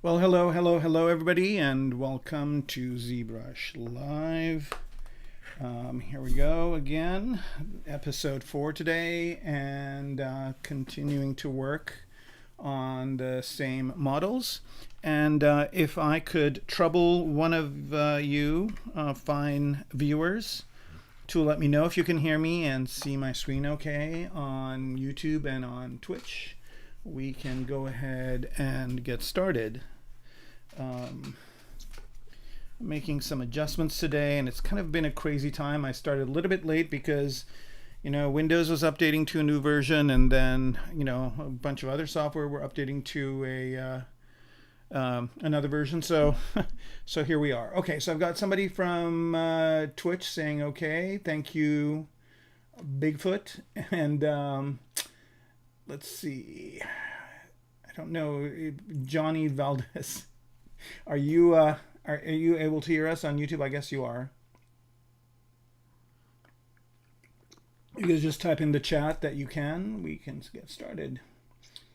Well, hello, everybody, and welcome to ZBrush Live. Here we go again, episode 4 today, and continuing to work on the same models. And if I could trouble one of you fine viewers to let me know if you can hear me and see my screen okay on YouTube and on Twitch, we can go ahead and get started. Making some adjustments today, and it's kind of been a crazy time. I started a little bit late because Windows was updating to a new version, and then a bunch of other software were updating to another version. So so here we are. Okay, so I've got somebody from Twitch saying okay, thank you, Bigfoot. And let's see, I don't know, Johnny Valdez, are you able to hear us on YouTube? I guess you are. You guys just type in the chat that you can. We can get started.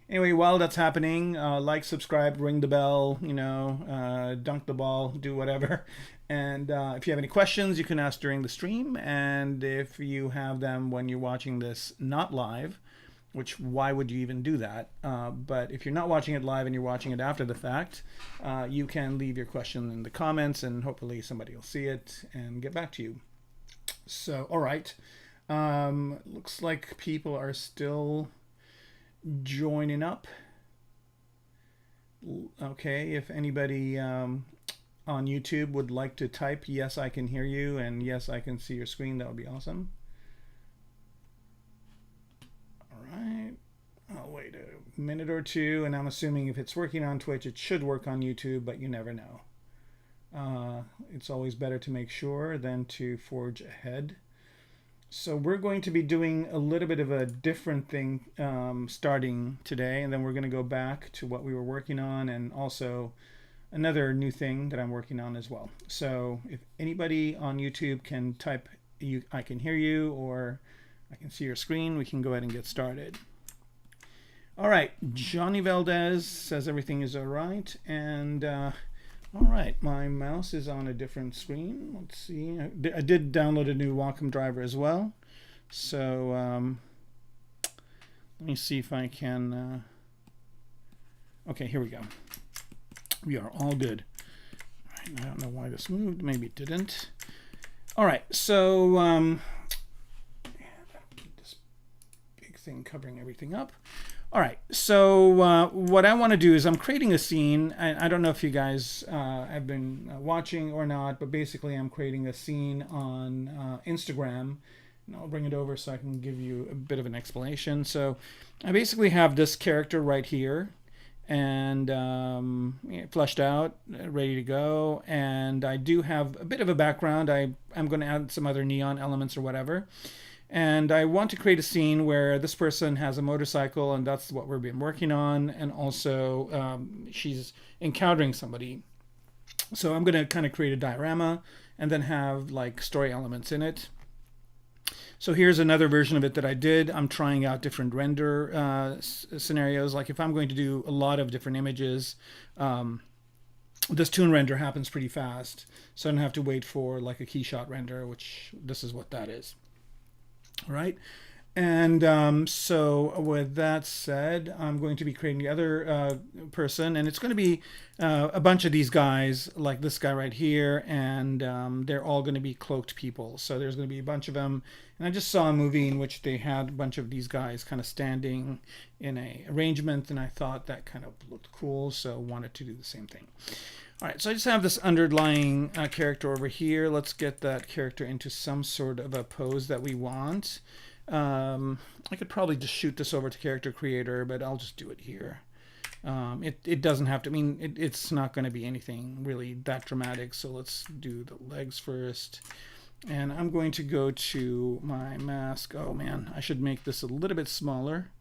Anyway, while that's happening, like, subscribe, ring the bell, dunk the ball, do whatever. And if you have any questions, you can ask during the stream. And if you have them when you're watching this not live, which why would you even do that? But if you're not watching it live and you're watching it after the fact, you can leave your question in the comments, and hopefully somebody will see it and get back to you. So, all right. Looks like people are still joining up. Okay, if anybody on YouTube would like to type, yes, I can hear you, and yes, I can see your screen, that would be awesome. Right. I'll wait a minute or two, and I'm assuming if it's working on Twitch, it should work on YouTube, but you never know. It's always better to make sure than to forge ahead. So we're going to be doing a little bit of a different thing starting today, and then we're going to go back to what we were working on, and also another new thing that I'm working on as well. So if anybody on YouTube can type, I can hear you, or I can see your screen, we can go ahead and get started. All right, Johnny Valdez says everything is all right. And all right, my mouse is on a different screen. Let's see. I did download a new Wacom driver as well. So let me see if I can. Okay, here we go. We are all good. All right, I don't know why this moved. Maybe it didn't. All right, so thing covering everything up. All right, so what I want to do is I'm creating a scene. I don't know if you guys have been watching or not, but basically I'm creating a scene on Instagram, and I'll bring it over so I can give you a bit of an explanation. So I basically have this character right here, and fleshed out, ready to go, and I do have a bit of a background. I'm going to add some other neon elements or whatever. And I want to create a scene where this person has a motorcycle, and that's what we've been working on. And also she's encountering somebody. So I'm going to kind of create a diorama and then have like story elements in it. So here's another version of it that I did. I'm trying out different render scenarios. Like if I'm going to do a lot of different images, this toon render happens pretty fast. So I don't have to wait for like a key shot render, which this is what that is. Right, and so with that said, I'm going to be creating the other person, and it's going to be a bunch of these guys, like this guy right here, and they're all going to be cloaked people. So there's going to be a bunch of them, and I just saw a movie in which they had a bunch of these guys kind of standing in a arrangement, and I thought that kind of looked cool, so wanted to do the same thing. All right, so I just have this underlying character over here. Let's get that character into some sort of a pose that we want. I could probably just shoot this over to Character Creator, but I'll just do it here. It doesn't have to, it's not going to be anything really that dramatic, so let's do the legs first. And I'm going to go to my mask. Oh man, I should make this a little bit smaller.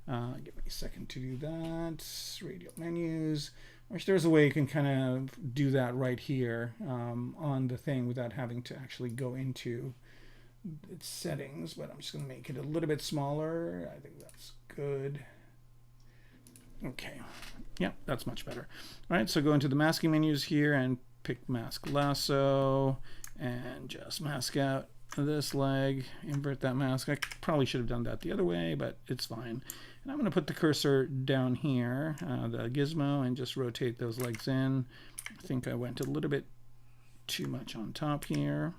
Give me a second to do that. Radial menus. I wish there's a way you can kind of do that right here on the thing without having to actually go into its settings, but I'm just going to make it a little bit smaller. I think that's good. Okay, Yeah, that's much better. All right, so go into the masking menus here and pick mask lasso and just mask out this leg, invert that mask. I probably should have done that the other way, but it's fine. And I'm going to put the cursor down here, the gizmo, and just rotate those legs in. I think I went a little bit too much on top here.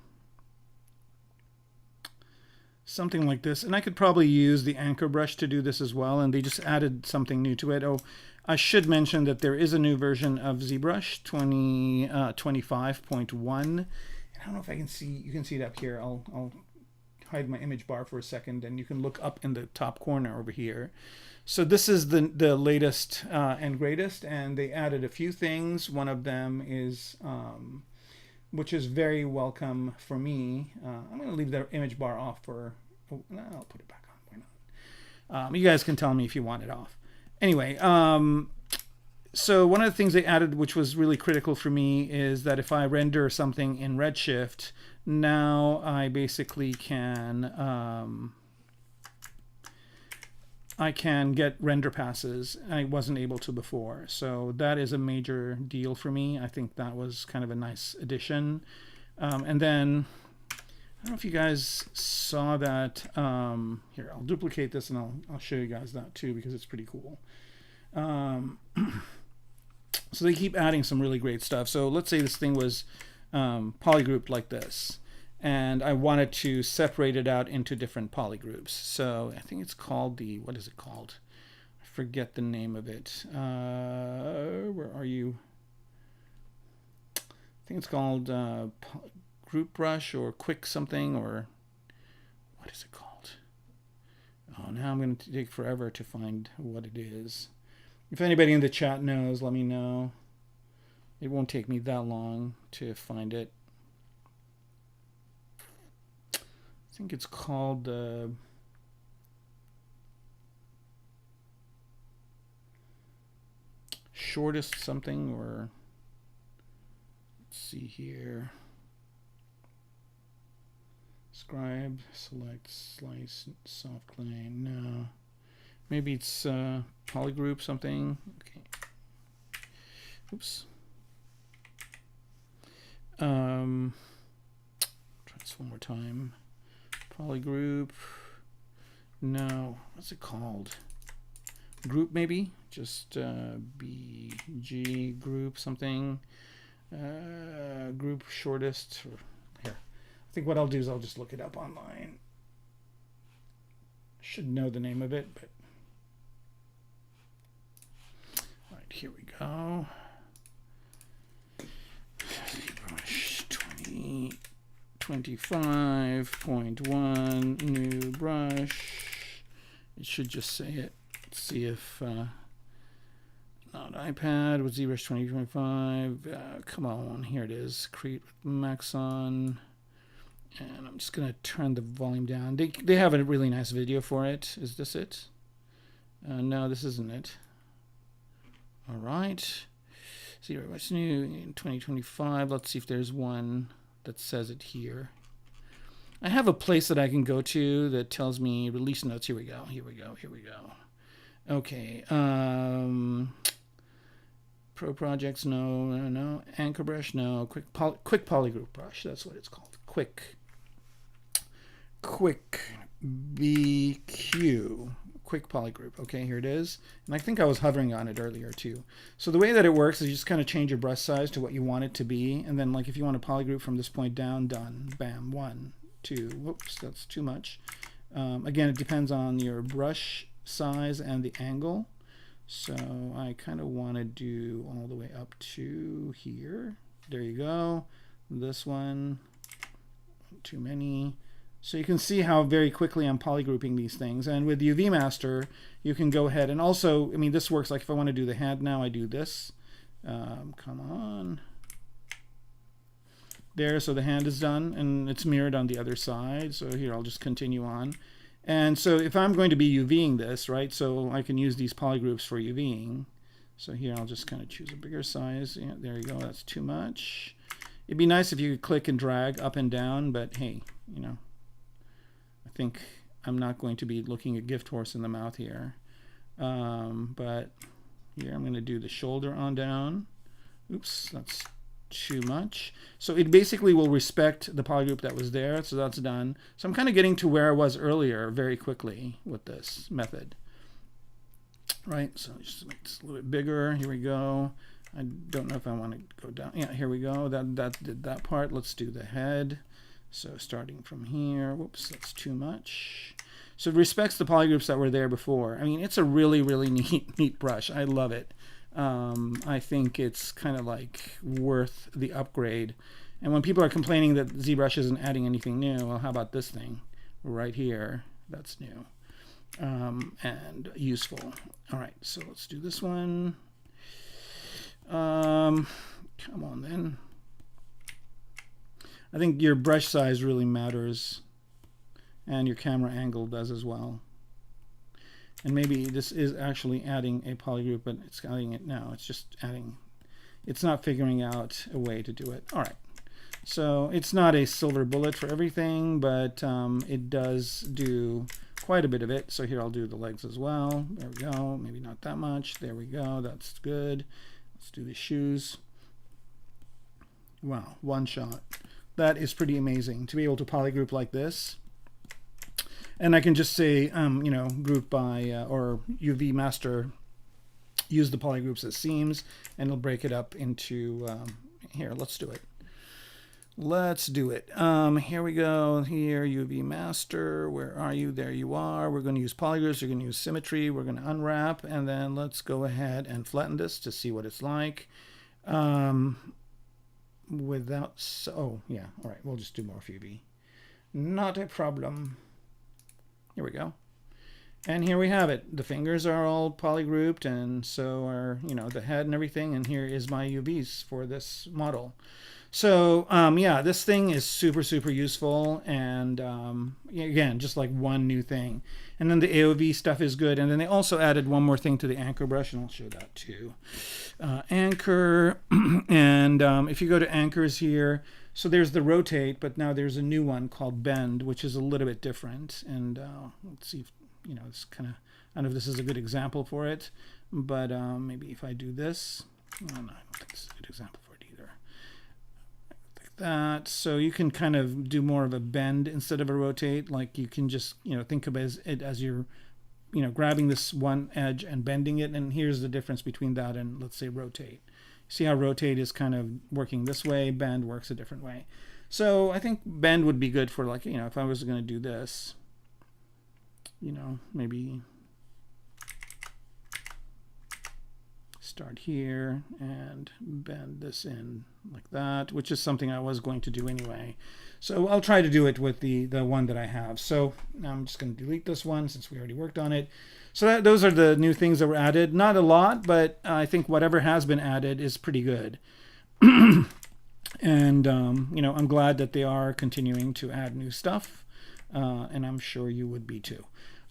Something like this. And I could probably use the anchor brush to do this as well, and they just added something new to it. Oh, I should mention that there is a new version of ZBrush 25.1. I don't know if I can see, you can see it up here. I'll hide my image bar for a second, and you can look up in the top corner over here. So this is the latest and greatest, and they added a few things. One of them is, which is very welcome for me. I'm going to leave the image bar off for, oh, no, I'll put it back on. Why not? You guys can tell me if you want it off. Anyway, so one of the things they added, which was really critical for me, is that if I render something in Redshift, now I basically can get render passes. I wasn't able to before, so that is a major deal for me. I think that was kind of a nice addition. And then I don't know if you guys saw that. Here, I'll duplicate this and I'll show you guys that too, because it's pretty cool. So they keep adding some really great stuff. So let's say this thing was polygrouped like this, and I wanted to separate it out into different polygroups. So I think it's called the, what is it called? I forget the name of it. Where are you? I think it's called Group Brush or Quick something, or what is it called? Oh, now I'm going to take forever to find what it is. If anybody in the chat knows, let me know. It won't take me that long to find it. I think it's called shortest something, or let's see here. Scribe, select, slice, soft clay. No. Maybe it's polygroup something. Okay. Oops. Try this one more time. Polygroup. No. What's it called? Group maybe? Just BG group something. Group shortest. Or, here. I think what I'll do is I'll just look it up online. Should know the name of it, but all right, here we go. ZBrush 2025.1 new brush. It should just say it. Let's see if not iPad with ZBrush 2025. Come on, here it is. Create with Maxon. And I'm just going to turn the volume down. They have a really nice video for it. Is this it? No, this isn't it. All right. See what's new in 2025. Let's see if there's one that says it here. I have a place that I can go to that tells me release notes. Here we go. Here we go. Here we go. Okay. Pro projects, no. Anchor brush, no. Quick polygroup brush. That's what it's called. Quick BQ, quick polygroup. Okay, here it is. And I think I was hovering on it earlier too. So the way that it works is you just kind of change your brush size to what you want it to be. And then like if you want a polygroup from this point down, done. Bam, 1, 2, whoops, that's too much. Again, it depends on your brush size and the angle. So I kind of want to do all the way up to here. There you go. This one, too many. So you can see how very quickly I'm polygrouping these things. And with UV Master, you can go ahead and also, I mean, this works like if I want to do the hand now, I do this. Come on. There, so the hand is done, and it's mirrored on the other side. So here, I'll just continue on. And so if I'm going to be UVing this, right, so I can use these polygroups for UVing. So here, I'll just kind of choose a bigger size. Yeah, there you go, that's too much. It'd be nice if you could click and drag up and down, but hey, you know, I think I'm not going to be looking a gift horse in the mouth here. But Here I'm going to do the shoulder on down. Oops, that's too much. So it basically will respect the polygroup that was there, so that's done. So I'm kind of getting to where I was earlier very quickly with this method. Right, so just make this a little bit bigger. Here we go. I don't know if I want to go down. Yeah, here we go. That did that part. Let's do the head. So starting from here, whoops, that's too much. So it respects the polygroups that were there before. I mean, it's a really, really neat brush. I love it. I think it's kind of like worth the upgrade. And when people are complaining that ZBrush isn't adding anything new, well, how about this thing right here? That's new and useful. All right, so let's do this one. Come on then. I think your brush size really matters, and your camera angle does as well. And maybe this is actually adding a polygroup, but it's adding it now. It's just adding, it's not figuring out a way to do it. All right, so it's not a silver bullet for everything, but it does do quite a bit of it. So here I'll do the legs as well. There we go, maybe not that much. There we go, that's good. Let's do the shoes. Wow, one shot. That is pretty amazing to be able to polygroup like this. And I can just say, you know, group by or UV master, use the polygroups as seams, and it'll break it up into, here, let's do it. Let's do it. Here we go. Here, UV master. Where are you? There you are. We're going to use polygroups. We're going to use symmetry. We're going to unwrap, and then let's go ahead and flatten this to see what it's like. Without, oh yeah, all right, we'll just do more UV. Not a problem. Here we go. And here we have it. The fingers are all polygrouped, and so are, you know, the head and everything. And here is my UVs for this model. So yeah, this thing is super, super useful. And again, just like one new thing. And then the AOV stuff is good. And then they also added one more thing to the anchor brush, and I'll show that too. Anchor, and if you go to anchors here, so there's the rotate, but now there's a new one called bend, which is a little bit different. And let's see if, you know, it's kind of, I don't know if this is a good example for it, but maybe if I do this, oh, no, I don't think this is a good example for it either. Like that. So you can kind of do more of a bend instead of a rotate. Like you can just, you know, think of it as you're, you know, grabbing this one edge and bending it. And here's the difference between that and, let's say, rotate. See how rotate is kind of working this way, bend works a different way. So I think bend would be good for, like, you know, if I was going to do this, you know, maybe start here and bend this in like that, which is something I was going to do anyway. So I'll try to do it with the one that I have. So now I'm just going to delete this one since we already worked on it. So those are the new things that were added. Not a lot, but I think whatever has been added is pretty good. And, you know, I'm glad that they are continuing to add new stuff. And I'm sure you would be too.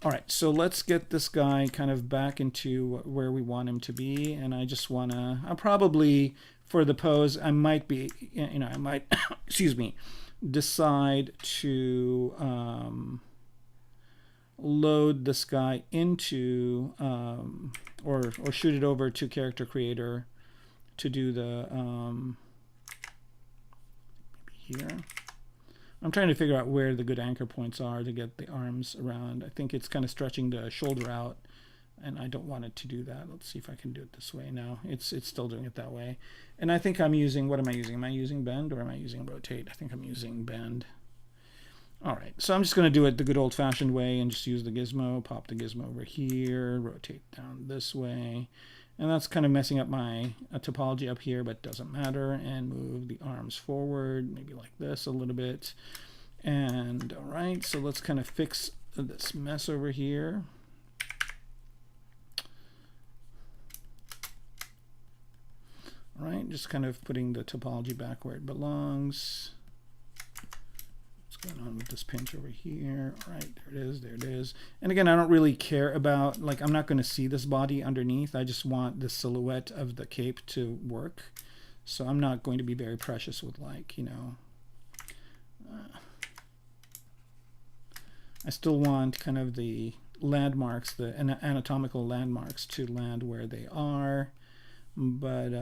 All right, so let's get this guy kind of back into where we want him to be. And I just want to, I'll probably, for the pose, I might be, you know, I might, excuse me, decide to load this guy into, or shoot it over to Character Creator to do the, maybe here. I'm trying to figure out where the good anchor points are to get the arms around. I think it's kind of stretching the shoulder out, and I don't want it to do that. Let's see if I can do it this way now. It's still doing it that way. And I think I'm using, what am I using? Am I using bend or am I using rotate? I think I'm using bend. All right, so I'm just going to do it the good old-fashioned way and just use the gizmo, pop the gizmo over here, rotate down this way. And that's kind of messing up my topology up here, but doesn't matter. And move the arms forward, maybe like this a little bit. And all right, so let's kind of fix this mess over here. All right, just kind of putting the topology back where it belongs. What's going on with this pinch over here? All right, there it is, there it is. And again, I don't really care about, like, I'm not going to see this body underneath. I just want the silhouette of the cape to work. So I'm not going to be very precious with, like, you know, I still want kind of the landmarks, the anatomical landmarks, to land where they are. But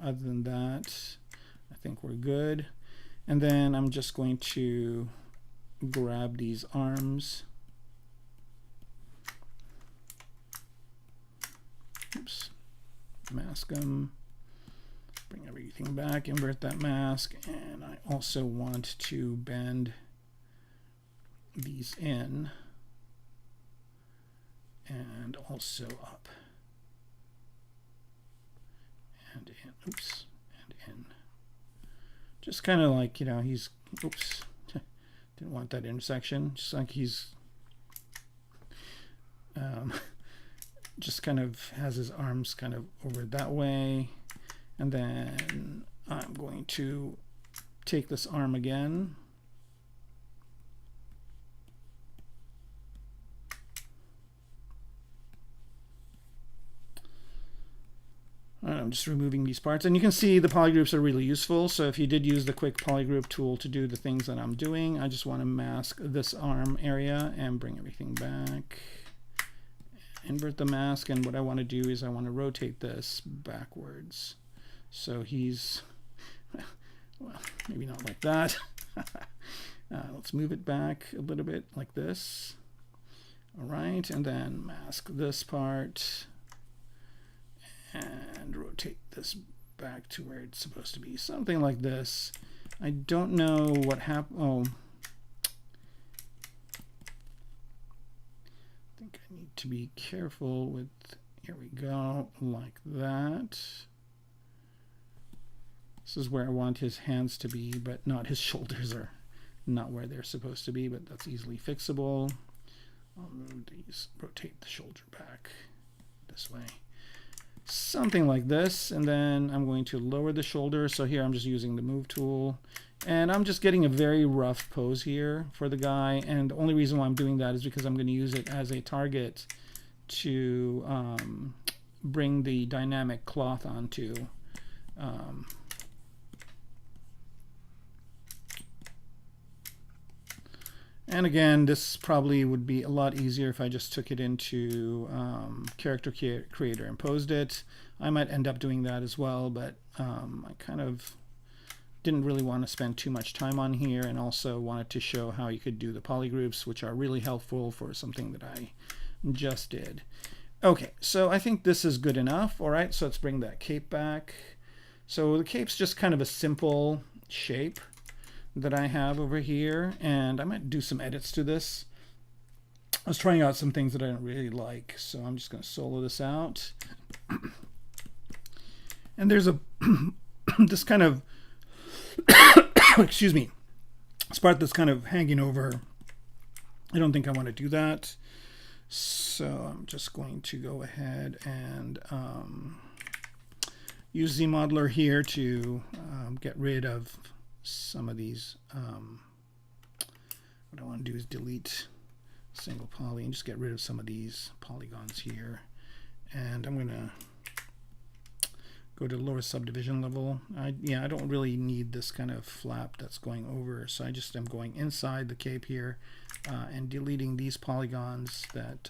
other than that, I think we're good. And then I'm just going to grab these arms. Oops. Mask them. Bring everything back, invert that mask, and I also want to bend these in and also up and in. Oops, and in. Just kind of like, you know, he's, oops, didn't want that intersection. Just like he's just kind of has his arms kind of over that way. And then I'm going to take this arm again. I'm just removing these parts. And you can see the polygroups are really useful. So if you did use the quick polygroup tool to do the things that I'm doing, I just want to mask this arm area and bring everything back. Invert the mask, and what I want to do is I want to rotate this backwards. So he's, well, maybe not like that. Let's move it back a little bit like this. All right, and then mask this part and rotate this back to where it's supposed to be. Something like this. I don't know what happened. Oh, I think I need to be careful with, here we go, like that. This is where I want his hands to be, but not his shoulders are not where they're supposed to be, but that's easily fixable. I'll move these, rotate the shoulder back this way. Something like this, and then I'm going to lower the shoulder. So here I'm just using the move tool, and I'm just getting a very rough pose here for the guy, and the only reason why I'm doing that is because I'm going to use it as a target to bring the dynamic cloth onto. And again, this probably would be a lot easier if I just took it into Character Creator and posed it. I might end up doing that as well, but I kind of didn't really want to spend too much time on here, and also wanted to show how you could do the polygroups, which are really helpful for something that I just did. Okay, so I think this is good enough. All right, so let's bring that cape back. So the cape's just kind of a simple shape that I have over here, and I might do some edits to this. I was trying out some things that I don't really like, so I'm just going to solo this out. And there's a this kind of excuse me, this part that's kind of hanging over. I don't think I want to do that, so I'm just going to go ahead and use ZModeler here to get rid of some of these. What I want to do is delete single poly and just get rid of some of these polygons here, and I'm going to go to lower subdivision level. I don't really need this kind of flap that's going over, so I just am going inside the cape here and deleting these polygons that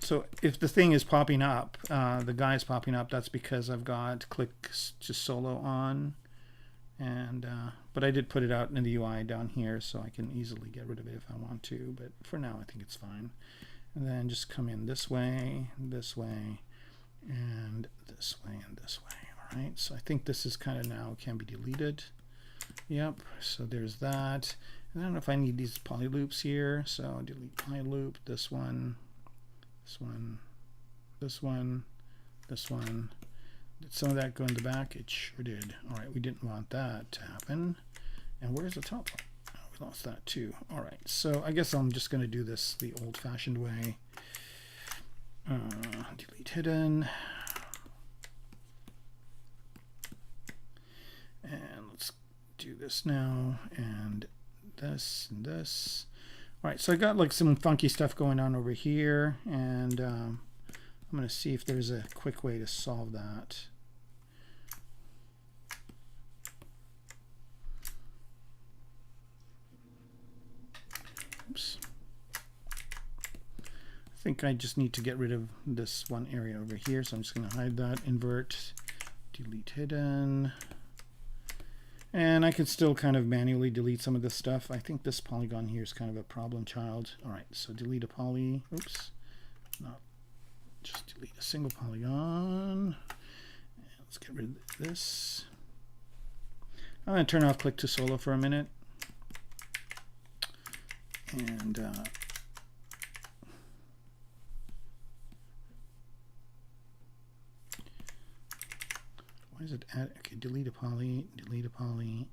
so if the thing is popping up, the guy is popping up, that's because I've got click to solo on, and but I did put it out in the UI down here, so I can easily get rid of it if I want to, but for now I think it's fine. And then just come in this way, and this way, and this way, and this way. All right, so I think this is kind of now can be deleted. Yep, so there's that. And I don't know if I need these poly loops here, so I'll delete poly loop, this one, this one, this one, this one. Did some of that go in the back? It sure did. All right, we didn't want that to happen. And where's the top one? Oh, we lost that too. All right, so I guess I'm just going to do this the old-fashioned way. Delete hidden. And let's do this now, and this, and this. All right, so I got like some funky stuff going on over here, and I'm going to see if there's a quick way to solve that. Oops. I think I just need to get rid of this one area over here, so I'm just going to hide that, invert, delete hidden. And I could still kind of manually delete some of this stuff. I think this polygon here is kind of a problem child. All right, so delete a poly. Oops. No, just delete a single polygon. Let's get rid of this. I'm going to turn off click to solo for a minute. And why is it add? Okay, delete a poly, delete a poly.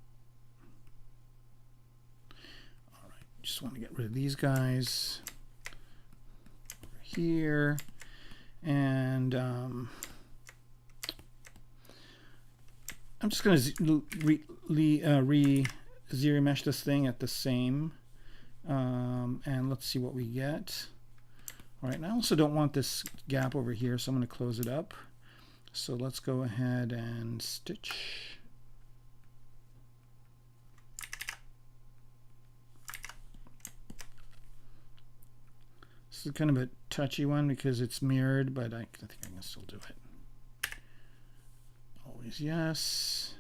All right, just want to get rid of these guys over here, and I'm just going to zero mesh this thing at the same, and let's see what we get. All right, and I also don't want this gap over here, so I'm going to close it up. So let's go ahead and stitch. This is kind of a touchy one because it's mirrored, but I think I can still do it. Always yes.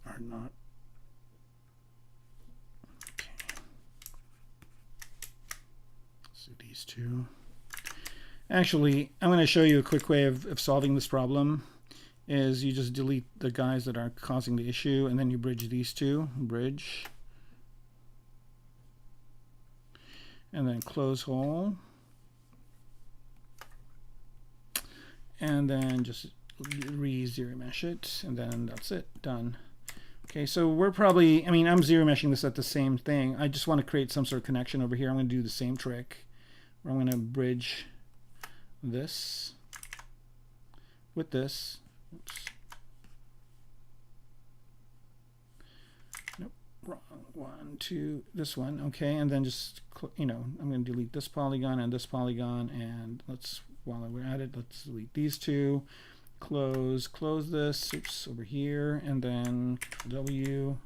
Are not. These two. Actually, I'm going to show you a quick way of solving this problem. Is you just delete the guys that are causing the issue, and then you bridge these two. Bridge. And then close hole. And then just re-zero mesh it, and then that's it. Done. Okay, so we're probably, I mean, I'm zero meshing this at the same thing. I just want to create some sort of connection over here. I'm going to do the same trick. I'm going to bridge this with this. Oops. Nope, wrong one, two, this one. Okay, and then just, you know, I'm going to delete this polygon and this polygon, and let's, while we're at it, let's delete these two. Close this. Oops, over here, and then W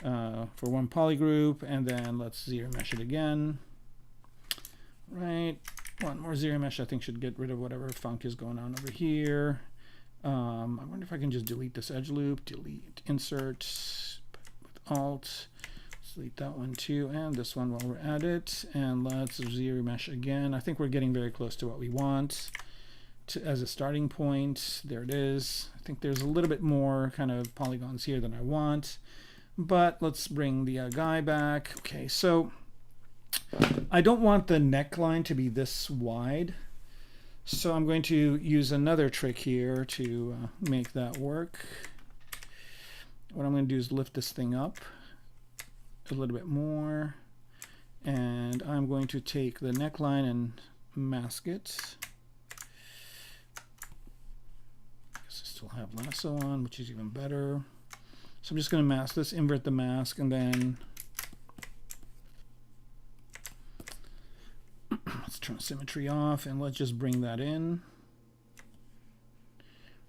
for one poly group, and then let's zero mesh it again. Right, one more zero mesh I think should get rid of whatever funk is going on over here. I wonder if I can just delete this edge loop, delete, insert, with Alt, delete that one too, and this one while we're at it, and let's zero mesh again. I think we're getting very close to what we want as a starting point. There it is. I think there's a little bit more kind of polygons here than I want, but let's bring the guy back. Okay, so I don't want the neckline to be this wide, so I'm going to use another trick here to make that work. What I'm going to do is lift this thing up a little bit more, and I'm going to take the neckline and mask it. I guess I still have lasso on, which is even better. So I'm just going to mask this, invert the mask, and then let's turn symmetry off, and let's just bring that in.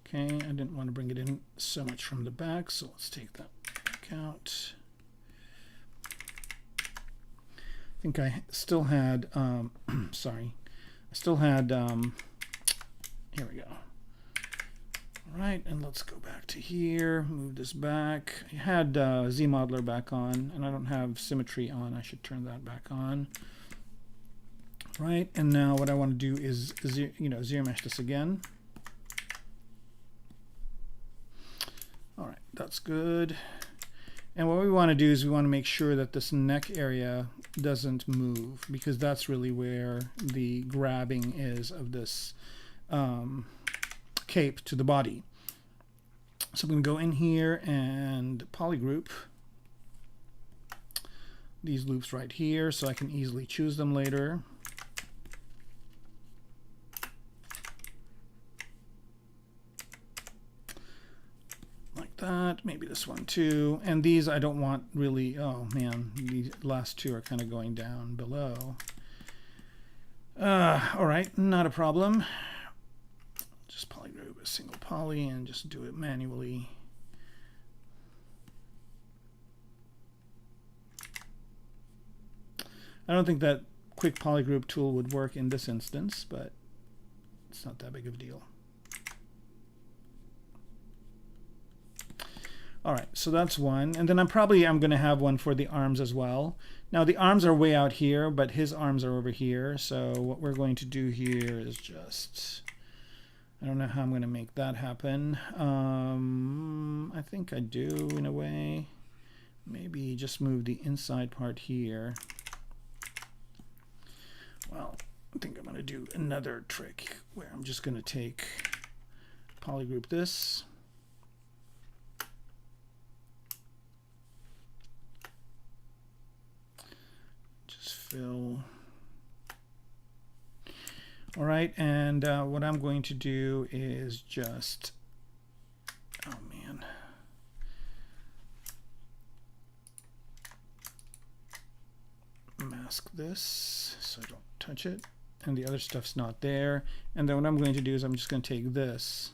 Okay, I didn't want to bring it in so much from the back, so let's take that back out. I think I still had, sorry, I still had, here we go. All right, and let's go back to here, move this back. I had ZModeler back on, and I don't have symmetry on. I should turn that back on. Right, and now what I want to do is zero mesh this again. All right, that's good. And what we want to do is we want to make sure that this neck area doesn't move, because that's really where the grabbing is of this cape to the body. So I'm going to go in here and polygroup these loops right here so I can easily choose them later. That, maybe this one too, and these I don't want really. Oh man, these last two are kind of going down below. All right, not a problem. Just polygroup a single poly and just do it manually. I don't think that quick polygroup tool would work in this instance, but it's not that big of a deal. All right, so that's one. And then I'm going to have one for the arms as well. Now the arms are way out here, but his arms are over here. So what we're going to do here is just, I don't know how I'm going to make that happen. I think I do in a way. Maybe just move the inside part here. Well, I think I'm going to do another trick where I'm just going to take, polygroup this. Just fill. All right, and what I'm going to do is just, oh man. Mask this so I don't touch it, and the other stuff's not there. And then what I'm going to do is I'm just going to take this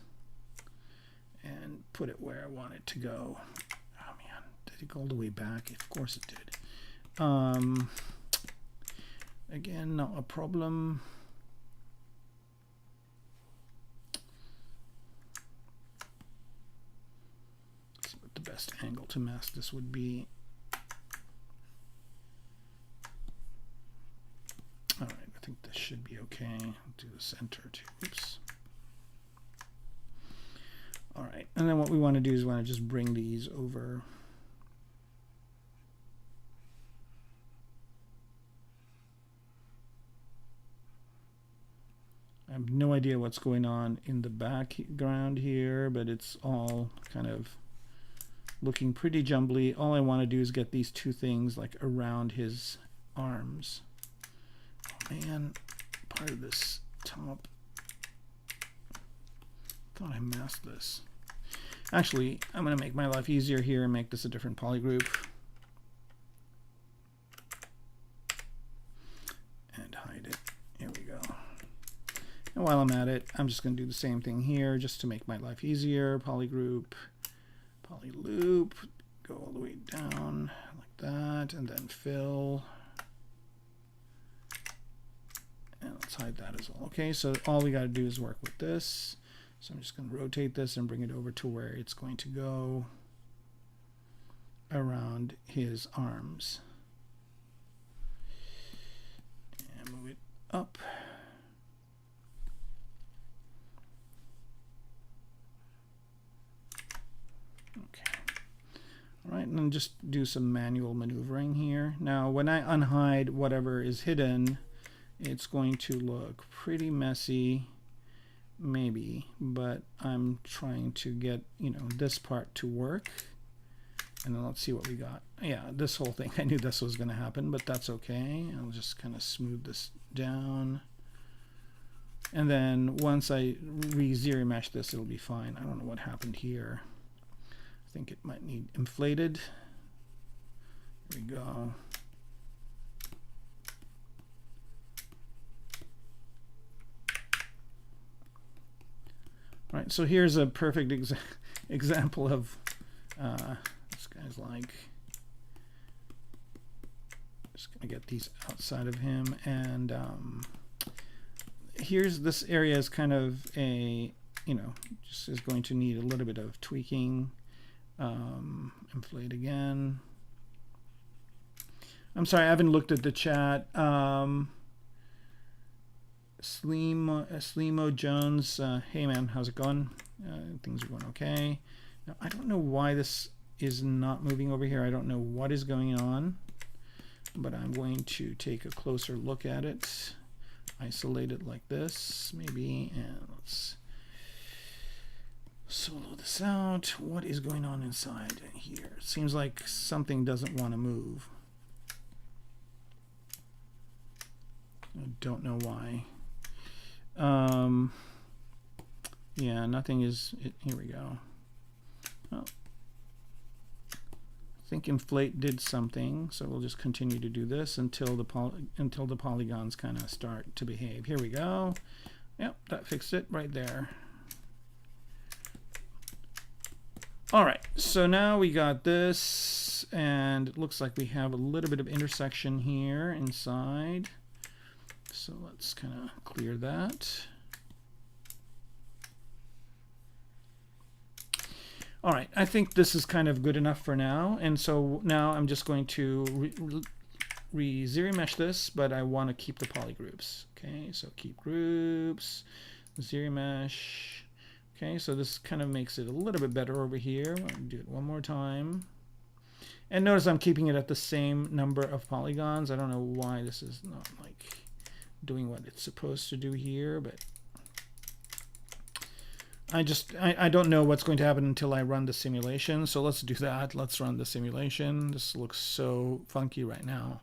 and put it where I want it to go. Oh man, did it go all the way back? Of course it did. Again, not a problem. Let's see what the best angle to mask this would be. All right, I think this should be okay. Do the center too. Oops. All right, and then what we want to do is we want to just bring these over. I have no idea what's going on in the background here, but it's all kind of looking pretty jumbly. All I want to do is get these two things like around his arms. Man, part of this top. Thought I masked this. Actually, I'm going to make my life easier here and make this a different polygroup. And hide it. Here we go. And while I'm at it, I'm just going to do the same thing here just to make my life easier. Polygroup, polyloop, go all the way down like that, and then fill. And let's hide that as well. Okay, so all we got to do is work with this. So I'm just going to rotate this and bring it over to where it's going to go around his arms. And move it up. Okay. All right, and then just do some manual maneuvering here. Now, when I unhide whatever is hidden, it's going to look pretty messy, maybe, but I'm trying to get, you know, this part to work. And then let's see what we got. Yeah, this whole thing, I knew this was going to happen, but that's okay. I'll just kind of smooth this down. And then once I re-zero mesh this, it'll be fine. I don't know what happened here. I think it might need inflated. Here we go. Right, so here's a perfect example of this guy's like, just gonna get these outside of him, and here's this area is kind of a, you know, just is going to need a little bit of tweaking. Inflate again. I'm sorry, I haven't looked at the chat. Slimo Jones, hey man, how's it going? Things are going okay. Now I don't know why this is not moving over here. I don't know what is going on, but I'm going to take a closer look at it. Isolate it like this, maybe, and let's solo this out. What is going on inside here? It seems like something doesn't want to move. I don't know why. Yeah, nothing is, here we go. Oh, I think inflate did something, so we'll just continue to do this until the polygons kind of start to behave. Here we go. Yep, that fixed it right there. All right, so now we got this, and it looks like we have a little bit of intersection here inside. So let's kind of clear that. All right, I think this is kind of good enough for now. And so now I'm just going to ZBrush this, but I want to keep the polygroups. Okay, so keep groups, ZBrush. Okay, so this kind of makes it a little bit better over here. I'll do it one more time. And notice I'm keeping it at the same number of polygons. I don't know why this is not like doing what it's supposed to do here, but I don't know what's going to happen until I run the simulation. So let's do that. Let's run the simulation. This looks so funky right now.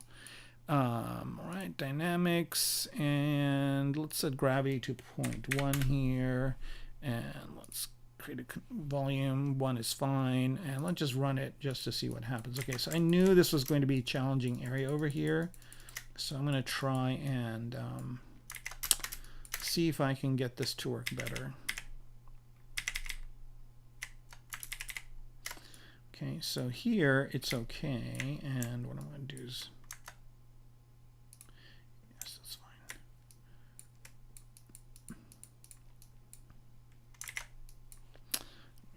All right, dynamics, and let's set gravity to 0.1 here. And let's create a volume. 1 is fine. And let's just run it just to see what happens. Okay, so I knew this was going to be a challenging area over here. So I'm going to try and see if I can get this to work better. Okay, so here it's okay. And what I'm going to do is, yes, that's fine.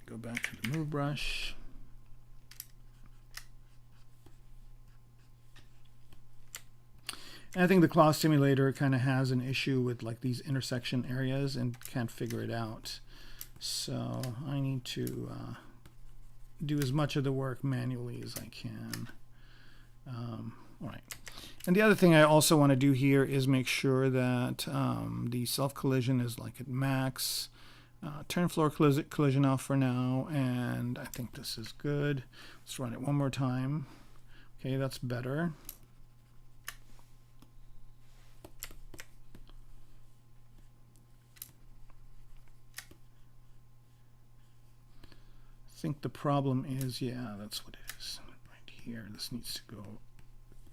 Go back to the move brush. And I think the claw simulator kind of has an issue with like these intersection areas and can't figure it out. So I need to do as much of the work manually as I can. All right. And the other thing I also want to do here is make sure that the self collision is like at max. Turn floor collision off for now, and I think this is good. Let's run it one more time. Okay, that's better. I think the problem is, yeah, that's what it is. Right here, this needs to go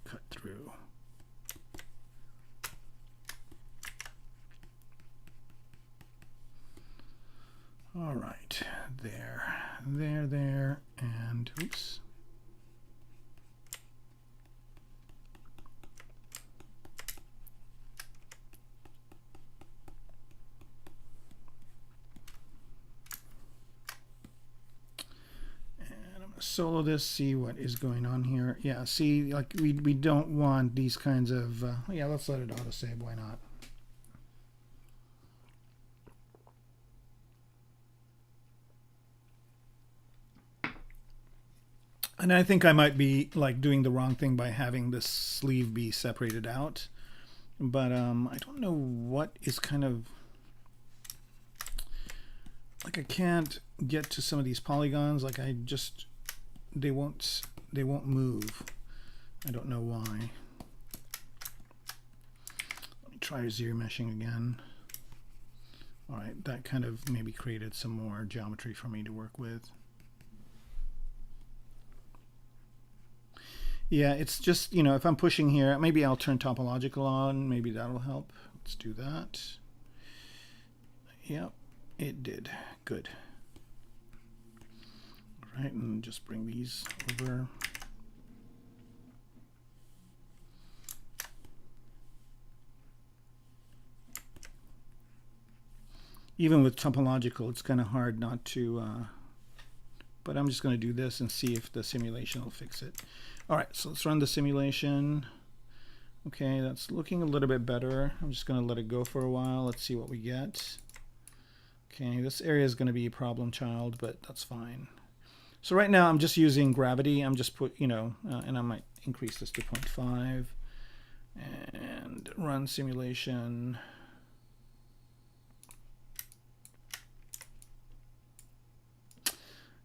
cut through. All right, there, and oops. And I'm gonna solo this, see what is going on here. Yeah, see, like we don't want these kinds of, yeah, let's let it auto-save, why not? And I think I might be like doing the wrong thing by having this sleeve be separated out. But I don't know what is kind of like, I can't get to some of these polygons. Like I just, they won't move. I don't know why. Let me try ZBrushing again. All right, that kind of maybe created some more geometry for me to work with. Yeah, it's just, you know, if I'm pushing here, maybe I'll turn topological on. Maybe that'll help. Let's do that. Yep, it did. Good. All right, and just bring these over. Even with topological, it's kind of hard not to, but I'm just going to do this and see if the simulation will fix it. All right, so let's run the simulation. Okay, that's looking a little bit better. I'm just going to let it go for a while. Let's see what we get. Okay, this area is going to be a problem child, but that's fine. So right now I'm just using gravity. I'm just put, you know, and I might increase this to 0.5 and run simulation.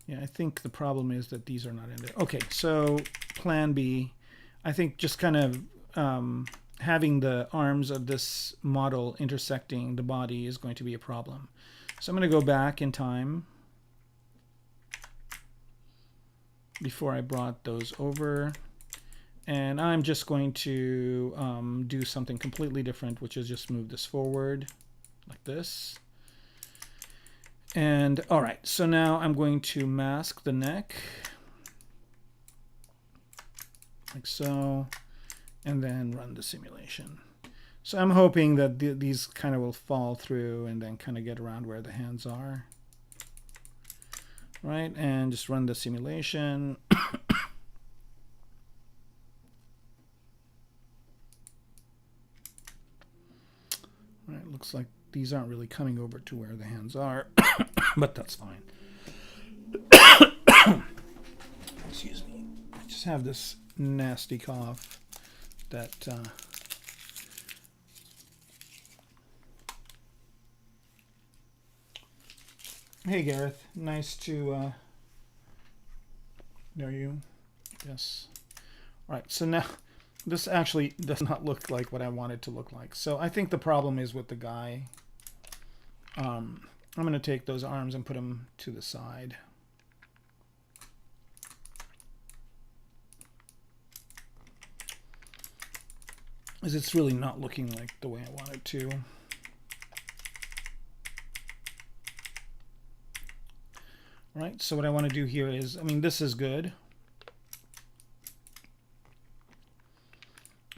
Yeah, I think the problem is that these are not in there. Okay, so plan B, I think just kind of having the arms of this model intersecting the body is going to be a problem. So I'm going to go back in time before I brought those over. And I'm just going to do something completely different, which is just move this forward like this. And all right, so now I'm going to mask the neck like so, and then run the simulation. So I'm hoping that these kind of will fall through and then kind of get around where the hands are. Right, and just run the simulation. Right, looks like these aren't really coming over to where the hands are, but that's fine. Excuse me. I just have this nasty cough that Hey Gareth, nice to know you. Yes. All right, so now this actually does not look like what I want it to look like. So I think the problem is with the guy. I'm going to take those arms and put them to the side. Because it's really not looking like the way I want it to. Right, so what I want to do here is, I mean, this is good.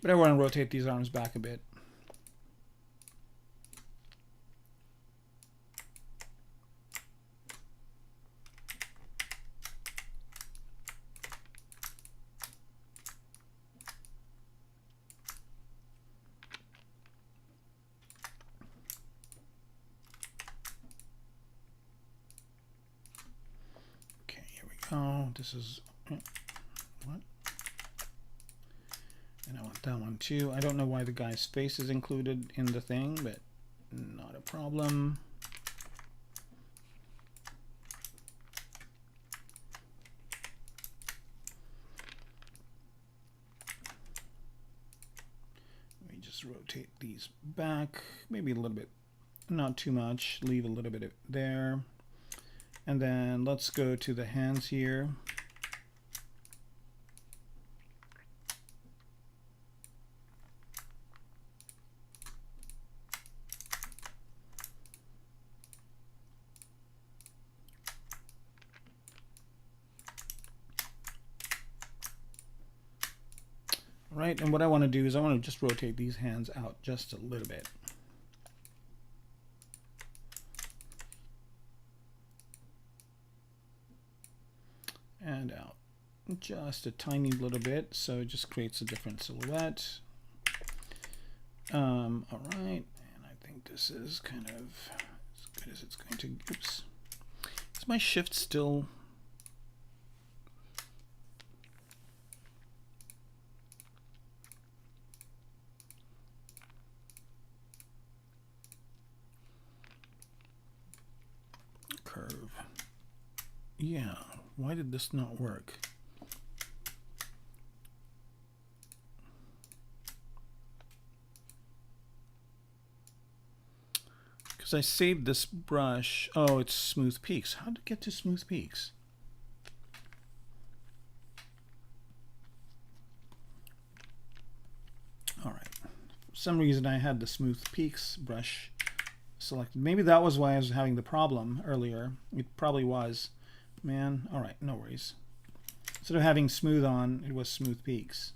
But I want to rotate these arms back a bit. Okay, here we go. This is what? And I want that one too. I don't know why the guy's face is included in the thing, but not a problem. Let me just rotate these back, maybe a little bit, not too much, leave a little bit there. And then let's go to the hands here. Right, and what I want to do is I want to just rotate these hands out just a little bit. And out just a tiny little bit, so it just creates a different silhouette. All right, and I think this is kind of as good as it's going to. Oops, is my shift still? Curve. Yeah, why did this not work? Because I saved this brush. Oh, it's smooth peaks. How did it get to smooth peaks? All right. For some reason I had the smooth peaks brush selected. Maybe that was why I was having the problem earlier. It probably was. Man, all right, no worries. Instead of having smooth on, it was smooth peaks.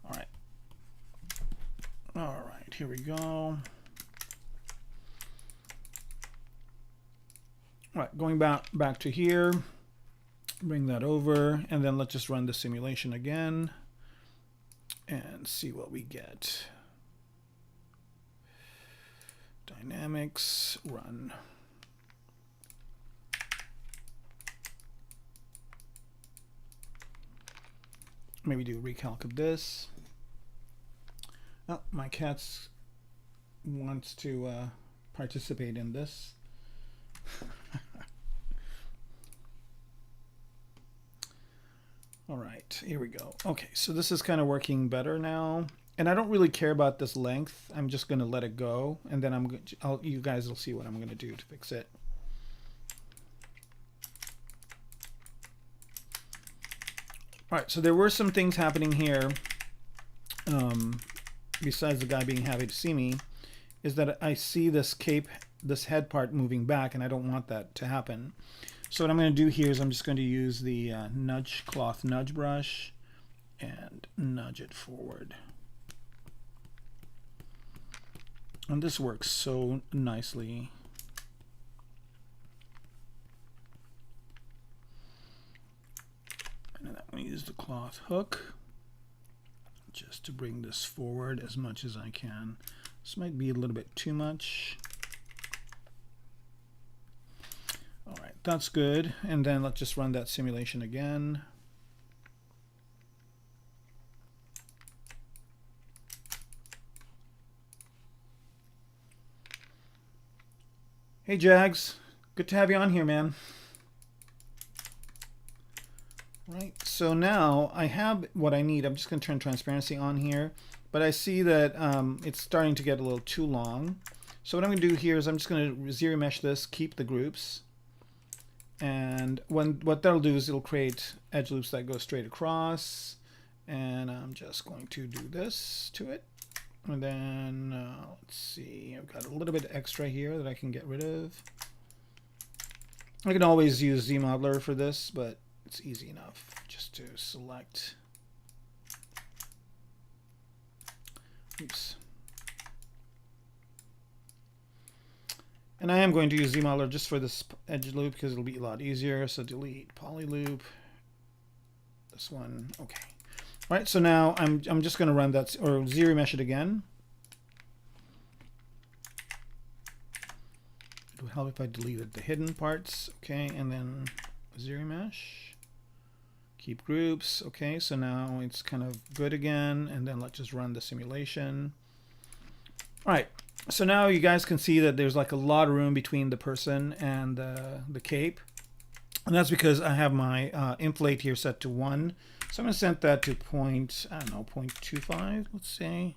All right. All right, here we go. All right, going back to here, bring that over, and then let's just run the simulation again and see what we get. Dynamics, run. Maybe do a recalc of this. Oh, my cat wants to participate in this. All right, here we go. Okay, so this is kind of working better now. And I don't really care about this length. I'm just going to let it go, and then you guys will see what I'm going to do to fix it. All right, so there were some things happening here, besides the guy being happy to see me, is that I see this cape this head part moving back, and I don't want that to happen. So what I'm going to do here is I'm just going to use the cloth nudge brush and nudge it forward. And this works so nicely. And then I'm going to use the cloth hook just to bring this forward as much as I can. This might be a little bit too much. All right, that's good. And then let's just run that simulation again. Hey Jags, good to have you on here, man. Right, so now I have what I need. I'm just going to turn transparency on here, but I see that it's starting to get a little too long. So what I'm going to do here is I'm just going to zero mesh this, keep the groups, and what that'll do is it'll create edge loops that go straight across, and I'm just going to do this to it. And then, let's see, I've got a little bit extra here that I can get rid of. I can always use ZModeler for this, but it's easy enough just to select. Oops. And I am going to use ZModeler just for this edge loop because it'll be a lot easier. So delete poly loop. This one, okay. All right, so now I'm just going to run that, or zero mesh it again. It would help if I deleted the hidden parts. Okay, and then zero mesh. Keep groups. Okay, so now it's kind of good again, and then let's just run the simulation. All right, so now you guys can see that there's like a lot of room between the person and the cape, and that's because I have my inflate here set to 1. So I'm going to set that to 0.25, let's say.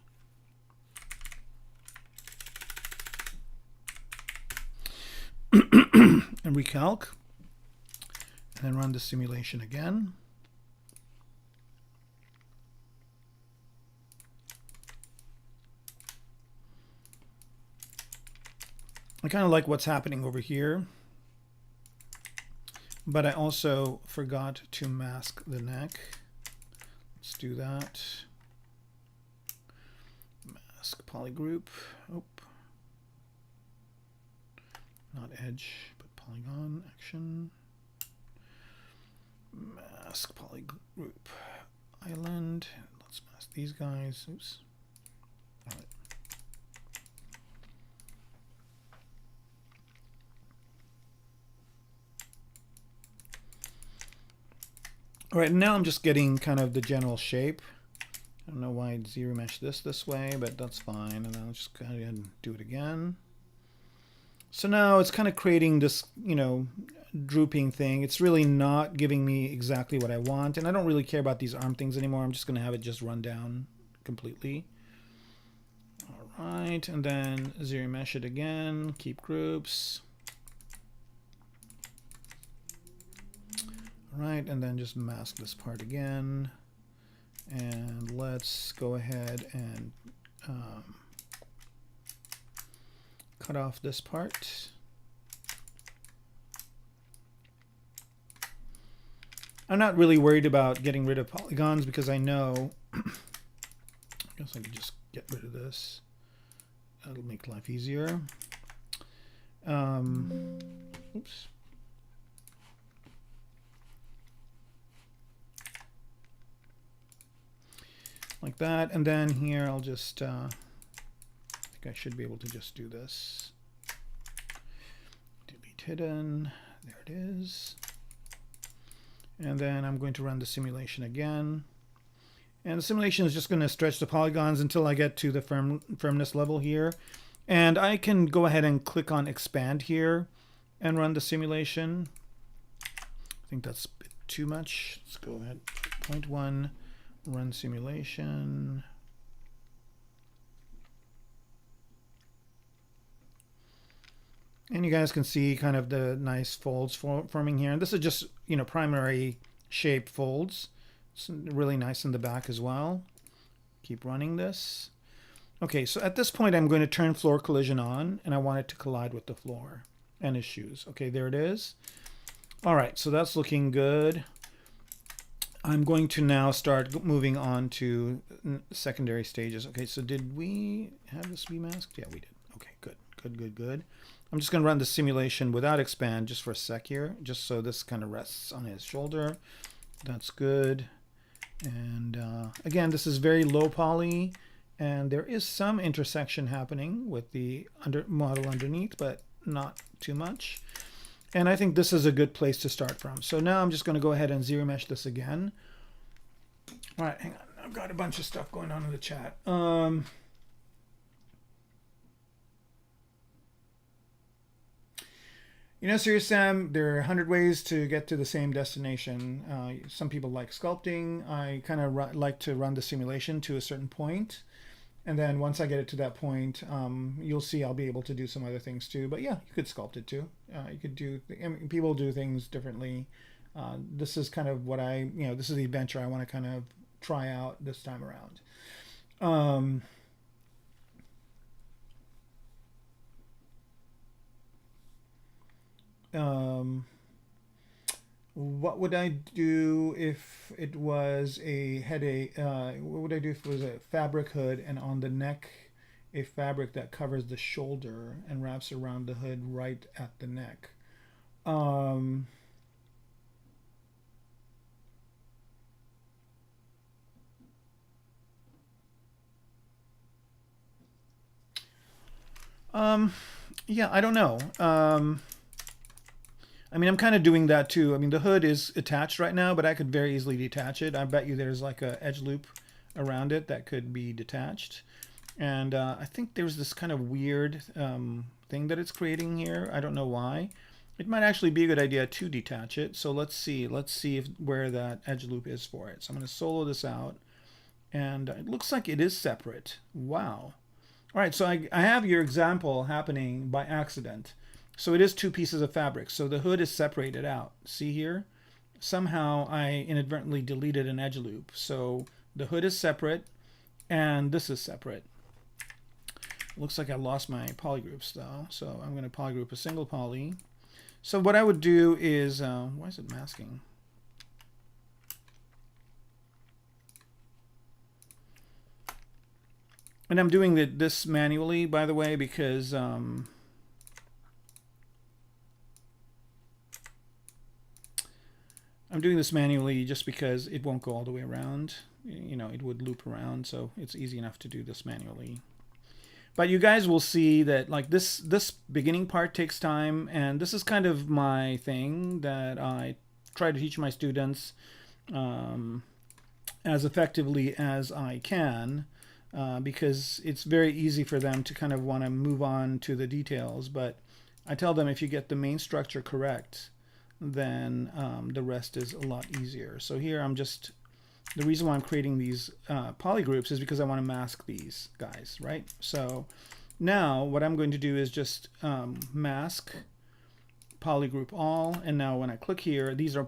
And recalc. And then run the simulation again. I kind of like what's happening over here. But I also forgot to mask the neck. Let's do that. Mask polygroup. Oh. Not edge, but polygon action. Mask polygroup island. Let's mask these guys. Oops. All right. All right, now I'm just getting kind of the general shape. I don't know why I'd zero mesh this way, but that's fine. And then I'll just go ahead and do it again. So now it's kind of creating this, you know, drooping thing. It's really not giving me exactly what I want. And I don't really care about these arm things anymore. I'm just going to have it just run down completely. All right, and then zero mesh it again. Keep groups. Right, and then just mask this part again, and let's go ahead and cut off this part. I'm not really worried about getting rid of polygons because I know I guess I could just get rid of this. That'll make life easier. Oops. Like that, and then here I'll just I think I should be able to just do this. Delete hidden, there it is. And then I'm going to run the simulation again. And the simulation is just going to stretch the polygons until I get to the firmness level here. And I can go ahead and click on expand here and run the simulation. I think that's a bit too much. Let's go ahead, 0.1. Run simulation. And you guys can see kind of the nice folds forming here. And this is just, you know, primary shape folds. It's really nice in the back as well. Keep running this. Okay, so at this point, I'm going to turn floor collision on, and I want it to collide with the floor and his shoes. Okay, there it is. All right, so that's looking good. I'm going to now start moving on to secondary stages. Okay, so did we have this be masked? Yeah, we did. Okay, good, good, good, good. I'm just going to run the simulation without expand just for a sec here, just so this kind of rests on his shoulder. That's good. And again, this is very low poly, and there is some intersection happening with the model underneath, but not too much. And I think this is a good place to start from. So now I'm just going to go ahead and zero mesh this again. All right, hang on. I've got a bunch of stuff going on in the chat. You know, Serious Sam, there are 100 ways to get to the same destination. Some people like sculpting. I kind of like to run the simulation to a certain point. And then once I get it to that point, you'll see I'll be able to do some other things too. But yeah, you could sculpt it too. You could do, I mean, people do things differently. This is kind of what this is the adventure I want to kind of try out this time around. What would I do if it was what would I do if it was a fabric hood and on the neck a fabric that covers the shoulder and wraps around the hood right at the neck? Yeah, I don't know. I mean, I'm kind of doing that too. I mean, the hood is attached right now, but I could very easily detach it. I bet you there's like a edge loop around it that could be detached. And I think there's this kind of weird thing that it's creating here. I don't know why. It might actually be a good idea to detach it. So let's see where that edge loop is for it. So I'm going to solo this out. And it looks like it is separate. Wow. All right, so I have your example happening by accident. So it is two pieces of fabric. So the hood is separated out. See here? Somehow I inadvertently deleted an edge loop. So the hood is separate and this is separate. Looks like I lost my polygroups though. So I'm going to polygroup a single poly. So what I would do is, why is it masking? And I'm doing this manually, by the way, because I'm doing this manually just because it won't go all the way around. You know, it would loop around, so it's easy enough to do this manually. But you guys will see that like this beginning part takes time, and this is kind of my thing that I try to teach my students as effectively as I can. Because it's very easy for them to kind of want to move on to the details. But I tell them if you get the main structure correct, then the rest is a lot easier. So here the reason why I'm creating these polygroups is because I want to mask these guys, right? So now what I'm going to do is just mask polygroup all, and now when I click here, these are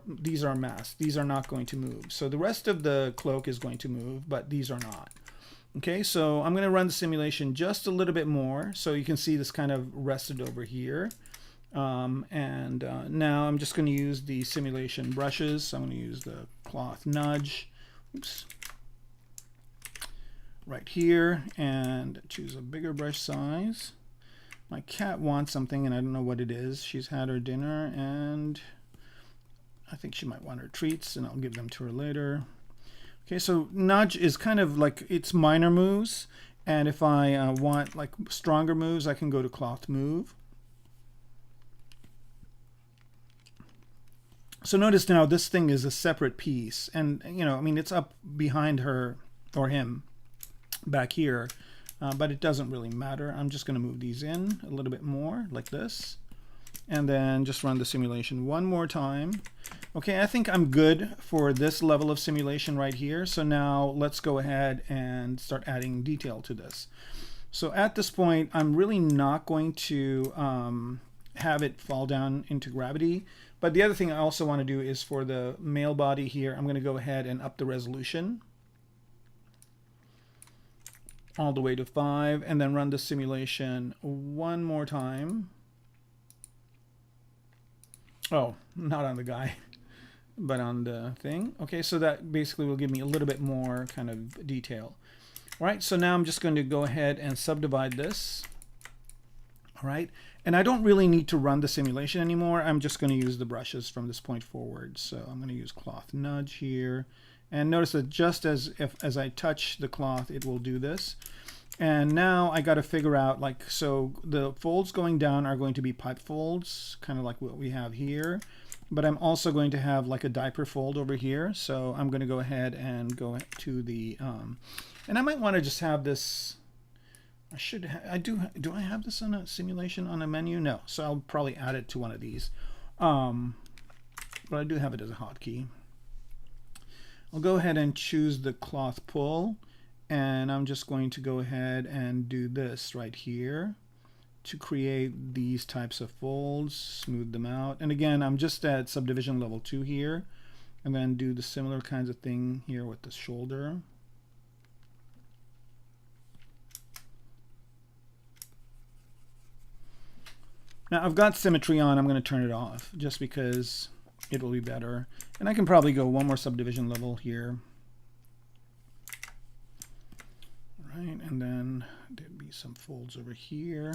masked. These are not going to move. So the rest of the cloak is going to move, but these are not. Okay, so I'm going to run the simulation just a little bit more so you can see this kind of rested over here. Now I'm just going to use the simulation brushes. So I'm going to use the cloth nudge. Oops. Right here and choose a bigger brush size. My cat wants something and I don't know what it is. She's had her dinner and I think she might want her treats and I'll give them to her later. Okay, so nudge is kind of like it's minor moves, and if I want like stronger moves, I can go to cloth move. So notice now this thing is a separate piece, and you know, I mean, it's up behind her or him back here, but it doesn't really matter. I'm just going to move these in a little bit more like this, and then just run the simulation one more time. Okay, I think I'm good for this level of simulation right here. So now let's go ahead and start adding detail to this. So at this point, I'm really not going to have it fall down into gravity. But the other thing I also want to do is for the male body here, I'm going to go ahead and up the resolution. all the way to 5, and then run the simulation one more time. Oh, not on the guy, but on the thing. Okay, so that basically will give me a little bit more kind of detail. All right, so now I'm just going to go ahead and subdivide this. All right, and I don't really need to run the simulation anymore. I'm just going to use the brushes from this point forward. So I'm going to use cloth nudge here. And notice that just as I touch the cloth, it will do this. And now I got to figure out, like, so the folds going down are going to be pipe folds, kind of like what we have here. But I'm also going to have like a diaper fold over here. So I'm going to go ahead and go to the, and I might want to just have this, do I have this on a simulation on a menu? No, so I'll probably add it to one of these. But I do have it as a hotkey. I'll go ahead and choose the cloth pull, and I'm just going to go ahead and do this right here to create these types of folds, smooth them out. And again, I'm just at subdivision level 2 here, and then do the similar kinds of thing here with the shoulder. Now I've got symmetry on. I'm going to turn it off just because it will be better. And I can probably go one more subdivision level here. All right, and then there'd be some folds over here.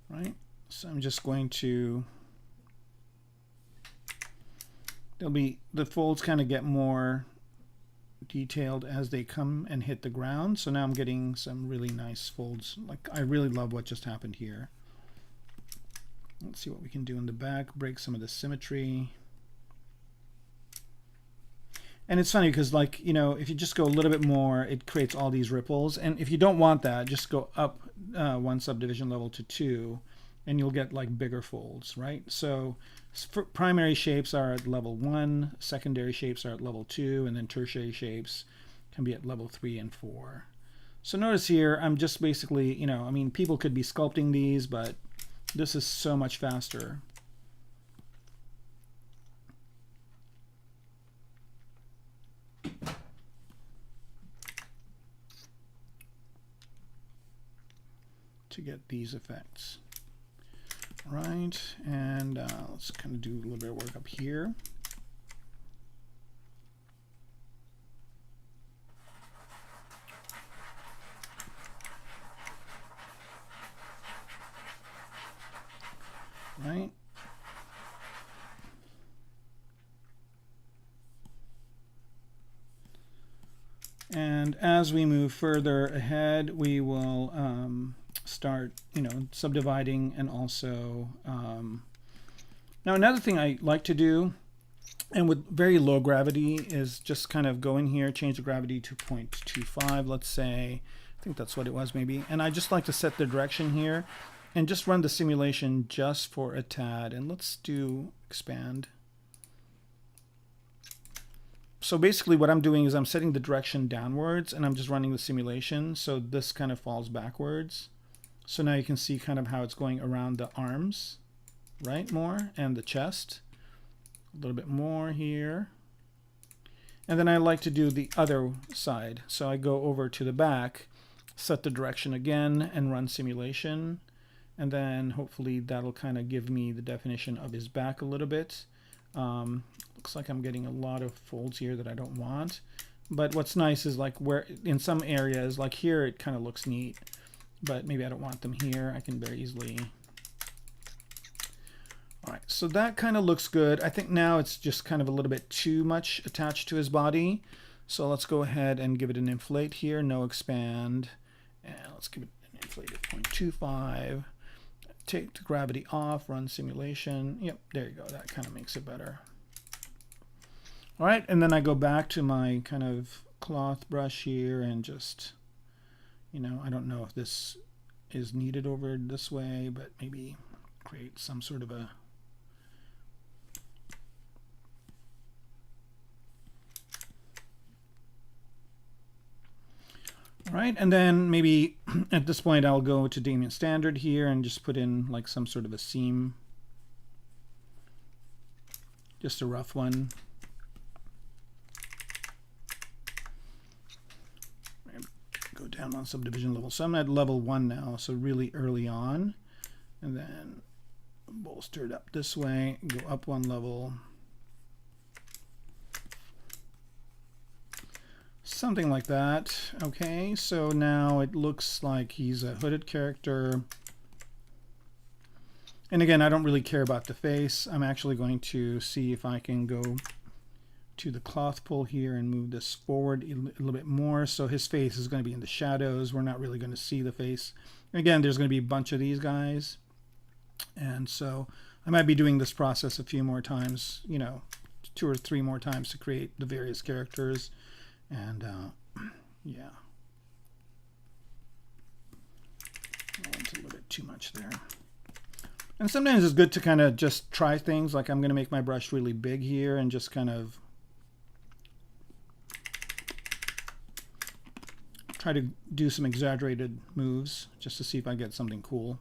Right, so I'm just going to, the folds kind of get more detailed as they come and hit the ground. So now I'm getting some really nice folds. Like, I really love what just happened here. Let's see what we can do in the back, break some of the symmetry. And it's funny because, like, you know, if you just go a little bit more, it creates all these ripples. And if you don't want that, just go up one subdivision level to 2, and you'll get like bigger folds, right? So primary shapes are at level 1, secondary shapes are at level 2, and then tertiary shapes can be at level 3 and 4. So notice here, I'm just basically, you know, I mean, people could be sculpting these, but this is so much faster. To get these effects. Right, and let's kind of do a little bit of work up here. Right. And as we move further ahead, we will start, you know, subdividing, and also now another thing I like to do, and with very low gravity, is just kind of go in here, change the gravity to 0.25, let's say. I think that's what it was maybe. And I just like to set the direction here and just run the simulation just for a tad. And let's do expand. So basically what I'm doing is I'm setting the direction downwards, and I'm just running the simulation. So this kind of falls backwards. So now you can see kind of how it's going around the arms, right, more, and the chest. A little bit more here. And then I like to do the other side. So I go over to the back, set the direction again, and run simulation. And then hopefully that'll kind of give me the definition of his back a little bit. Looks like I'm getting a lot of folds here that I don't want. But what's nice is, like, where in some areas, like here, it kind of looks neat. But maybe I don't want them here. I can very easily. All right, so that kind of looks good. I think now it's just kind of a little bit too much attached to his body. So let's go ahead and give it an inflate here, no expand. And let's give it an inflate at 0.25. Take the gravity off, run simulation. Yep, there you go. That kind of makes it better. All right, and then I go back to my kind of cloth brush here and just, you know, I don't know if this is needed over this way, but maybe create some sort of a all right, and then maybe at this point I'll go to Damien Standard here and just put in like some sort of a seam. just a rough one. Go down on subdivision level. So I'm at level 1 now, so really early on. And then bolster it up this way, go up 1 level. Something like that. Okay, so now it looks like he's a hooded character. And again, I don't really care about the face. I'm actually going to see if I can go to the cloth pull here and move this forward a little bit more. So his face is going to be in the shadows. We're not really going to see the face. Again, there's going to be a bunch of these guys. And so I might be doing this process a few more times, you know, 2 or 3 more times to create the various characters. And yeah. That's a little bit too much there. And sometimes it's good to kind of just try things. Like I'm going to make my brush really big here and just kind of try to do some exaggerated moves just to see if I get something cool.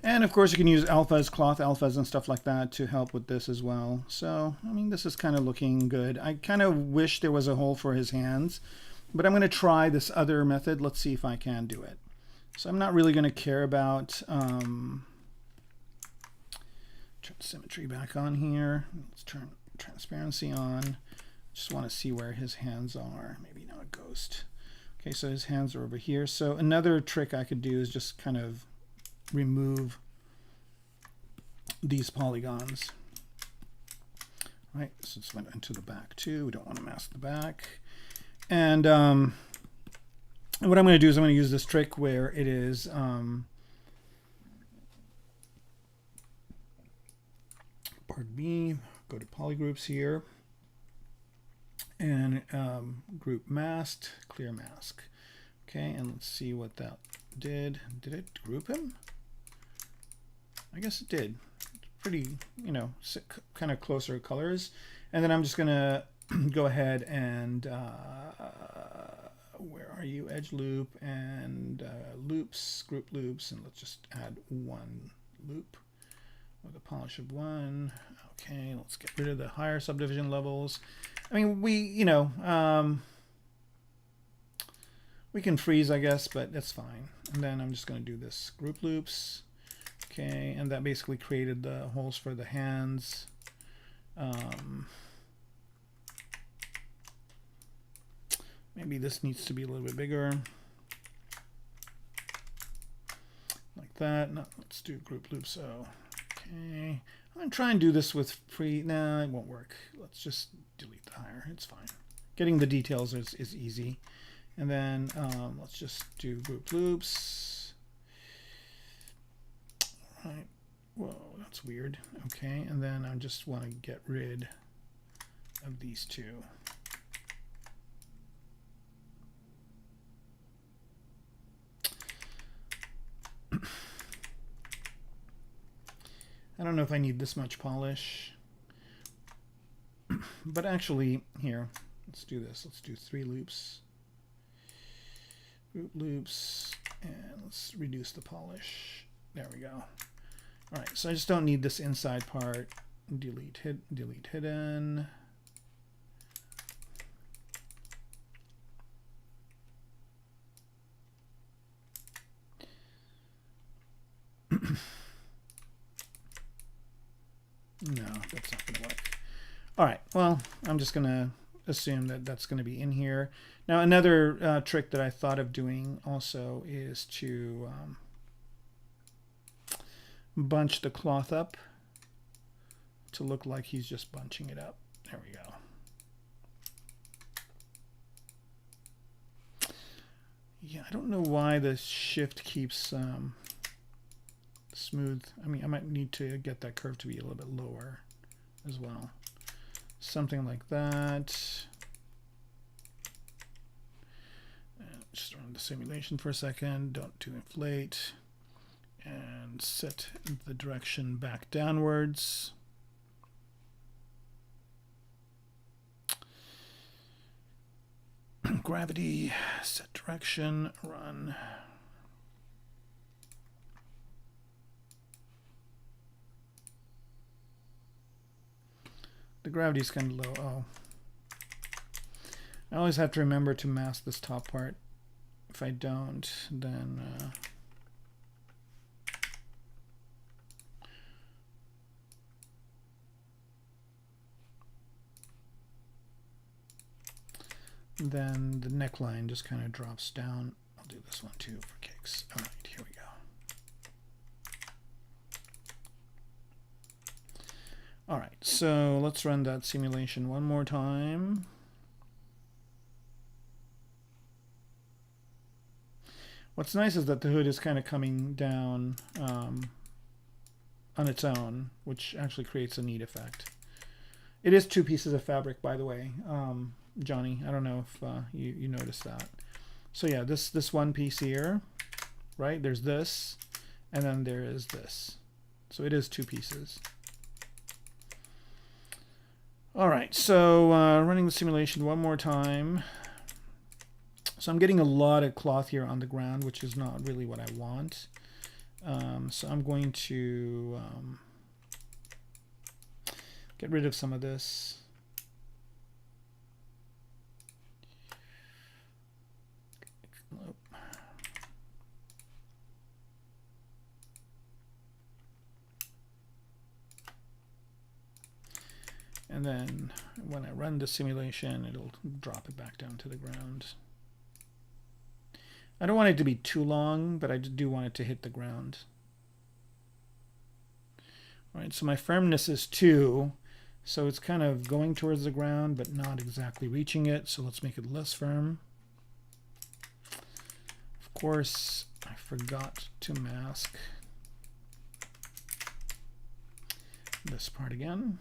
And of course you can use alphas, cloth alphas and stuff like that to help with this as well. So, I mean, this is kind of looking good. I kind of wish there was a hole for his hands, but I'm going to try this other method. Let's see if I can do it. So I'm not really going to care about turn symmetry back on here. Let's turn transparency on. Just want to see where his hands are. Maybe not a ghost. Okay, so his hands are over here. So another trick I could do is just kind of remove these polygons. Right, so it's went into the back too. We don't want to mask the back. And what I'm going to do is I'm going to use this trick where it is pardon me, go to polygroups here and group masked, clear mask. Okay, and let's see what that did. Did it group him? I guess it did. Pretty, you know, kind of closer colors. And then I'm just going to go ahead and, where are you? Edge loop and loops, group loops. And let's just add 1 loop with a polish of 1. Okay, let's get rid of the higher subdivision levels. I mean, we can freeze, I guess, but that's fine. And then I'm just going to do this group loops. Okay, and that basically created the holes for the hands. Maybe this needs to be a little bit bigger. Like that. No, let's do group loops. So, okay. I'm going to try and do this with free. Nah, it won't work. Let's just delete the higher. It's fine. Getting the details is easy. And then let's just do group loops. Right. Whoa, that's weird. Okay, and then I just want to get rid of these 2. I don't know if I need this much polish. But actually, here, let's do this. Let's do 3 loops. Group loops, and let's reduce the polish. There we go. All right, so I just don't need this inside part. Delete hidden. No, that's not going to work. All right, well, I'm just going to assume that that's going to be in here. Now, another trick that I thought of doing also is to bunch the cloth up to look like he's just bunching it up. There we go. Yeah, I don't know why the shift keeps smooth. I mean, I might need to get that curve to be a little bit lower as well. Something like that. Just run the simulation for a second. Don't do inflate. And set the direction back downwards. Gravity, set direction, run. The gravity's kind of low. Oh. I always have to remember to mask this top part. If I don't, then the neckline just kind of drops down. I'll do this one too for kicks. All right, here we go. All right, so let's run that simulation one more time. What's nice is that the hood is kind of coming down on its own, which actually creates a neat effect. It is 2 pieces of fabric, by the way, Johnny. I don't know if you noticed that. So yeah, this one piece here, right? There's this, and then there is this. So it is 2 pieces. All right, so running the simulation one more time. So I'm getting a lot of cloth here on the ground, which is not really what I want. So I'm going to get rid of some of this. And then when I run the simulation, it'll drop it back down to the ground. I don't want it to be too long, but I do want it to hit the ground. All right, so my firmness is 2, so it's kind of going towards the ground, but not exactly reaching it. So let's make it less firm. Of course, I forgot to mask this part again.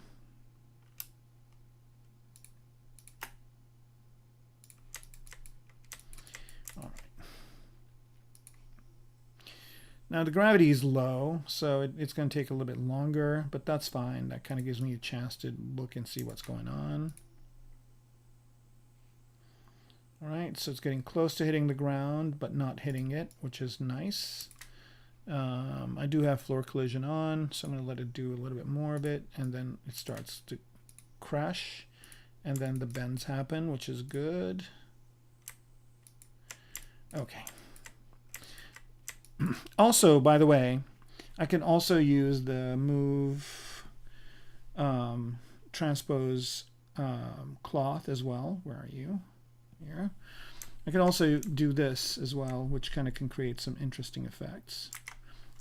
Now the gravity is low, so it's going to take a little bit longer, but that's fine. That kind of gives me a chance to look and see what's going on. All right, so it's getting close to hitting the ground, but not hitting it, which is nice. I do have floor collision on, so I'm going to let it do a little bit more of it, and then it starts to crash, and then the bends happen, which is good. Okay. Also, by the way, I can also use the move transpose cloth as well. Where are you? Here. I can also do this as well, which kind of can create some interesting effects.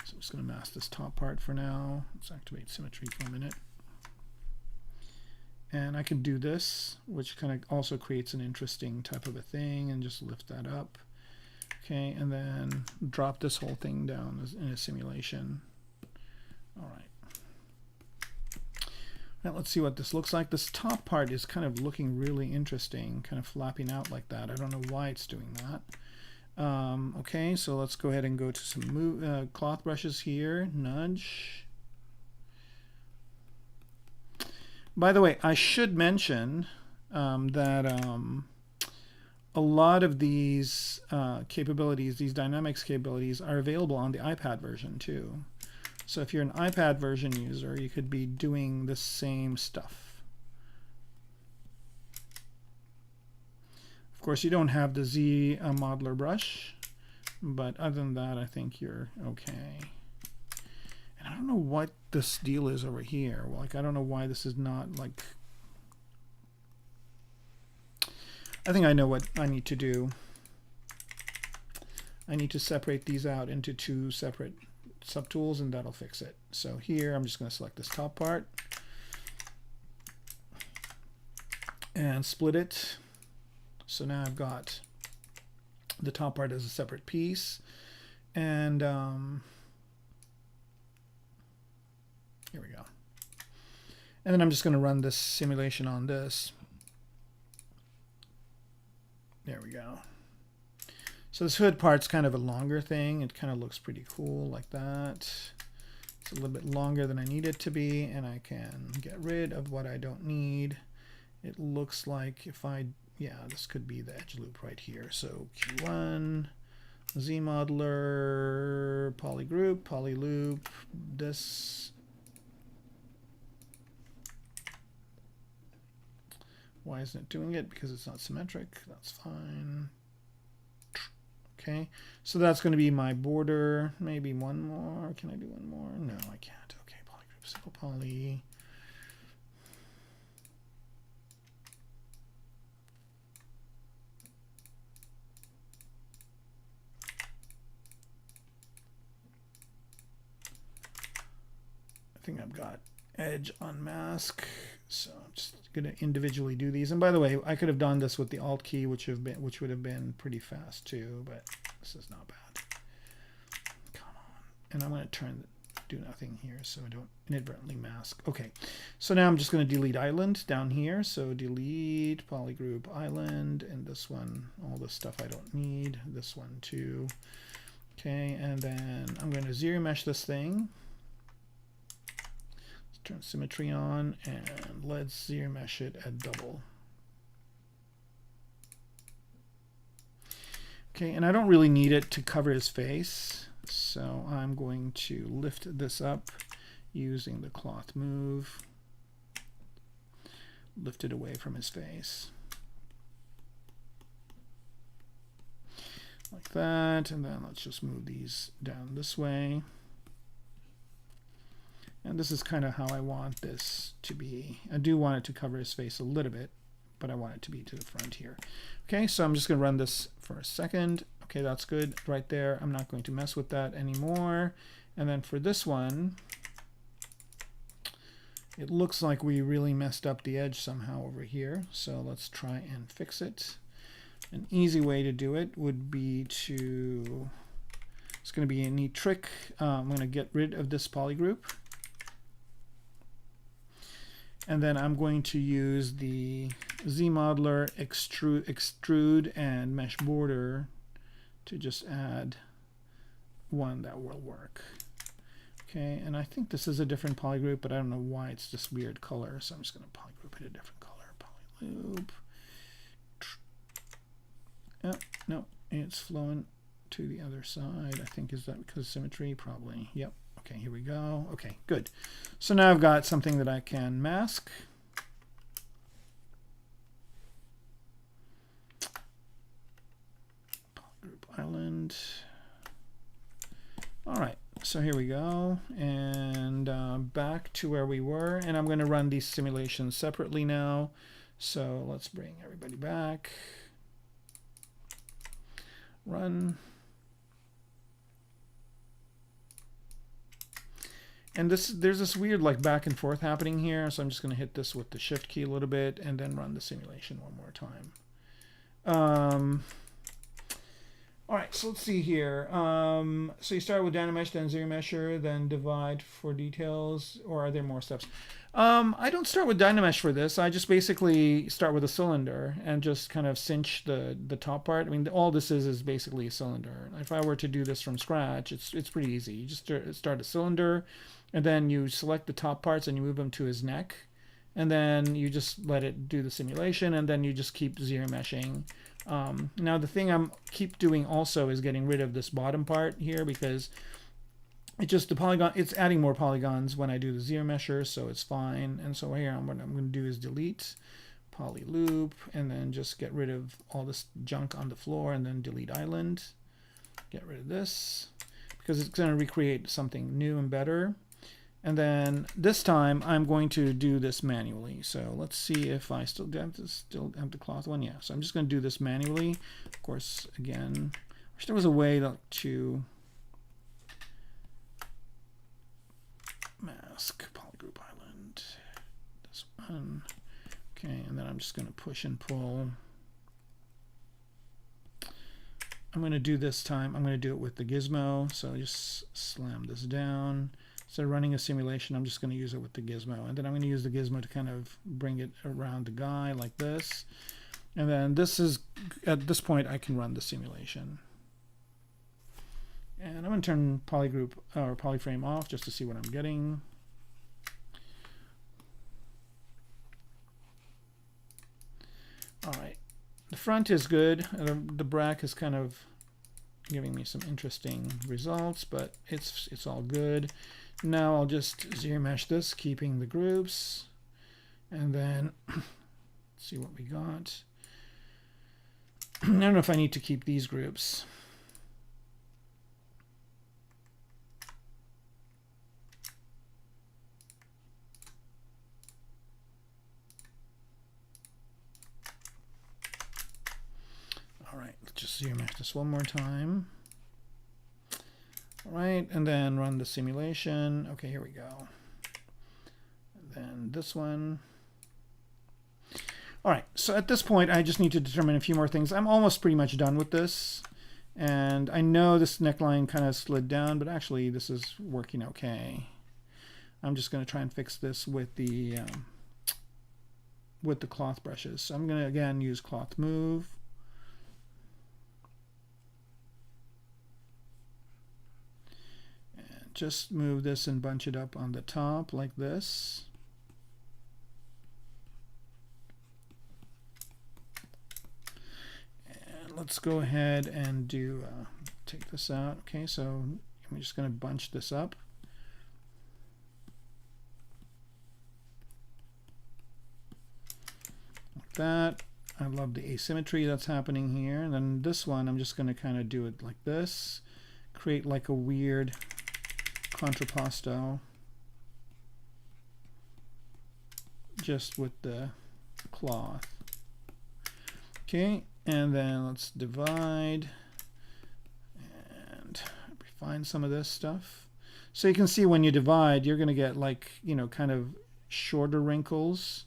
So I'm just going to mask this top part for now. Let's activate symmetry for a minute. And I can do this, which kind of also creates an interesting type of a thing, and just lift that up. Okay, and then drop this whole thing down in a simulation. All right. Now let's see what this looks like. This top part is kind of looking really interesting, kind of flapping out like that. I don't know why it's doing that. Okay, so let's go ahead and go to some cloth brushes here. Nudge. By the way, I should mention that a lot of these capabilities, these dynamics capabilities, are available on the iPad version too. So if you're an iPad version user, you could be doing the same stuff. Of course, you don't have the Z modeler brush, but other than that, I think you're okay. And I don't know what this deal is over here. Like, I don't know why this is not like... I think I know what I need to do. I need to separate these out into 2 separate subtools, and that'll fix it. So here, I'm just going to select this top part and split it. So now I've got the top part as a separate piece. And here we go. And then I'm just going to run this simulation on this. There we go. So this hood part's kind of a longer thing. It kind of looks pretty cool like that. It's a little bit longer than I need it to be, and I can get rid of what I don't need. It looks like if I yeah, this could be the edge loop right here. So Q1, Z modeler, polygroup, polyloop, this. Why isn't it doing it? Because it's not symmetric. That's fine. Okay, so that's going to be my border. Maybe one more. Can I do one more? No, I can't. Okay, polygroup, single poly. I think I've got edge on mask, so I'm just going to individually do these. And by the way, I could have done this with the Alt key, which would have been pretty fast too, but this is not bad. Come on, and I'm going to do nothing here so I don't inadvertently mask. Okay, so now I'm just going to delete island down here. So delete polygroup island, and this one, all this stuff I don't need. This one too. Okay, and then I'm going to zero mesh this thing. Turn symmetry on, and let's zero mesh it at double. Okay, and I don't really need it to cover his face, so I'm going to lift this up using the cloth move, lift it away from his face. Like that, and then let's just move these down this way. And this is kind of how I want this to be. I do want it to cover his face a little bit, but I want it to be to the front here. Okay, so I'm just going to run this for a second. Okay, that's good right there. I'm not going to mess with that anymore. And then for this one, it looks like we really messed up the edge somehow over here. So let's try and fix it. An easy way to do it would be to, it's going to be a neat trick. I'm going to get rid of this polygroup. And then I'm going to use the Z modeler, extrude and mesh border to just add one that will work. Okay, and I think this is a different polygroup, but I don't know why it's this weird color. So I'm just going to polygroup it a different color. Polyloop. Oh, no, it's flowing to the other side. I think, is that because of symmetry? Probably. Yep. Okay, here we go. Okay, good. So now I've got something that I can mask. Polygroup island. All right, so here we go. And back to where we were. And I'm going to run these simulations separately now. So let's bring everybody back. Run. And there's this weird like back and forth happening here, so I'm just going to hit this with the shift key a little bit and then run the simulation one more time. All right, so let's see here. So you start with Dynamesh, then zero mesher, then divide for details, or are there more steps? I don't start with Dynamesh for this. I just basically start with a cylinder and just kind of cinch the top part. I mean, all this is basically a cylinder. If I were to do this from scratch, it's pretty easy. You just start a cylinder, and then you select the top parts and you move them to his neck, and then you just let it do the simulation, and then you just keep zero meshing. Now the thing I'm keep doing also is getting rid of this bottom part here, because it just it's adding more polygons when I do the zero mesher, so it's fine. And so here what I'm going to do is delete poly loop, and then just get rid of all this junk on the floor, and then delete island. Get rid of this because it's going to recreate something new and better. And then this time I'm going to do this manually. So let's see if I still have the cloth one. Yeah, so I'm just going to do this manually. Of course, again, I wish there was a way to mask polygroup island. This one. Okay, and then I'm just going to push and pull. I'm going to do this time, I'm going to do it with the gizmo. So just slam this down. So running a simulation, I'm just going to use it with the gizmo. And then I'm going to use the gizmo to kind of bring it around the guy like this. And then this is, at this point, I can run the simulation. And I'm going to turn polygroup or polyframe off just to see what I'm getting. All right. front is good. The brack is kind of giving me some interesting results, but it's all good. Now I'll just ZBrush this, keeping the groups, and then see what we got. I don't know if I need to keep these groups. All right, let's just ZBrush this one more time. All right, and then run the simulation. Okay, here we go. And then this one. All right, so at this point, I just need to determine a few more things. I'm almost pretty much done with this. And I know this neckline kind of slid down, but actually this is working okay. I'm just going to try and fix this with the cloth brushes. So I'm going to, again, use cloth move. And just move this and bunch it up on the top like this. Let's go ahead and do take this out. Okay, so I'm just going to bunch this up. Like that. I love the asymmetry that's happening here. And then this one, I'm just going to kind of do it like this. Create like a weird contrapposto just with the cloth. Okay. And then let's divide and refine some of this stuff. So you can see when you divide, you're going to get like, you know, kind of shorter wrinkles.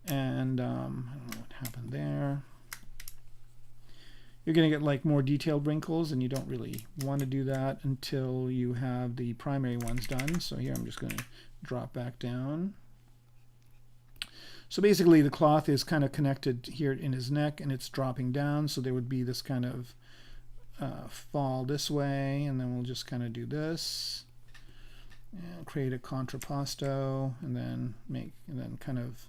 And I don't know what happened there. You're going to get like more detailed wrinkles, and you don't really want to do that until you have the primary ones done. So here I'm just going to drop back down. So basically the cloth is kind of connected here in his neck, and it's dropping down, so there would be this kind of fall this way, and then we'll just kind of do this and create a contrapposto, and then kind of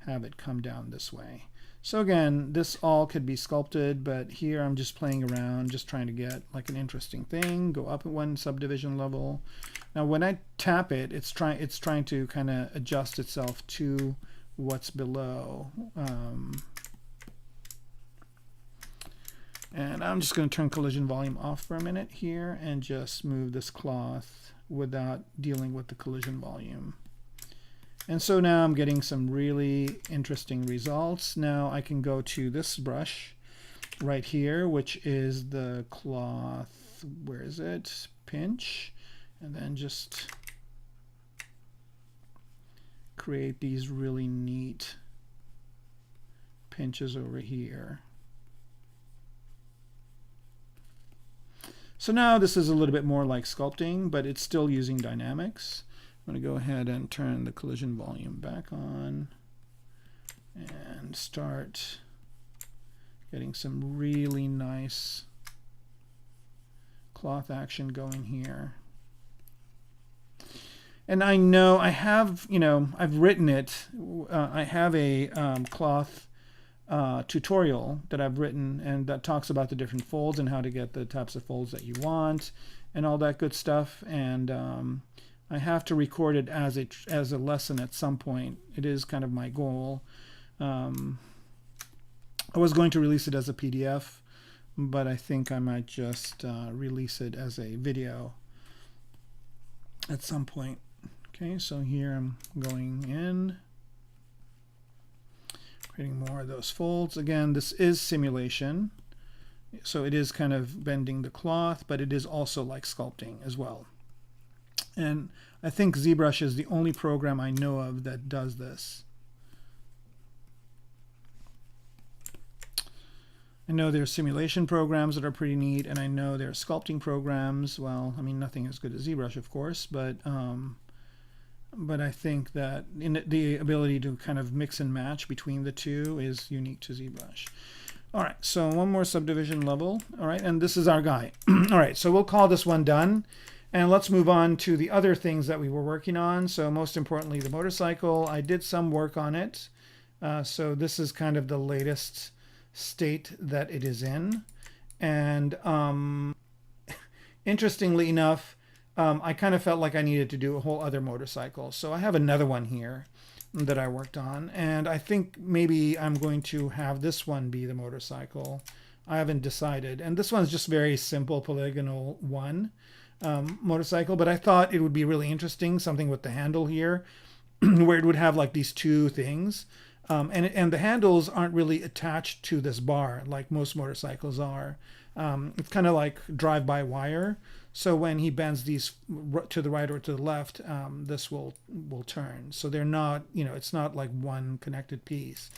have it come down this way. So again, this all could be sculpted, but here I'm just playing around, just trying to get like an interesting thing, go up at one subdivision level. Now when I tap it, it's trying to kind of adjust itself to what's below. And I'm just going to turn collision volume off for a minute here and just move this cloth without dealing with the collision volume. And so now I'm getting some really interesting results. Now I can go to this brush right here, which is the cloth, where is it? Pinch, and then just create these really neat pinches over here. So now this is a little bit more like sculpting, but it's still using dynamics. I'm going to go ahead and turn the collision volume back on and start getting some really nice cloth action going here. And I know I have, I've written it. I have a cloth tutorial that I've written, and that talks about the different folds and how to get the types of folds that you want and all that good stuff. And I have to record it as a lesson at some point. It is kind of my goal. I was going to release it as a PDF, but I think I might just release it as a video at some point. Okay, so here I'm going in, creating more of those folds. Again, this is simulation, so it is kind of bending the cloth, but it is also like sculpting as well. And I think ZBrush is the only program I know of that does this. I know there's simulation programs that are pretty neat, and I know there's sculpting programs. Well, I mean, nothing as good as ZBrush, of course, but I think that the ability to kind of mix and match between the two is unique to ZBrush. All right, so one more subdivision level. All right, and this is our guy. All right, so we'll call this one done. And let's move on to the other things that we were working on. So most importantly, the motorcycle. I did some work on it. So this is kind of the latest state that it is in. And interestingly enough, I kind of felt like I needed to do a whole other motorcycle. So I have another one here that I worked on, and I think maybe I'm going to have this one be the motorcycle. I haven't decided. And this one's just very simple polygonal one motorcycle, but I thought it would be really interesting, something with the handle here, where it would have like these two things. And the handles aren't really attached to this bar like most motorcycles are. It's kind of like drive-by-wire. So when he bends these to the right or to the left, this will turn. So they're not, it's not like one connected piece.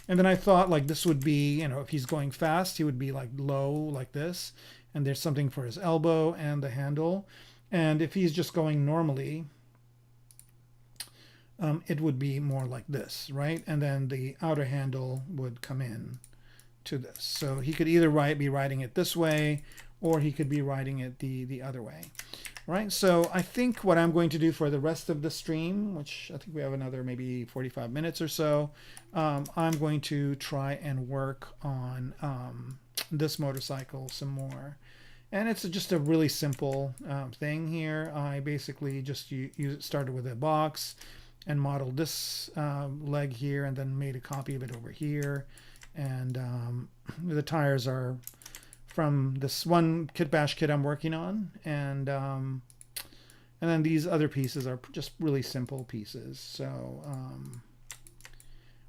And then I thought like this would be, if he's going fast, he would be like low like this. And there's something for his elbow and the handle. And if he's just going normally, it would be more like this, right? And then the outer handle would come in to this. So he could either be riding it this way, or he could be riding it the other way, right? So I think what I'm going to do for the rest of the stream, which I think we have another maybe 45 minutes or so, I'm going to try and work on this motorcycle some more. And it's just a really simple thing here. I basically just started with a box and modeled this leg here, and then made a copy of it over here. And the tires are from this one kit bash kit I'm working on, and then these other pieces are just really simple pieces. So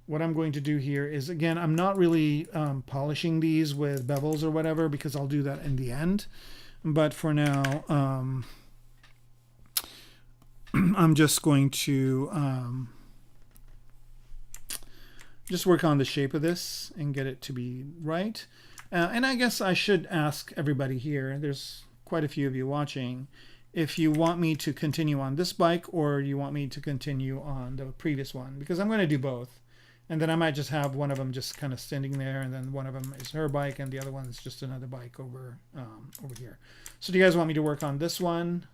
what I'm going to do here is, again, I'm not really polishing these with bevels or whatever, because I'll do that in the end. But for now, I'm just going to just work on the shape of this and get it to be right. And I guess I should ask everybody here, there's quite a few of you watching, if you want me to continue on this bike or you want me to continue on the previous one, because I'm going to do both. And then I might just have one of them just kind of standing there, and then one of them is her bike, and the other one is just another bike over here. So do you guys want me to work on this one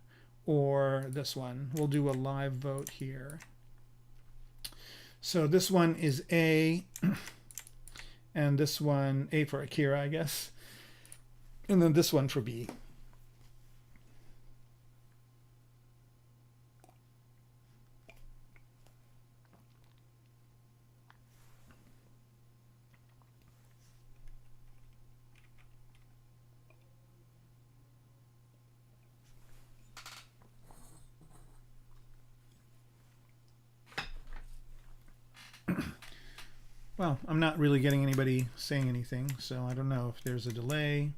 or this one? We'll do a live vote here. So this one is A, and this one, A for Akira, I guess. And then this one for B. Well, I'm not really getting anybody saying anything, so I don't know if there's a delay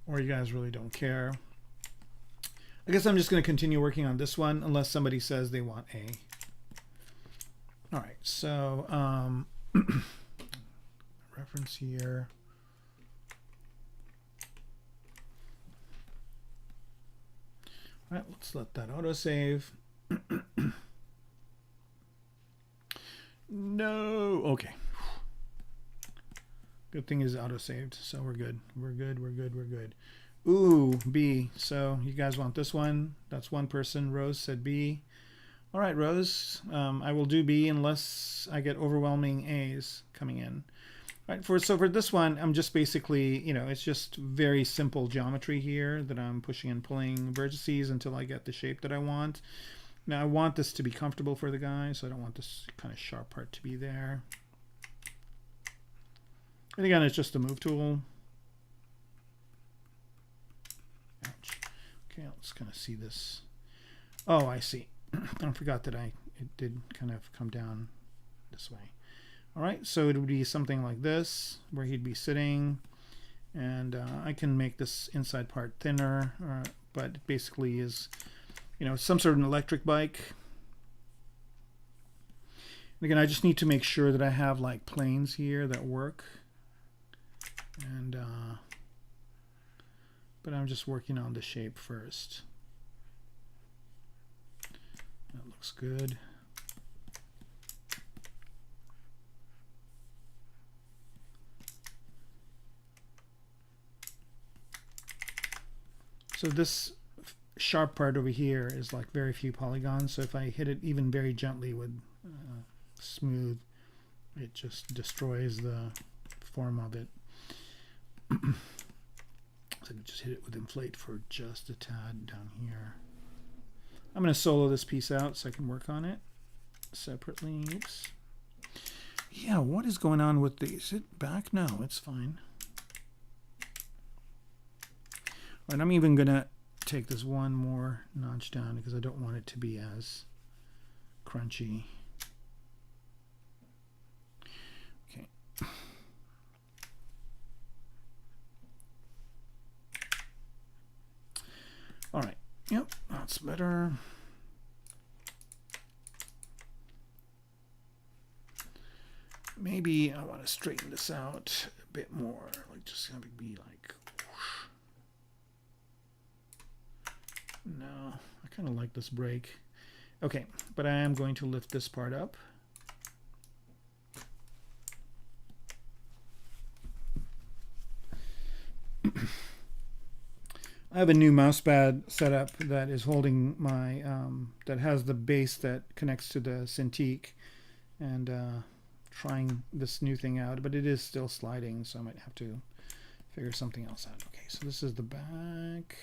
or you guys really don't care. I guess I'm just going to continue working on this one unless somebody says they want A. All right, so reference here. All right, let's let that autosave. No, okay. Good thing is auto-saved, so we're good. We're good, we're good, we're good. Ooh, B. So you guys want this one? That's one person. Rose said B. All right, Rose. I will do B unless I get overwhelming A's coming in. All right, so for this one, I'm just basically, it's just very simple geometry here that I'm pushing and pulling vertices until I get the shape that I want. Now I want this to be comfortable for the guy, so I don't want this kind of sharp part to be there. And again, it's just a move tool. Ouch. Okay, let's kind of see this. Oh, I see. I forgot that it did kind of come down this way. All right, so it would be something like this, where he'd be sitting, and I can make this inside part thinner, but it basically is, some sort of an electric bike. And again, I just need to make sure that I have like planes here that work. And but I'm just working on the shape first. That looks good. So this sharp part over here is like very few polygons, so if I hit it even very gently with smooth, it just destroys the form of it. So I can just hit it with inflate for just a tad down here. I'm going to solo this piece out so I can work on it separately. Oops. Yeah, what is going on with these? Is it back? No, it's fine. All right, I'm even going to take this one more notch down because I don't want it to be as crunchy. Okay. All right. Yep, that's better. Maybe I want to straighten this out a bit more. Like just gonna be like whoosh. No, I kind of like this break. Okay, but I am going to lift this part up. I have a new mouse pad set up that is holding my, that has the base that connects to the Cintiq, and trying this new thing out, but it is still sliding, so I might have to figure something else out. Okay, so this is the back.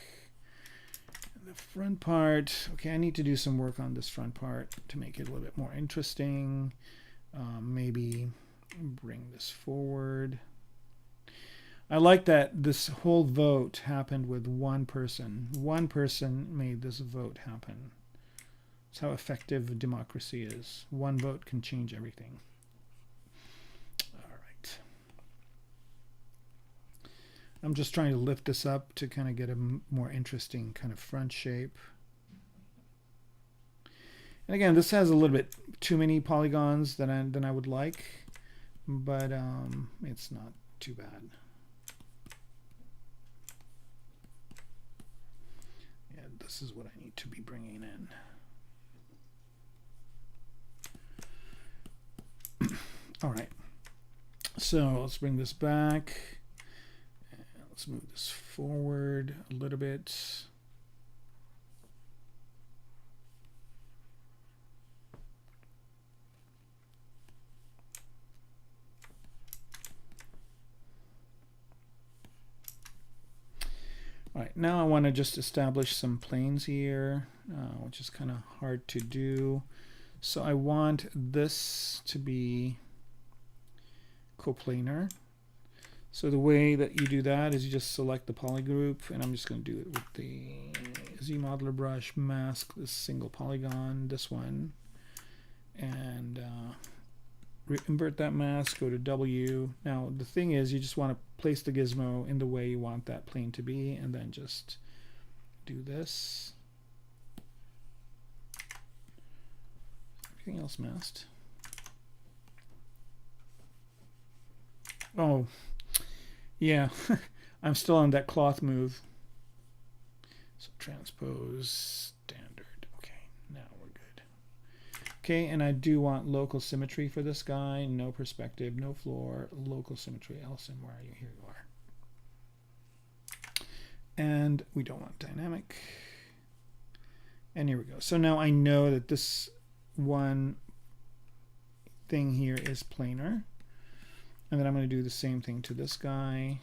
The front part, okay, I need to do some work on this front part to make it a little bit more interesting. Maybe bring this forward. I like that this whole vote happened with one person. One person made this vote happen. That's how effective democracy is. One vote can change everything. All right. I'm just trying to lift this up to kind of get a more interesting kind of front shape. And again, this has a little bit too many polygons than I would like, but it's not too bad. This is what I need to be bringing in. All right, so let's bring this back. And let's move this forward a little bit. All right, now I want to just establish some planes here, which is kind of hard to do. So I want this to be coplanar. So the way that you do that is you just select the poly group, and I'm just going to do it with the ZModeler brush, mask this single polygon, this one, and invert that mask, go to W. Now the thing is, you just want to place the gizmo in the way you want that plane to be, and then just do this. Everything else masked. Oh, yeah, I'm still on that cloth move. So transpose standard. Okay, now we're good. Okay, and I do want local symmetry for this guy. No perspective, no floor, local symmetry. Ellison, where are you? Here you are. And we don't want dynamic. And here we go. So now I know that this one thing here is planar. And then I'm going to do the same thing to this guy.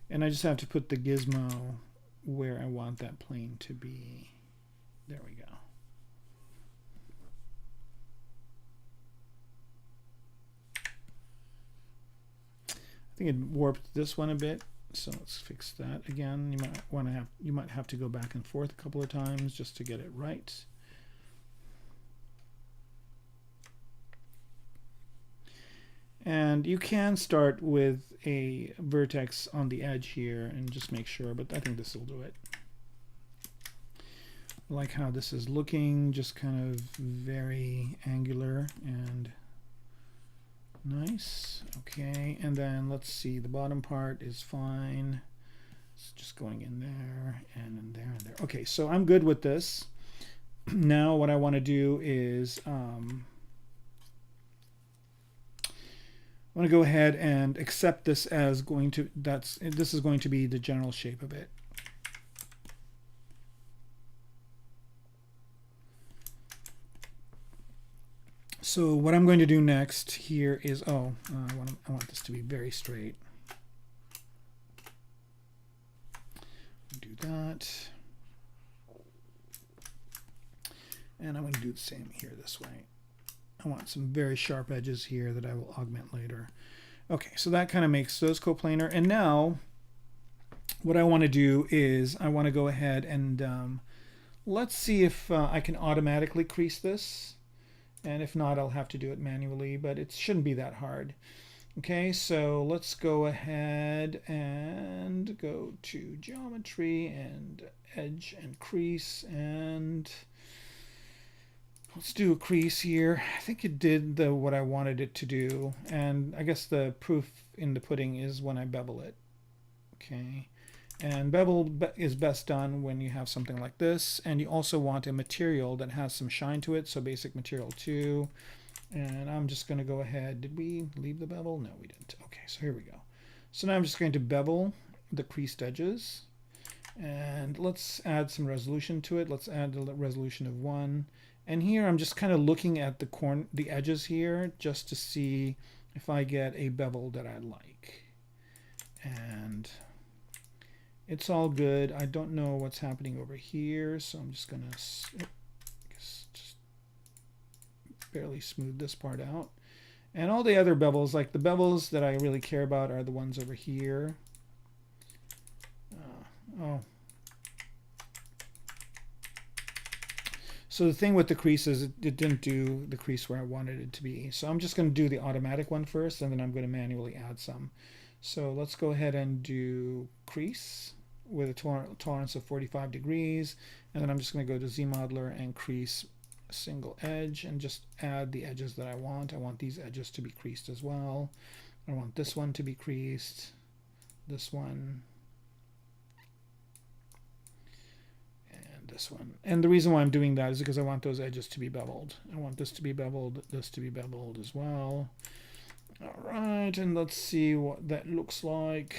And I just have to put the gizmo where I want that plane to be. There we go. I think it warped this one a bit, so let's fix that again. You might have to go back and forth a couple of times just to get it right. And you can start with a vertex on the edge here and just make sure, but I think this will do it. I like how this is looking, just kind of very angular and nice. Okay, and then let's see, the bottom part is fine. It's just going in there and in there and there. Okay, so I'm good with this. Now what I want to do is I want to go ahead and accept this as going to, this is going to be the general shape of it. So what I'm going to do next here is, I want this to be very straight. Do that. And I'm going to do the same here this way. I want some very sharp edges here that I will augment later. Okay, so that kind of makes those coplanar. And now what I want to do is I want to go ahead and let's see if I can automatically crease this. And if not, I'll have to do it manually, but it shouldn't be that hard. Okay, so let's go ahead and go to geometry and edge and crease, and let's do a crease here. I think it did what I wanted it to do, and I guess the proof in the pudding is when I bevel it. Okay, and bevel is best done when you have something like this, and you also want a material that has some shine to it, so basic material 2. And I'm just going to go ahead. Did we leave the bevel? No, we didn't. Okay, so here we go. So now I'm just going to bevel the creased edges, and let's add some resolution to it. Let's add the resolution of 1. And here I'm just kind of looking at the edges here just to see if I get a bevel that I like. And it's all good. I don't know what's happening over here, so I'm just going to just barely smooth this part out. And all the other bevels, like the bevels that I really care about, are the ones over here. So the thing with the crease is it didn't do the crease where I wanted it to be. So I'm just going to do the automatic one first, and then I'm going to manually add some. So let's go ahead and do crease with a tolerance of 45 degrees. And then I'm just going to go to ZModeler and crease a single edge and just add the edges that I want. I want these edges to be creased as well. I want this one to be creased, this one, and this one. And the reason why I'm doing that is because I want those edges to be beveled. I want this to be beveled, this to be beveled as well. All right, and let's see what that looks like.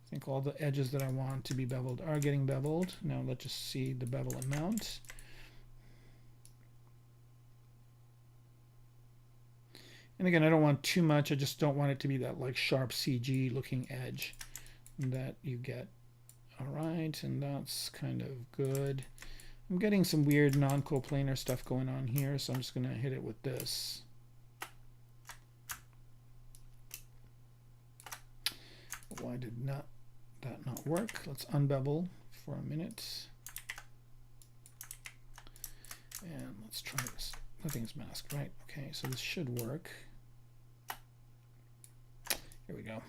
I think all the edges that I want to be beveled are getting beveled. Now let's just see the bevel amount. And again, I don't want too much. I just don't want it to be that like sharp CG looking edge that you get. All right, and that's kind of good. I'm getting some weird non-coplanar stuff going on here, so I'm just going to hit it with this. Why did that not work? Let's unbevel for a minute. And let's try this. Nothing's masked, right? Okay, so this should work. Here we go.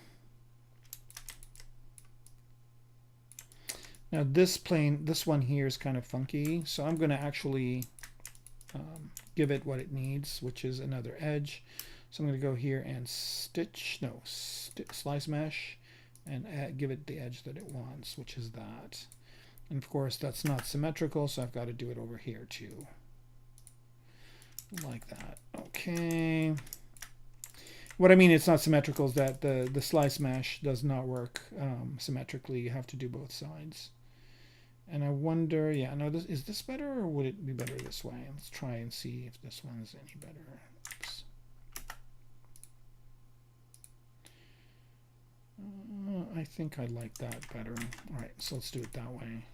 Now this one here is kind of funky, so I'm going to actually give it what it needs, which is another edge. So I'm going to go here and slice mesh, and give it the edge that it wants, which is that. And of course that's not symmetrical, so I've got to do it over here too, like that. Okay. What I mean it's not symmetrical is that the slice mesh does not work symmetrically. You have to do both sides. And I wonder, yeah, no, is this better, or would it be better this way? Let's try and see if this one is any better. Oops. I think I like that better. All right, so let's do it that way.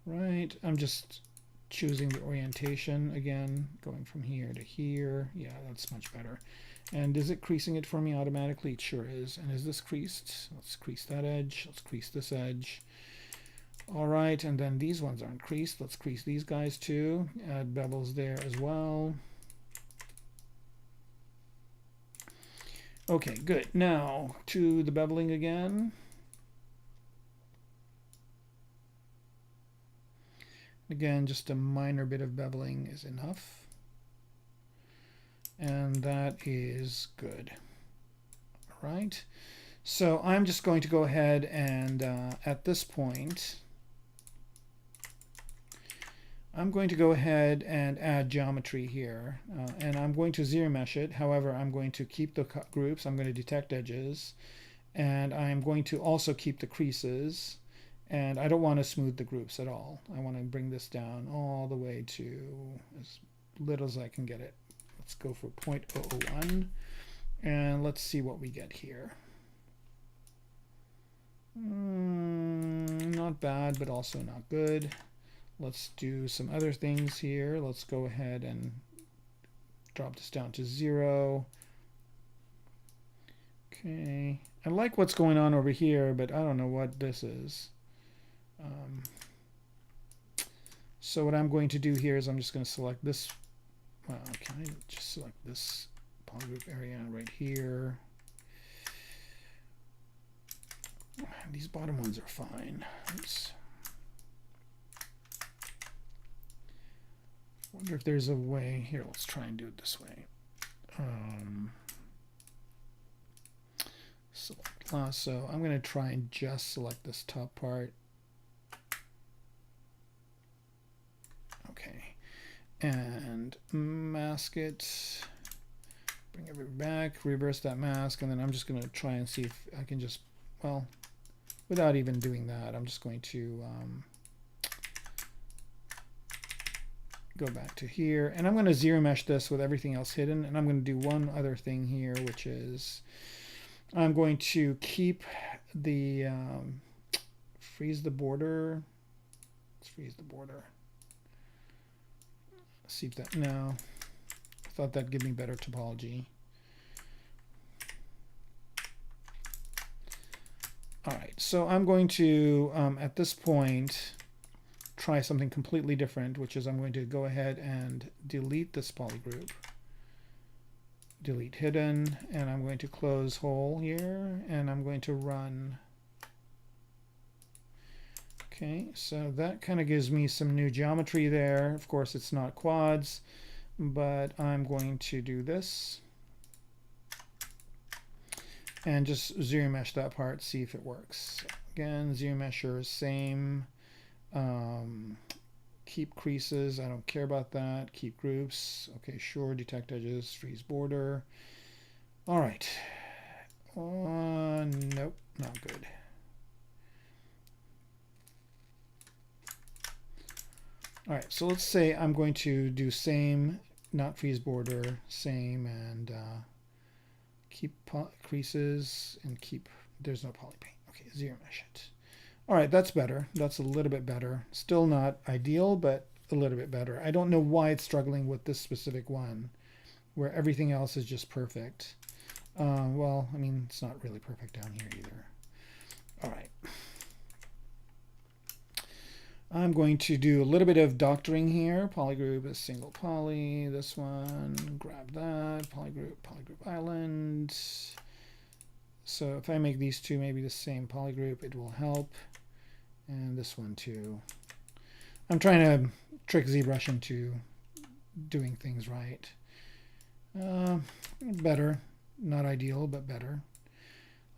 Right, I'm just choosing the orientation again, going from here to here. Yeah, that's much better. And is it creasing it for me automatically? It sure is. And is this creased? Let's crease that edge. Let's crease this edge. All right, and then these ones aren't creased. Let's crease these guys too. Add bevels there as well. Okay, good. Now to the beveling again. Again, just a minor bit of beveling is enough. And that is good. All right. So I'm just going to go ahead and at this point, I'm going to go ahead and add geometry here. And I'm going to zero mesh it. However, I'm going to keep the groups. I'm going to detect edges. And I'm going to also keep the creases. And I don't want to smooth the groups at all. I want to bring this down all the way to as little as I can get it. Let's go for 0.001 and let's see what we get here. Not bad, but also not good. Let's do some other things here. Let's go ahead and drop this down to 0. Okay, I like what's going on over here, but I don't know what this is. So what I'm going to do here is I'm just going to select this. Well, can I just select this polygroup area right here? These bottom ones are fine. Oops. Wonder if there's a way here. Let's try and do it this way. Select lasso. I'm going to try and just select this top part. Okay, and mask it. Bring it back. Reverse that mask, and then I'm just going to try and see if I can just, well, without even doing that, I'm just going to go back to here, and I'm going to zero mesh this with everything else hidden, and I'm going to do one other thing here, which is I'm going to keep the freeze the border. Let's freeze the border. Let's see if that, no, I thought that'd give me better topology. All right, so I'm going to at this point try something completely different, which is I'm going to go ahead and delete this polygroup, delete hidden, and I'm going to close hole here, and I'm going to run. Okay, so that kind of gives me some new geometry there. Of course, it's not quads, but I'm going to do this and just zero mesh that part, see if it works. Again, zero mesher, same. Keep creases, I don't care about that. Keep groups, okay, sure. Detect edges, freeze border. All right. Nope, not good. All right, so let's say I'm going to do same, not freeze border, same, and keep creases and keep, there's no poly paint. Okay, zero mesh it. All right, that's better. That's a little bit better. Still not ideal, but a little bit better. I don't know why it's struggling with this specific one, where everything else is just perfect. Well, I mean, it's not really perfect down here either. All right. I'm going to do a little bit of doctoring here. Polygroup is single poly. This one, grab that. Polygroup island. So if I make these two maybe the same polygroup, it will help. And this one too. I'm trying to trick ZBrush into doing things right. Better. Not ideal, but better.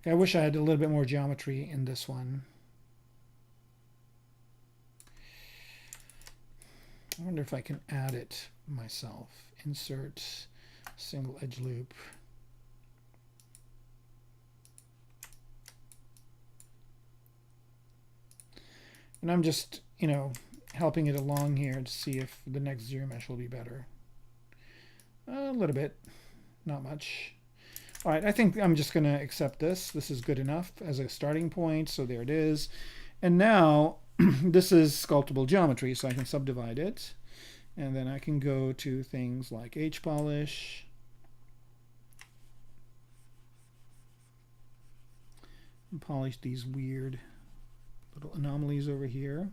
I wish I had a little bit more geometry in this one. I wonder if I can add it myself. Insert single edge loop. And I'm just, you know, helping it along here to see if the next zero mesh will be better. A little bit, not much. All right, I think I'm just going to accept this. This is good enough as a starting point. So there it is. And now this is sculptable geometry, so I can subdivide it. And then I can go to things like H-polish. And polish these weird little anomalies over here.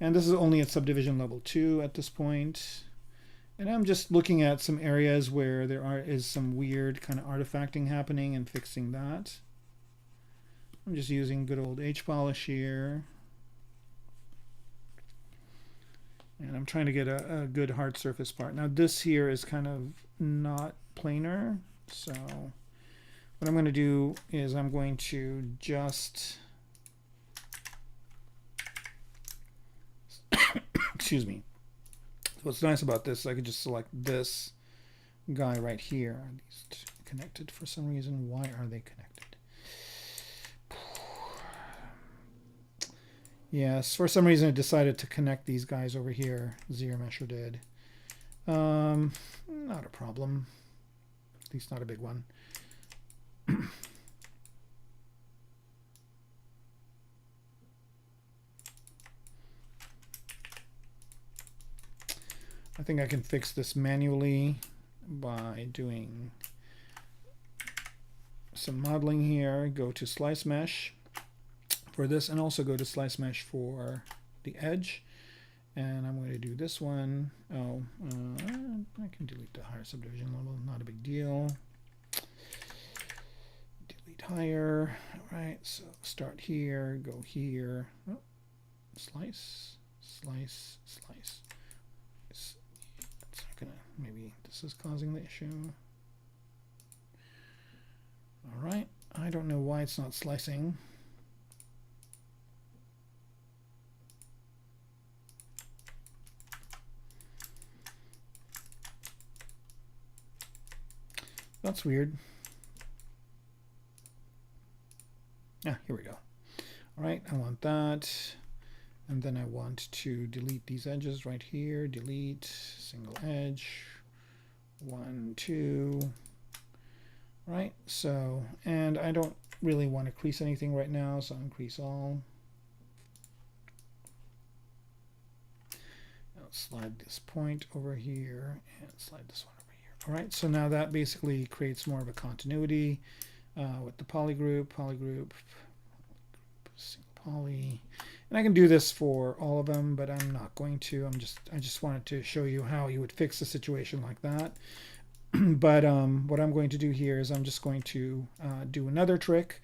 And this is only at subdivision level 2 at this point. And I'm just looking at some areas where there is some weird kind of artifacting happening and fixing that. I'm just using good old H-polish here. And I'm trying to get a good hard surface part. Now this here is kind of not planar. So what I'm going to do is I'm going to just, excuse me. What's nice about this is I could just select this guy right here. These two connected for some reason. Why are they connected? Yes, for some reason it decided to connect these guys over here. ZBrush did. Not a problem. At least not a big one. I think I can fix this manually by doing some modeling here. Go to slice mesh for this, and also go to slice mesh for the edge. And I'm going to do this one. Oh, I can delete the higher subdivision level, not a big deal. Delete higher. All right, so start here, go here. Oh, slice, slice, slice. It's not gonna, maybe this is causing the issue. All right, I don't know why it's not slicing. That's weird. Ah, here we go. All right, I want that. And then I want to delete these edges right here. Delete, single edge, 1, 2. Right, so, and I don't really want to crease anything right now, so I'll crease all. I'll slide this point over here and slide this one over. All right, so now that basically creates more of a continuity with the polygroup, single poly, and I can do this for all of them, but I'm not going to. I just wanted to show you how you would fix a situation like that. But what I'm going to do here is I'm just going to do another trick,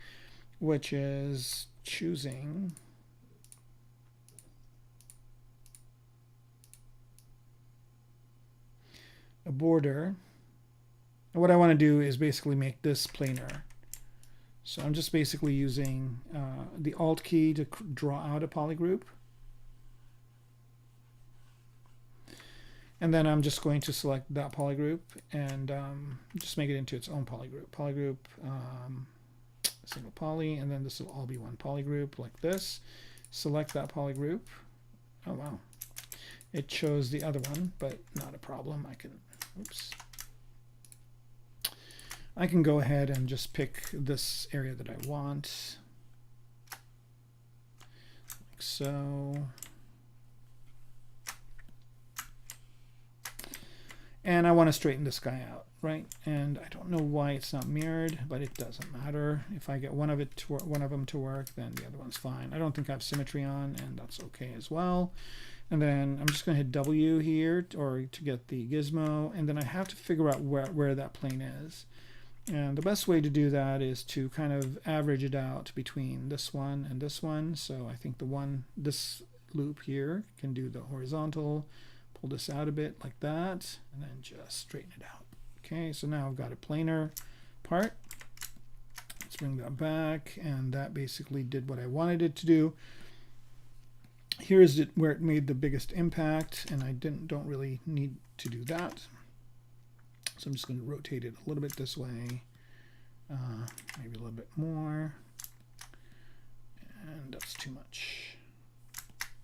which is choosing a border. And what I want to do is basically make this planar. So I'm just basically using the Alt key to draw out a polygroup. And then I'm just going to select that polygroup and just make it into its own polygroup. Polygroup, single poly, and then this will all be one polygroup like this. Select that polygroup. Oh, wow. It chose the other one, but not a problem. I can, oops. I can go ahead and just pick this area that I want, like so. And I want to straighten this guy out, right? And I don't know why it's not mirrored, but it doesn't matter. If I get one of them to work, then the other one's fine. I don't think I have symmetry on, and that's okay as well. And then I'm just going to hit W here to get the gizmo, and then I have to figure out where that plane is. And the best way to do that is to kind of average it out between this one and this one. So I think this loop here can do the horizontal, pull this out a bit like that, and then just straighten it out. Okay, so now I've got a planar part. Let's bring that back, and that basically did what I wanted it to do. Here's where it made the biggest impact, and I don't really need to do that. So I'm just going to rotate it a little bit this way, maybe a little bit more, and that's too much.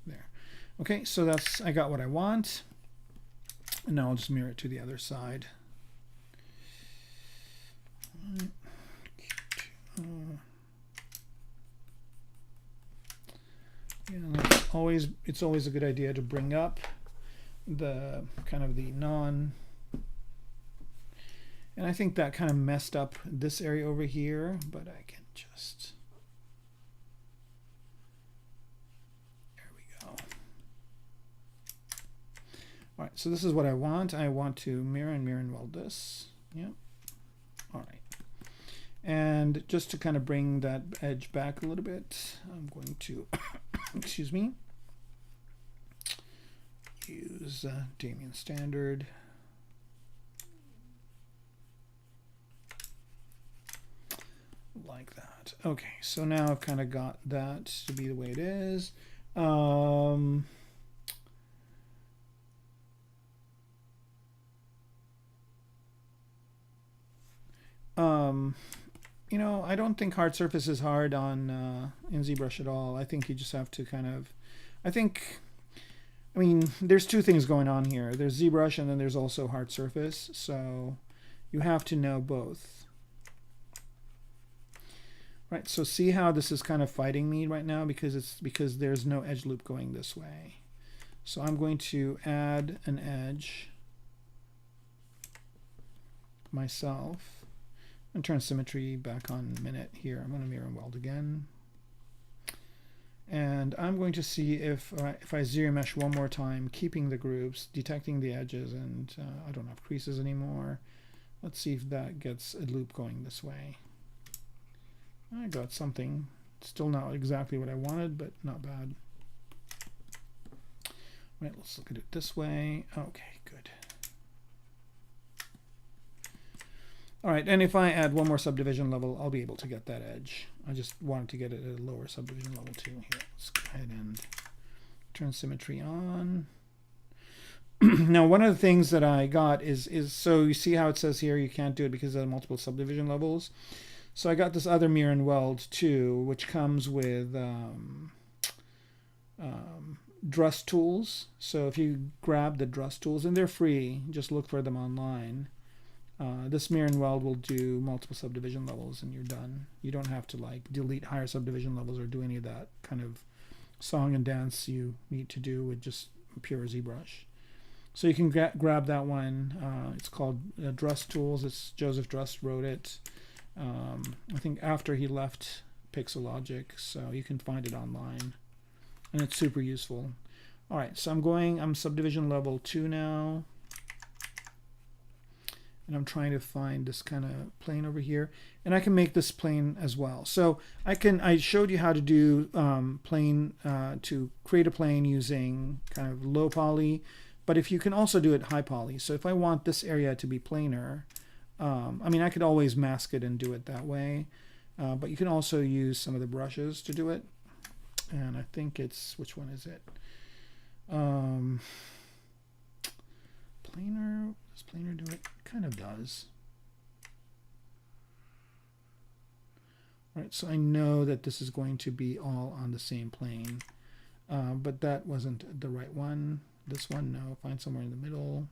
There. Okay, so I got what I want, and now I'll just mirror it to the other side. Yeah, it's always a good idea to bring up the kind of the non. And I think that kind of messed up this area over here, but I can just, there we go. All right, so this is what I want. I want to mirror and weld this. Yep. All right. And just to kind of bring that edge back a little bit, I'm going to, excuse me, use Damien Standard. Like that. Okay, so now I've kind of got that to be the way it is. you know, I don't think hard surface is hard on in ZBrush at all. I think you just have to kind of, I mean, there's two things going on here. There's ZBrush and then there's also hard surface. So you have to know both. Right, so see how this is kind of fighting me right now because there's no edge loop going this way. So I'm going to add an edge myself and turn symmetry back on minute here. I'm going to mirror and weld again. And I'm going to see if I zero mesh one more time, keeping the groups, detecting the edges, and I don't have creases anymore. Let's see if that gets a loop going this way. I got something. Still not exactly what I wanted, but not bad. Right, let's look at it this way. Okay, good. All right, and if I add one more subdivision level, I'll be able to get that edge. I just wanted to get it at a lower subdivision level too. Here, let's go ahead and turn symmetry on. Now, one of the things that I got is so you see how it says here you can't do it because of multiple subdivision levels. So I got this other mirror and weld too, which comes with Dress tools. So if you grab the Dress tools, and they're free, just look for them online. This mirror and weld will do multiple subdivision levels and you're done. You don't have to like delete higher subdivision levels or do any of that kind of song and dance you need to do with just pure ZBrush. So you can grab that one. It's called Dress Tools. It's Joseph Dress wrote it. I think after he left Pixelogic, so you can find it online. And it's super useful. All right, so I'm subdivision level 2 now. And I'm trying to find this kind of plane over here. And I can make this plane as well. So I showed you how to do plane, to create a plane using kind of low poly. But if you can also do it high poly. So if I want this area to be planar, I mean, I could always mask it and do it that way. But you can also use some of the brushes to do it. And I think it's, which one is it? Planar, does planar do it? Kind of does. All right, so I know that this is going to be all on the same plane, but that wasn't the right one. This one, no, find somewhere in the middle.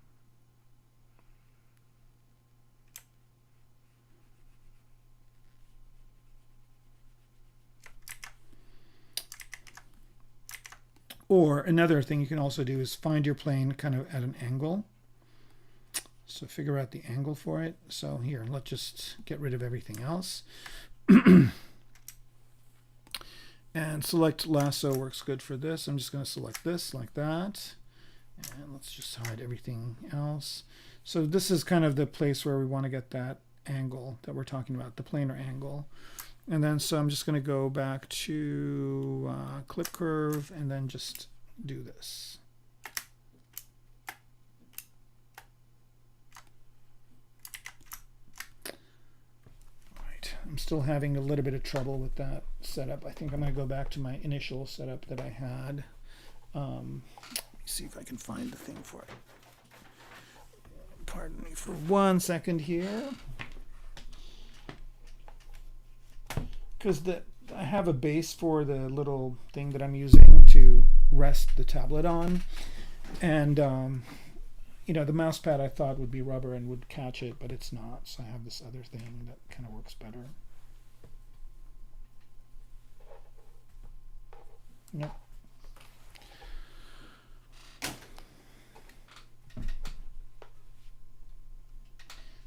Or another thing you can also do is find your plane kind of at an angle. So figure out the angle for it. So here, let's just get rid of everything else. And select lasso works good for this. I'm just going to select this like that. And let's just hide everything else. So this is kind of the place where we want to get that angle that we're talking about, the planar angle. And then so I'm just going to go back to clip curve and then just do this. All right, I'm still having a little bit of trouble with that setup. I think I'm going to go back to my initial setup that I had. Let me see if I can find the thing for it. Pardon me for 1 second here. Because I have a base for the little thing that I'm using to rest the tablet on, and you know, the mouse pad I thought would be rubber and would catch it, but it's not. So I have this other thing that kind of works better. Yep.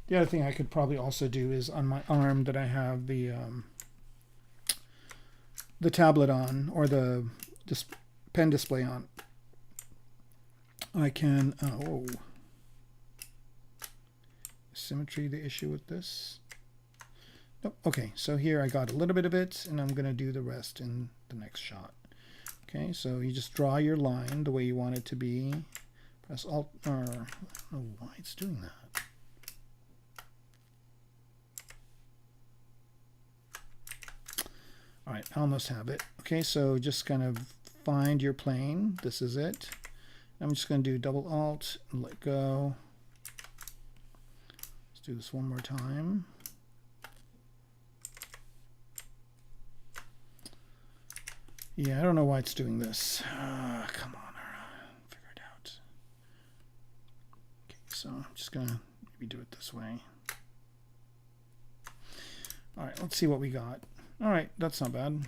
The other thing I could probably also do is on my arm that I have the tablet on, or the pen display on, I can, oh, symmetry the issue with this? Nope. Okay, so here I got a little bit of it, and I'm going to do the rest in the next shot. Okay, so you just draw your line the way you want it to be. Press Alt, or I don't know why it's doing that. All right, I almost have it. Okay, so just kind of find your plane. This is it. I'm just going to do double Alt and let go. Let's do this one more time. Yeah, I don't know why it's doing this. Come on, figure it out. Okay, so I'm just gonna maybe do it this way. All right, let's see what we got. All right, that's not bad.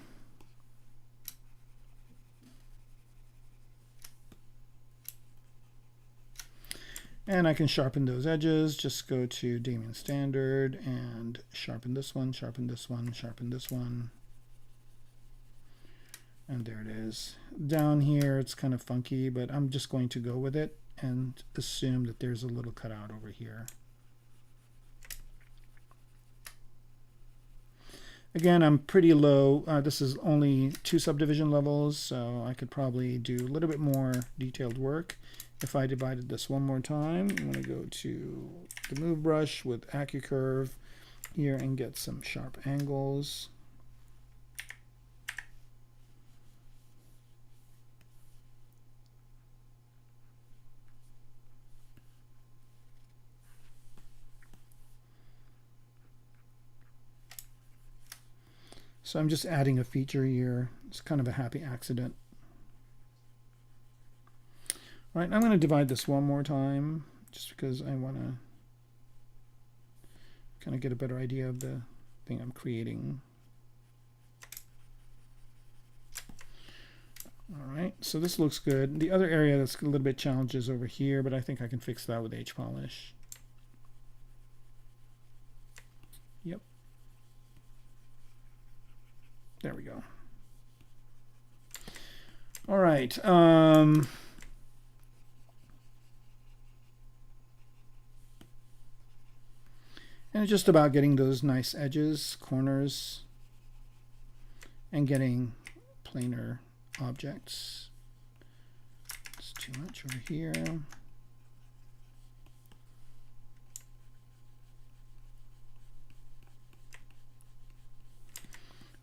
And I can sharpen those edges. Just go to Damien Standard and sharpen this one, sharpen this one, sharpen this one. And there it is. Down here, it's kind of funky, but I'm just going to go with it and assume that there's a little cutout over here. Again, I'm pretty low. This is only 2 subdivision levels, so I could probably do a little bit more detailed work. If I divided this one more time, I'm going to go to the Move Brush with AccuCurve here and get some sharp angles. So I'm just adding a feature here. It's kind of a happy accident. All right, I'm going to divide this one more time just because I want to kind of get a better idea of the thing I'm creating. All right, so this looks good. The other area that's a little bit challenged is over here, but I think I can fix that with H-polish. Yep. There we go. All right. And it's just about getting those nice edges, corners, and getting planar objects. It's too much over here.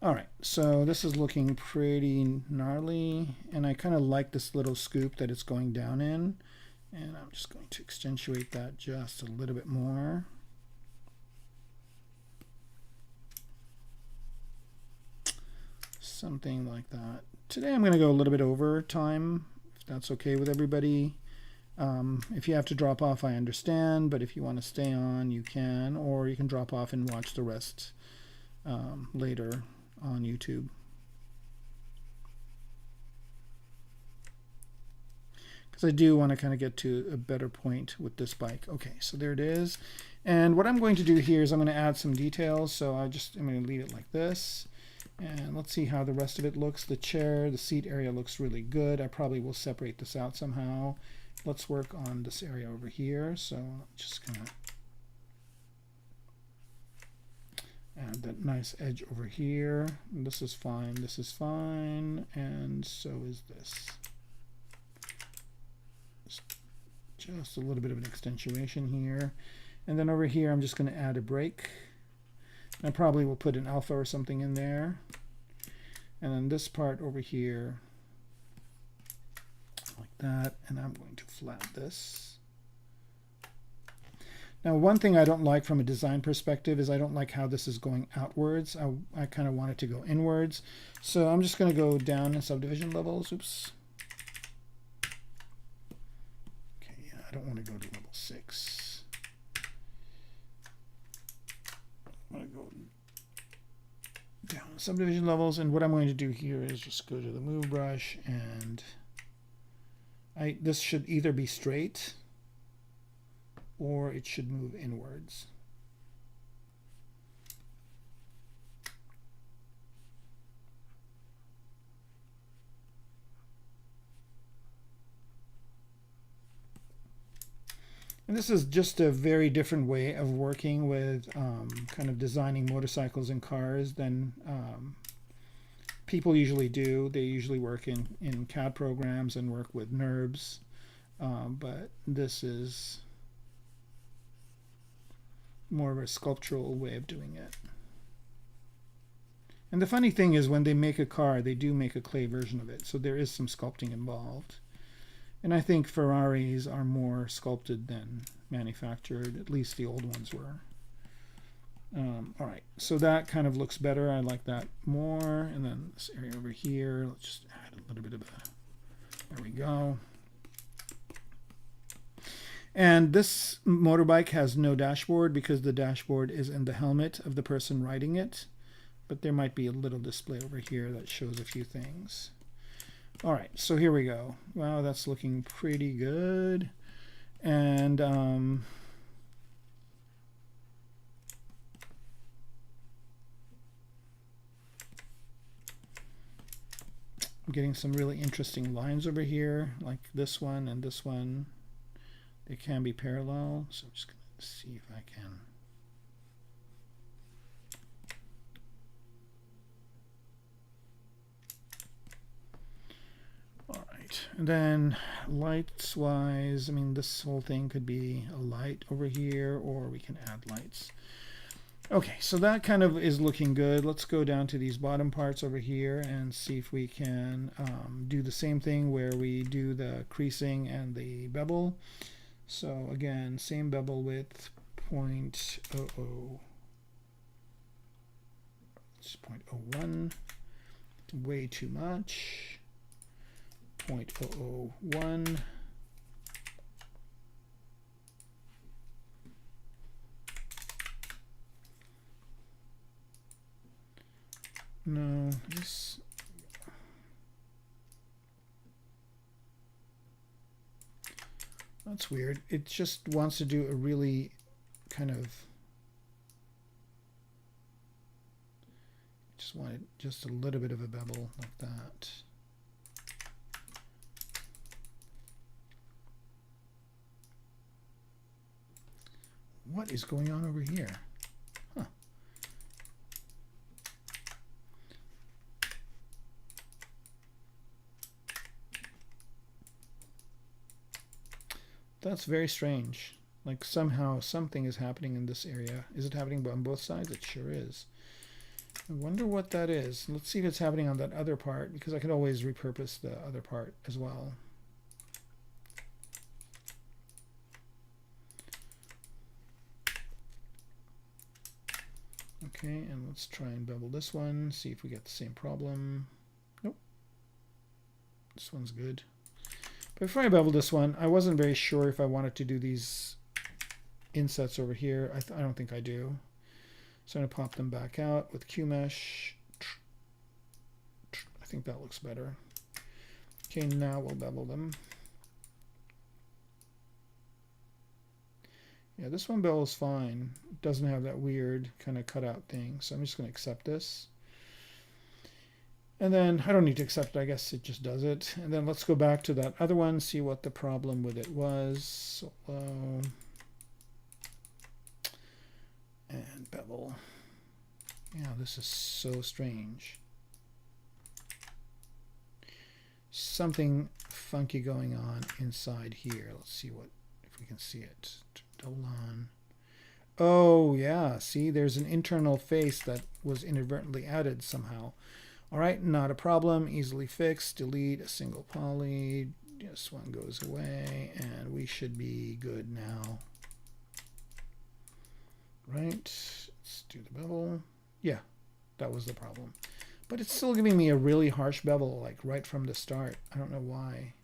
All right, so this is looking pretty gnarly, and I kind of like this little scoop that it's going down in, and I'm just going to accentuate that just a little bit more. Something like that. Today I'm going to go a little bit over time, if that's okay with everybody. If you have to drop off, I understand, but if you want to stay on, you can, or you can drop off and watch the rest later on YouTube. Because I do want to kind of get to a better point with this bike. Okay, so there it is. And what I'm going to do here is I'm going to add some details. So I'm going to leave it like this. And let's see how the rest of it looks. The chair, the seat area looks really good. I probably will separate this out somehow. Let's work on this area over here. So just kind of add that nice edge over here. This is fine, this is fine, and so is this. Just a little bit of an accentuation here. And then over here, I'm just going to add a break. I probably will put an alpha or something in there. And then this part over here, like that, and I'm going to flat this. Now, one thing I don't like from a design perspective is I don't like how this is going outwards. I kind of want it to go inwards. So I'm just going to go down in subdivision levels. Oops. Okay, yeah, I don't want to go to level 6. I'm going to go down subdivision levels, and what I'm going to do here is just go to the Move Brush, and this should either be straight or it should move inwards. And this is just a very different way of working with kind of designing motorcycles and cars than people usually do. They usually work in CAD programs and work with NURBS, but this is more of a sculptural way of doing it. And the funny thing is, when they make a car, they do make a clay version of it, so there is some sculpting involved. And I think Ferraris are more sculpted than manufactured, at least the old ones were. All right, so that kind of looks better. I like that more. And then this area over here, let's just add a little bit of a, there we go. And this motorbike has no dashboard because the dashboard is in the helmet of the person riding it. But there might be a little display over here that shows a few things. All right, so here we go. Wow, that's looking pretty good. And I'm getting some really interesting lines over here, like this one and this one. They can be parallel, so I'm just going to see if I can. All right, and then lights wise, I mean, this whole thing could be a light over here, or we can add lights. Okay, so that kind of is looking good. Let's go down to these bottom parts over here and see if we can do the same thing where we do the creasing and the bevel. So again, same bevel width, 0.00. It's 0.01. Way too much. 0.001. No, this. That's weird. It just wants to do a really kind of. Just wanted just a little bit of a bevel like that. What is going on over here? Huh. That's very strange. Like somehow something is happening in this area. Is it happening on both sides? It sure is. I wonder what that is. Let's see if it's happening on that other part, because I could always repurpose the other part as well. Okay, and let's try and bevel this one, see if we get the same problem. Nope. This one's good. But before I bevel this one, I wasn't very sure if I wanted to do these insets over here. I don't think I do. So I'm going to pop them back out with QMesh. I think that looks better. Okay, now we'll bevel them. Yeah, this one bevel is fine. It doesn't have that weird kind of cutout thing. So I'm just going to accept this. And then I don't need to accept it. I guess it just does it. And then let's go back to that other one, see what the problem with it was. Solo. And bevel. Yeah, this is so strange. Something funky going on inside here. Let's see what if we can see it. Double on. Oh yeah, see, there's an internal face that was inadvertently added somehow. All right, not a problem. Easily fixed. Delete a single poly. This one goes away, and we should be good now. Right, let's do the bevel. Yeah, that was the problem. But it's still giving me a really harsh bevel, like right from the start. I don't know why.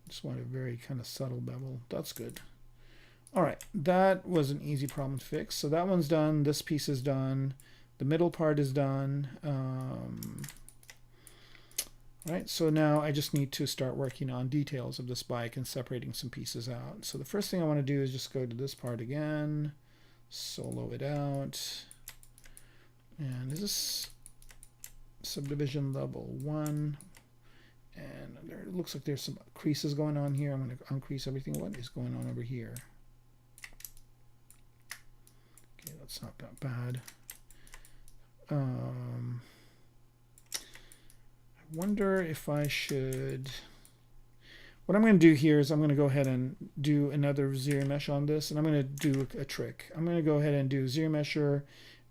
Just want a very kind of subtle bevel. That's good. All right, that was an easy problem to fix. So that one's done. This piece is done. The middle part is done. Right, so now I just need to start working on details of this bike and separating some pieces out. So the first thing I want to do is just go to this part again, solo it out. And is this subdivision level 1? And there looks like there's some creases going on here. I'm going to uncrease everything. What is going on over here? Okay, that's not that bad. I wonder if I should. What I'm going to do here is I'm going to go ahead and do another ZBrush on this, and I'm going to do a trick. I'm going to go ahead and do ZBrush,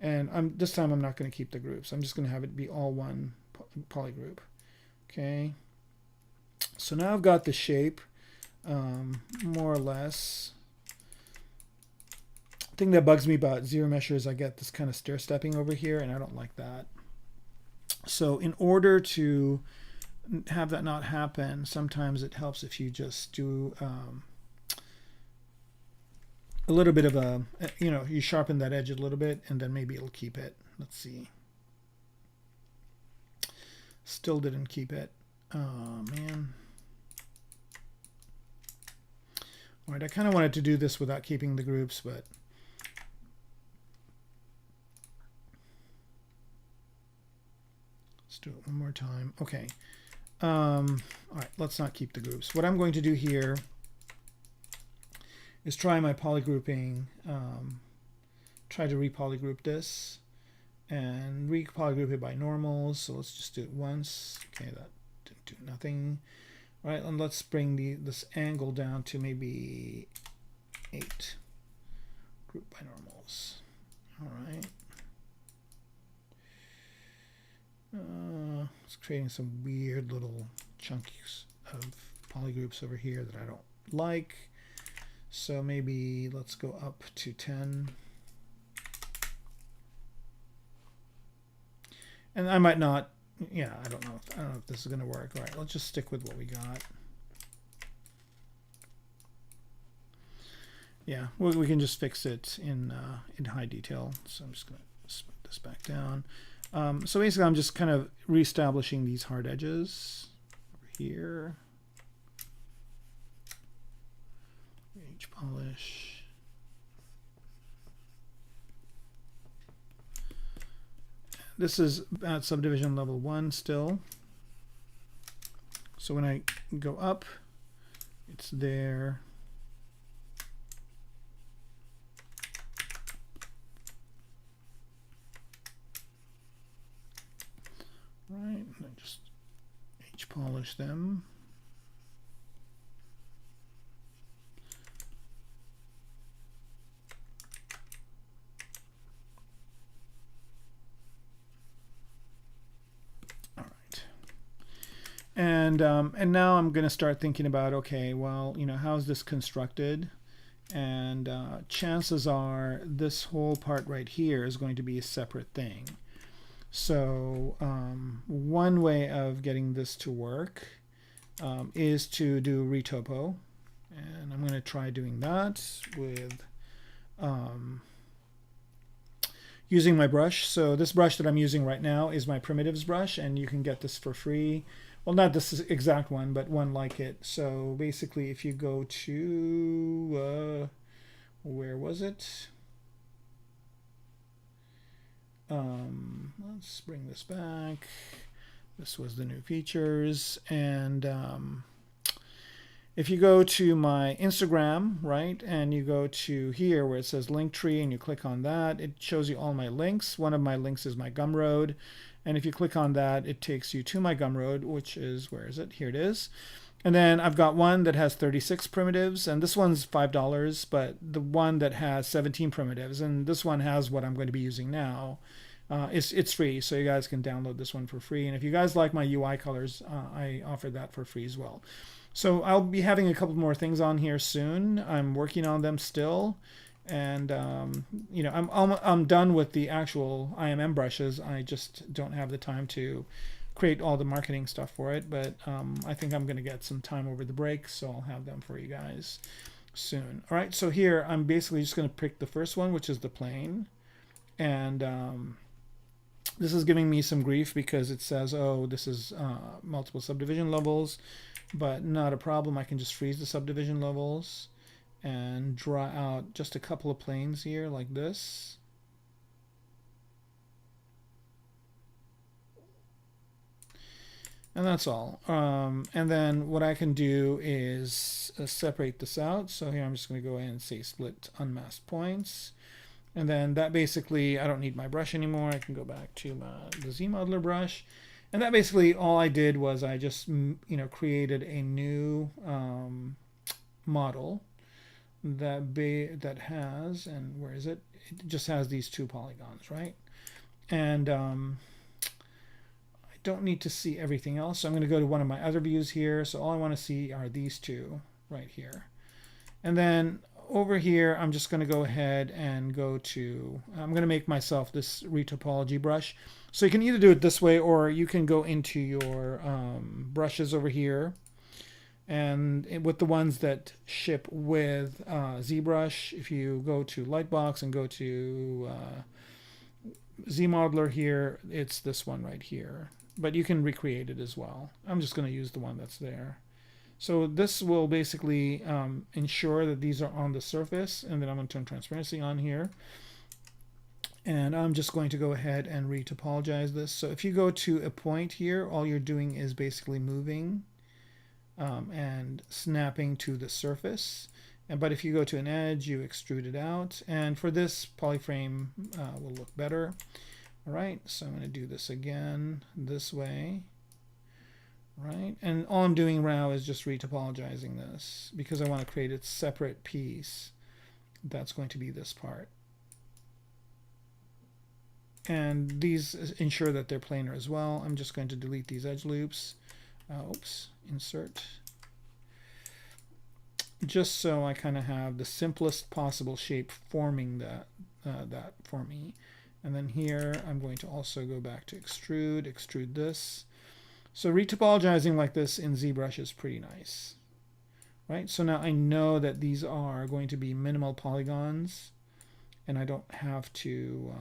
and this time I'm not going to keep the groups. I'm just going to have it be all one polygroup. Okay. So now I've got the shape. more or less. The thing that bugs me about ZBrush is I get this kind of stair-stepping over here, and I don't like that. So in order to have that not happen, sometimes it helps if you just do a little bit of a, you sharpen that edge a little bit, and then maybe it'll keep it. Let's see. Still didn't keep it. Oh, man. All right, I kind of wanted to do this without keeping the groups, but let's do it one more time. Okay. All right, let's not keep the groups. What I'm going to do here is try my polygrouping, try to repolygroup this and repolygroup it by normals. So let's just do it once. Okay, that didn't do nothing. All right, and let's bring this angle down to maybe 8. Group by normals. All right. It's creating some weird little chunks of polygroups over here that I don't like. So maybe let's go up to 10. And I might not, yeah, I don't know if this is going to work. All right, let's just stick with what we got. Yeah, we can just fix it in high detail. So I'm just going to smooth this back down. So basically, I'm just kind of reestablishing these hard edges over here. Edge polish. This is at subdivision level 1 still. So when I go up, it's there. Right, and then just edge polish them. All right, and now I'm going to start thinking about, okay, well, how is this constructed? And chances are this whole part right here is going to be a separate thing. So one way of getting this to work is to do retopo, and I'm going to try doing that with using my brush. So this brush that I'm using right now is my primitives brush, and you can get this for free. Well, not this exact one, but one like it. So basically, if you go to where was it? Let's bring this back. This was the new features, and if you go to my Instagram, right, and you go to here where it says Linktree and you click on that, it shows you all my links. One of my links is my Gumroad, and if you click on that, it takes you to my Gumroad, which is, where is it? Here it is. And then I've got one that has 36 primitives, and this one's $5, but the one that has 17 primitives, and this one has what I'm going to be using now, it's free, so you guys can download this one for free. And if you guys like my UI colors, I offer that for free as well. So I'll be having a couple more things on here soon. I'm working on them still, and I'm done with the actual IMM brushes. I just don't have the time to create all the marketing stuff for it, but I think I'm going to get some time over the break, so I'll have them for you guys soon. All right, so here I'm basically just going to pick the first one, which is the plane, and this is giving me some grief because it says, oh, this is multiple subdivision levels, but not a problem. I can just freeze the subdivision levels and draw out just a couple of planes here like this. And that's all. And then what I can do is separate this out. So here I'm just going to go ahead and say split unmasked points. And then that basically, I don't need my brush anymore. I can go back to the ZModeler brush. And that basically all I did was I just created a new model that has, and where is it? It just has these two polygons, right? And I don't need to see everything else. So I'm going to go to one of my other views here. So all I want to see are these two. right here. And then over here, I'm just going to go ahead and go to, I'm going to make myself this retopology brush. So you can either do it this way, or you can go into your brushes over here. And with the ones that ship with ZBrush, if you go to Lightbox and go to ZModeler here, it's this one right here. But you can recreate it as well. I'm just going to use the one that's there. So this will basically ensure that these are on the surface, and then I'm going to turn transparency on here. And I'm just going to go ahead and retopologize this. So if you go to a point here, all you're doing is basically moving and snapping to the surface. But if you go to an edge, you extrude it out. And for this, polyframe will look better. All right, so I'm going to do this again this way. Right, and all I'm doing now is just retopologizing this because I want to create a separate piece. That's going to be this part. And these ensure that they're planar as well. I'm just going to delete these edge loops. Oops, insert. Just so I kind of have the simplest possible shape forming that for me. And then here I'm going to also go back to extrude this. So retopologizing like this in ZBrush is pretty nice. Right? So now I know that these are going to be minimal polygons, and I don't have to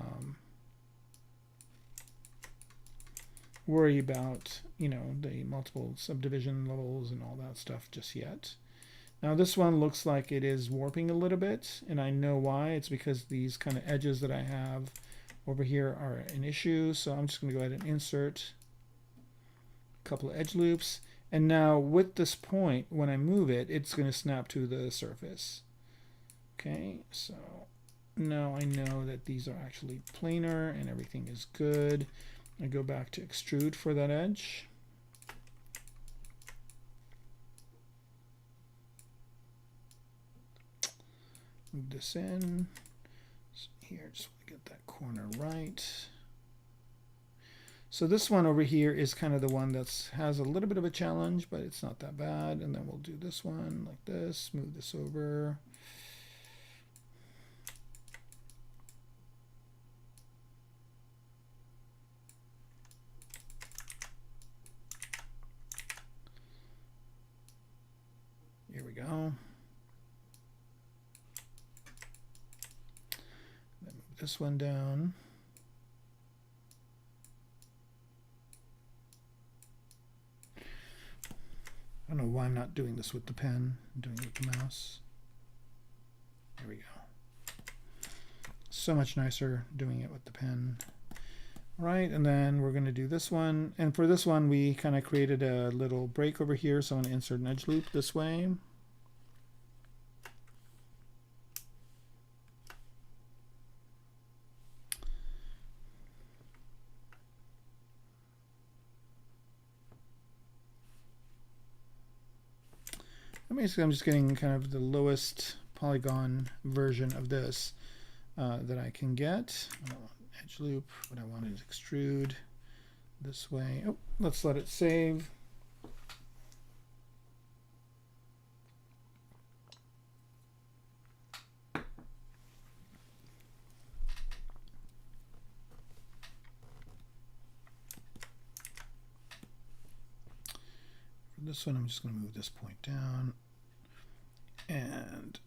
worry about, you know, the multiple subdivision levels and all that stuff just yet. Now this one looks like it is warping a little bit, and I know why. It's because these kind of edges that I have over here are an issue. So I'm just going to go ahead and insert a couple of edge loops. And now with this point, when I move it, it's going to snap to the surface. Okay, so now I know that these are actually planar and everything is good. I go back to extrude for that edge. Move this in. So here, just want to get that corner right. So this one over here is kind of the one that has a little bit of a challenge, but it's not that bad. And then we'll do this one like this, move this over. Here we go. Then move this one down. I don't know why I'm not doing this with the pen. I'm doing it with the mouse. There we go. So much nicer doing it with the pen. All right, and then we're going to do this one. And for this one, we kind of created a little break over here. So I'm going to insert an edge loop this way. Basically, I'm just getting kind of the lowest polygon version of this that I can get. I don't want edge loop, but I want it to extrude this way. Oh, let's let it save. For this one, I'm just going to move this point down. And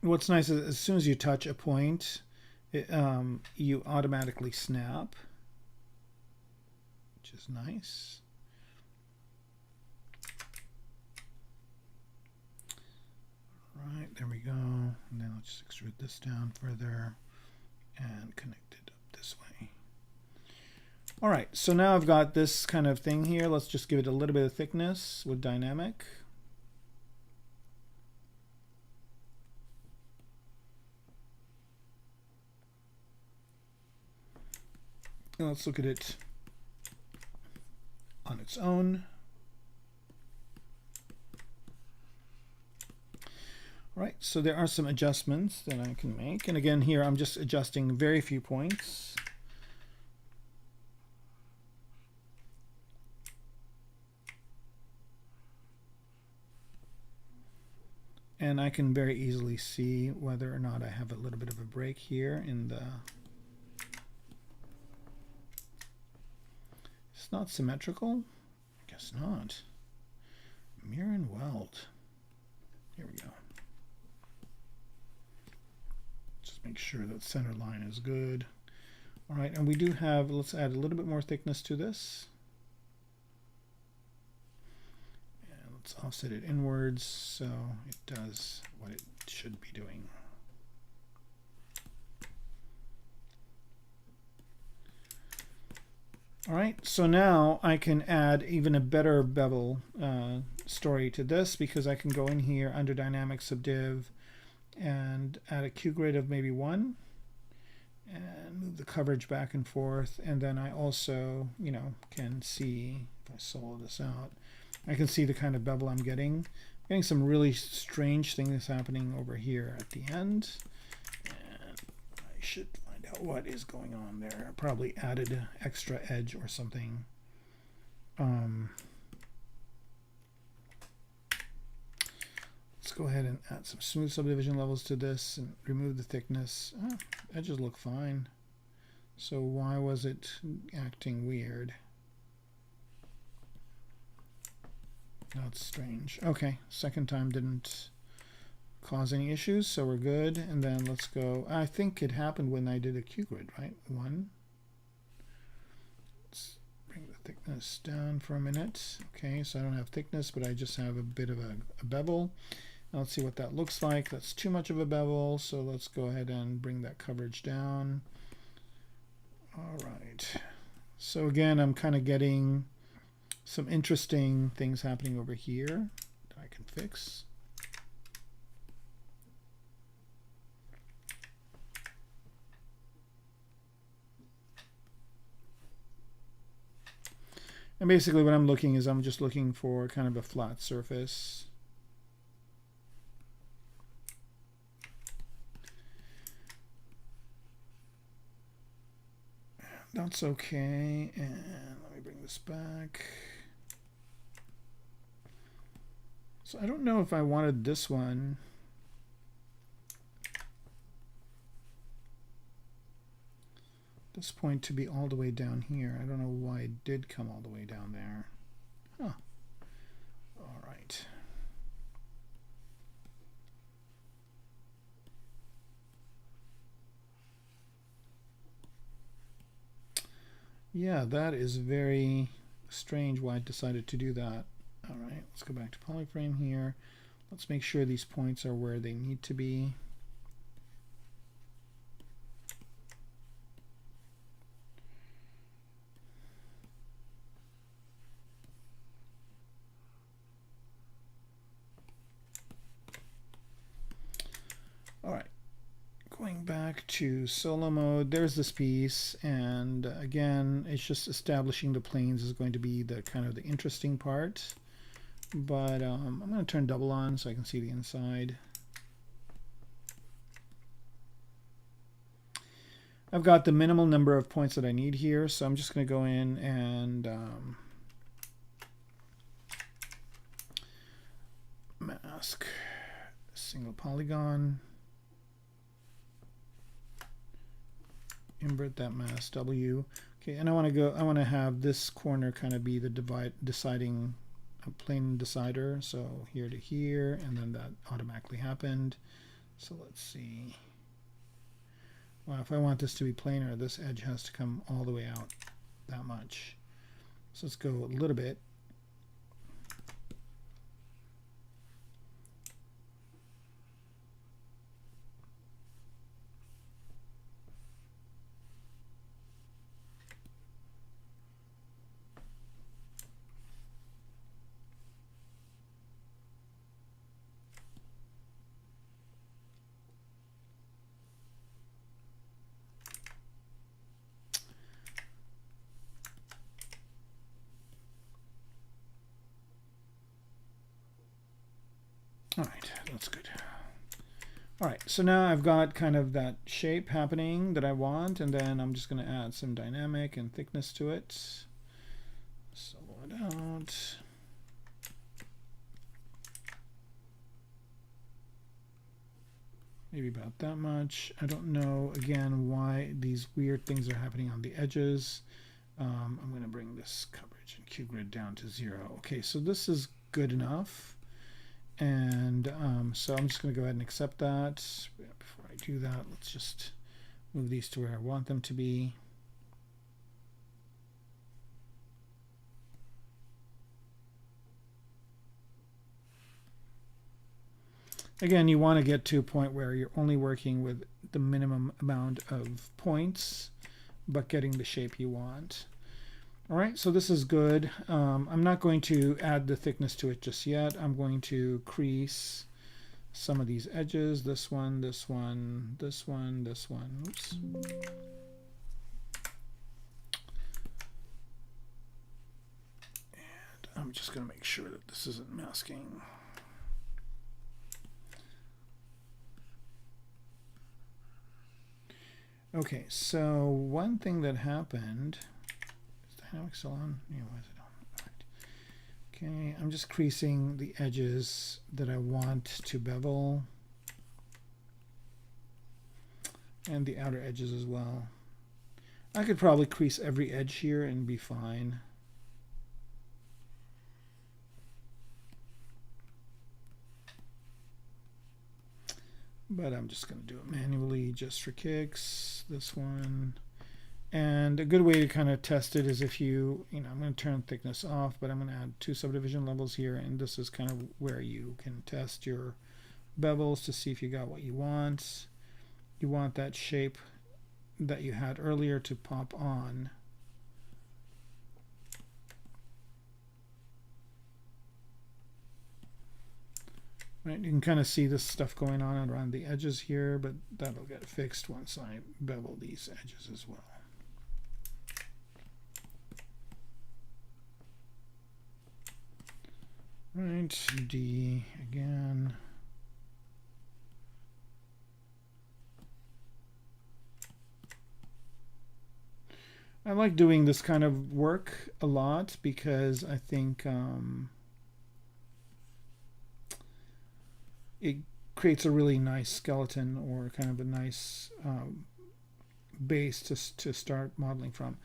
what's nice is as soon as you touch a point, you automatically snap, which is nice. All right, there we go. And then I'll just extrude this down further and connect it up this way. All right, so now I've got this kind of thing here. Let's just give it a little bit of thickness with dynamic. And let's look at it on its own. All right, so there are some adjustments that I can make. And again, here I'm just adjusting very few points. And I can very easily see whether or not I have a little bit of a break here in the... It's not symmetrical? I guess not. Mirror and weld. Here we go. Just make sure that center line is good. All right, and we do have, let's add a little bit more thickness to this. And let's offset it inwards so it does what it should be doing. All right, so now I can add even a better bevel story to this, because I can go in here under Dynamic Subdiv and add a Q grid of maybe 1 and move the coverage back and forth. And then I also, you know, can see, if I solo this out, I can see the kind of bevel I'm getting. Getting some really strange things happening over here at the end. And I should find out what is going on there. I probably added an extra edge or something. Let's go ahead and add some smooth subdivision levels to this and remove the thickness. Oh, edges look fine. So why was it acting weird? That's strange. Okay, second time didn't cause any issues, so we're good. And then let's go. I think it happened when I did a Q grid, right? 1. Let's bring the thickness down for a minute. Okay, so I don't have thickness, but I just have a bit of a bevel. Now let's see what that looks like. That's too much of a bevel, so let's go ahead and bring that coverage down. All right. So again, I'm kind of getting some interesting things happening over here that I can fix. And basically what I'm looking is I'm just looking for kind of a flat surface. That's okay. And let me bring this back. So I don't know if I wanted this one. This point to be all the way down here. I don't know why it did come all the way down there. Huh. All right. Yeah, that is very strange why it decided to do that. All right, let's go back to polyframe here. Let's make sure these points are where they need to be. All right, going back to solo mode, there's this piece, and again, it's just establishing the planes is going to be the kind of the interesting part. But I'm going to turn double on so I can see the inside. I've got the minimal number of points that I need here, so I'm just going to go in and mask single polygon. Invert that mask W. Okay, and I want to have this corner kind of be the deciding plane decider. So here to here, and then that automatically happened. So let's see. Well, if I want this to be planar, this edge has to come all the way out that much. So let's go a little bit. All right, that's good. All right, so now I've got kind of that shape happening that I want, and then I'm just going to add some dynamic and thickness to it. Solo it out. maybe about that much. I don't know, again, why these weird things are happening on the edges. I'm going to bring this coverage and Q grid down to 0. Okay, so this is good enough. And so I'm just going to go ahead and accept that. Before I do that, let's just move these to where I want them to be. Again, you want to get to a point where you're only working with the minimum amount of points, but getting the shape you want. All right, so this is good. I'm not going to add the thickness to it just yet. I'm going to crease some of these edges. This one, this one, this one, this one. Oops. And I'm just going to make sure that this isn't masking. Okay, so one thing that happened, is Dynamics still on? Yeah, why is it on? Right. Okay, I'm just creasing the edges that I want to bevel, and the outer edges as well. I could probably crease every edge here and be fine. But I'm just going to do it manually just for kicks. This one. And a good way to kind of test it is if I'm going to turn thickness off, but I'm going to add 2 subdivision levels here. And this is kind of where you can test your bevels to see if you got what you want. You want that shape that you had earlier to pop on. Right, you can kind of see this stuff going on around the edges here, but that'll get fixed once I bevel these edges as well. Right, D again. I like doing this kind of work a lot because I think it creates a really nice skeleton or kind of a nice base to start modeling from.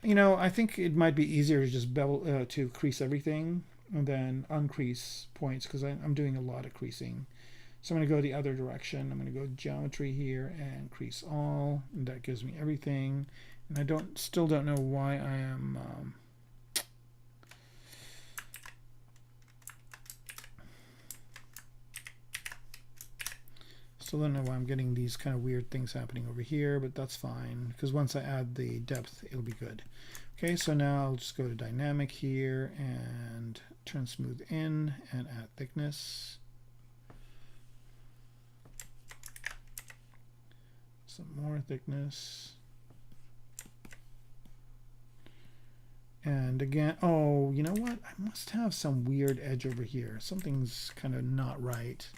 I think it might be easier to just bevel to crease everything and then uncrease points because I'm doing a lot of creasing. So I'm going to go the other direction. I'm going to go geometry here and crease all, and that gives me everything. And I still don't know why I am still don't know why I'm getting these kind of weird things happening over here, but that's fine because once I add the depth, it'll be good. Okay, so now I'll just go to dynamic here and turn smooth in and add thickness. Some more thickness. And again, oh, you know what? I must have some weird edge over here. Something's kind of not right.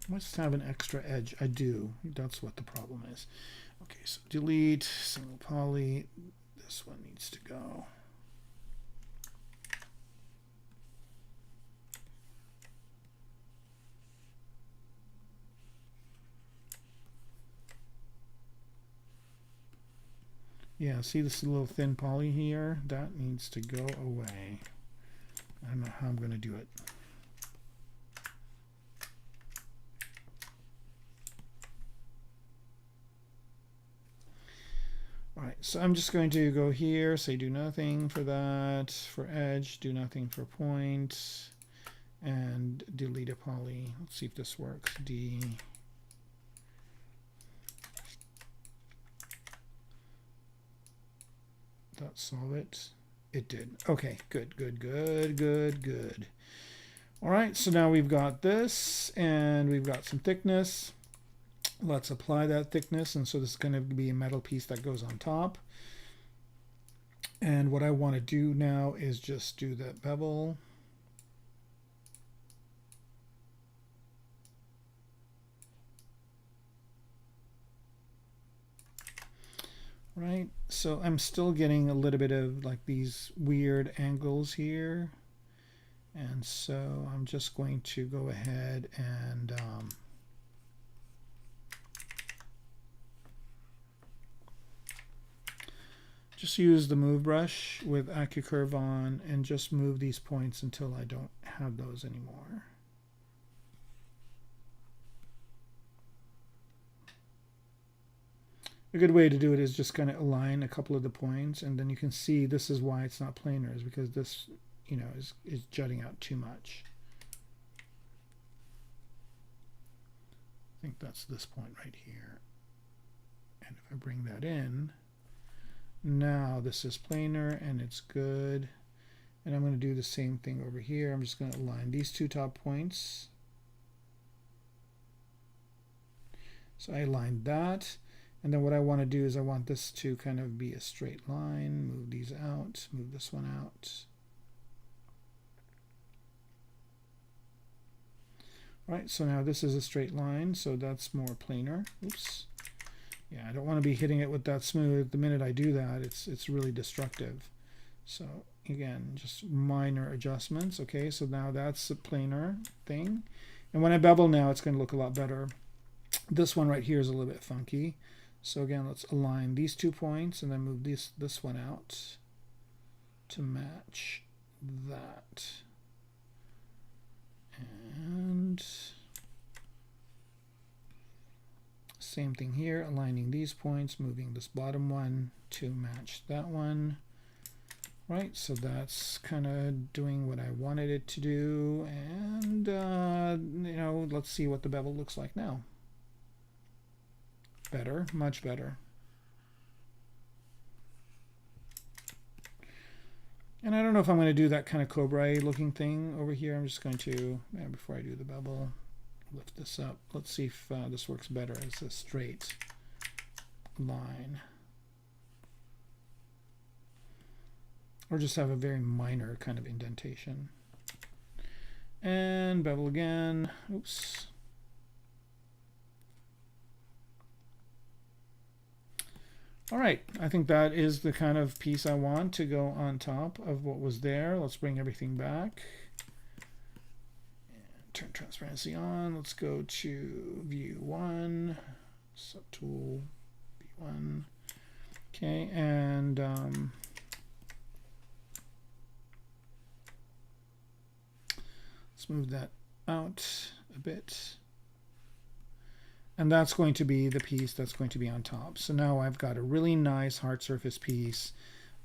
I must have an extra edge. I do. That's what the problem is. Okay, so delete, single poly. This one needs to go. Yeah, see this little thin poly here? That needs to go away. I don't know how I'm going to do it. All right, so I'm just going to go here, say do nothing for that, for edge, do nothing for point, and delete a poly. Let's see if this works. D. That solve it? It did. Okay, good, good, good, good, good. All right, so now we've got this, and we've got some thickness. Let's apply that thickness, and so this is going to be a metal piece that goes on top. And what I want to do now is just do that bevel. Right, so I'm still getting a little bit of like these weird angles here, And so I'm just going to go ahead and just use the move brush with AccuCurve on and just move these points until I don't have those anymore. A good way to do it is just kind of align a couple of the points, and then you can see this is why it's not planar, is because this, you know, is jutting out too much. I think that's this point right here. And if I bring that in, now this is planar and it's good. And I'm going to do the same thing over here. I'm just going to align these two top points. So I aligned that. And then what I want to do is I want this to kind of be a straight line. Move these out. Move this one out. All right, so now this is a straight line, so that's more planar. Oops. Yeah, I don't want to be hitting it with that smooth. The minute I do that, it's really destructive. So again, just minor adjustments. Okay, so now that's a planar thing. And when I bevel now, it's going to look a lot better. This one right here is a little bit funky. So again, let's align these 2 points and then move this one out to match that. And same thing here, aligning these points, moving this bottom one to match that one. Right, so that's kind of doing what I wanted it to do. And, you know, let's see what the bevel looks like now. Better, much better. And I don't know if I'm going to do that kind of cobra looking thing over here. I'm just going to, before I do the bevel, lift this up. Let's see if this works better as a straight line. Or just have a very minor kind of indentation. And bevel again. Oops. All right, I think that is the kind of piece I want to go on top of what was there. Let's bring everything back. And turn transparency on. Let's go to view 1, subtool V1. Okay, and let's move that out a bit. And that's going to be the piece that's going to be on top. So now I've got a really nice hard surface piece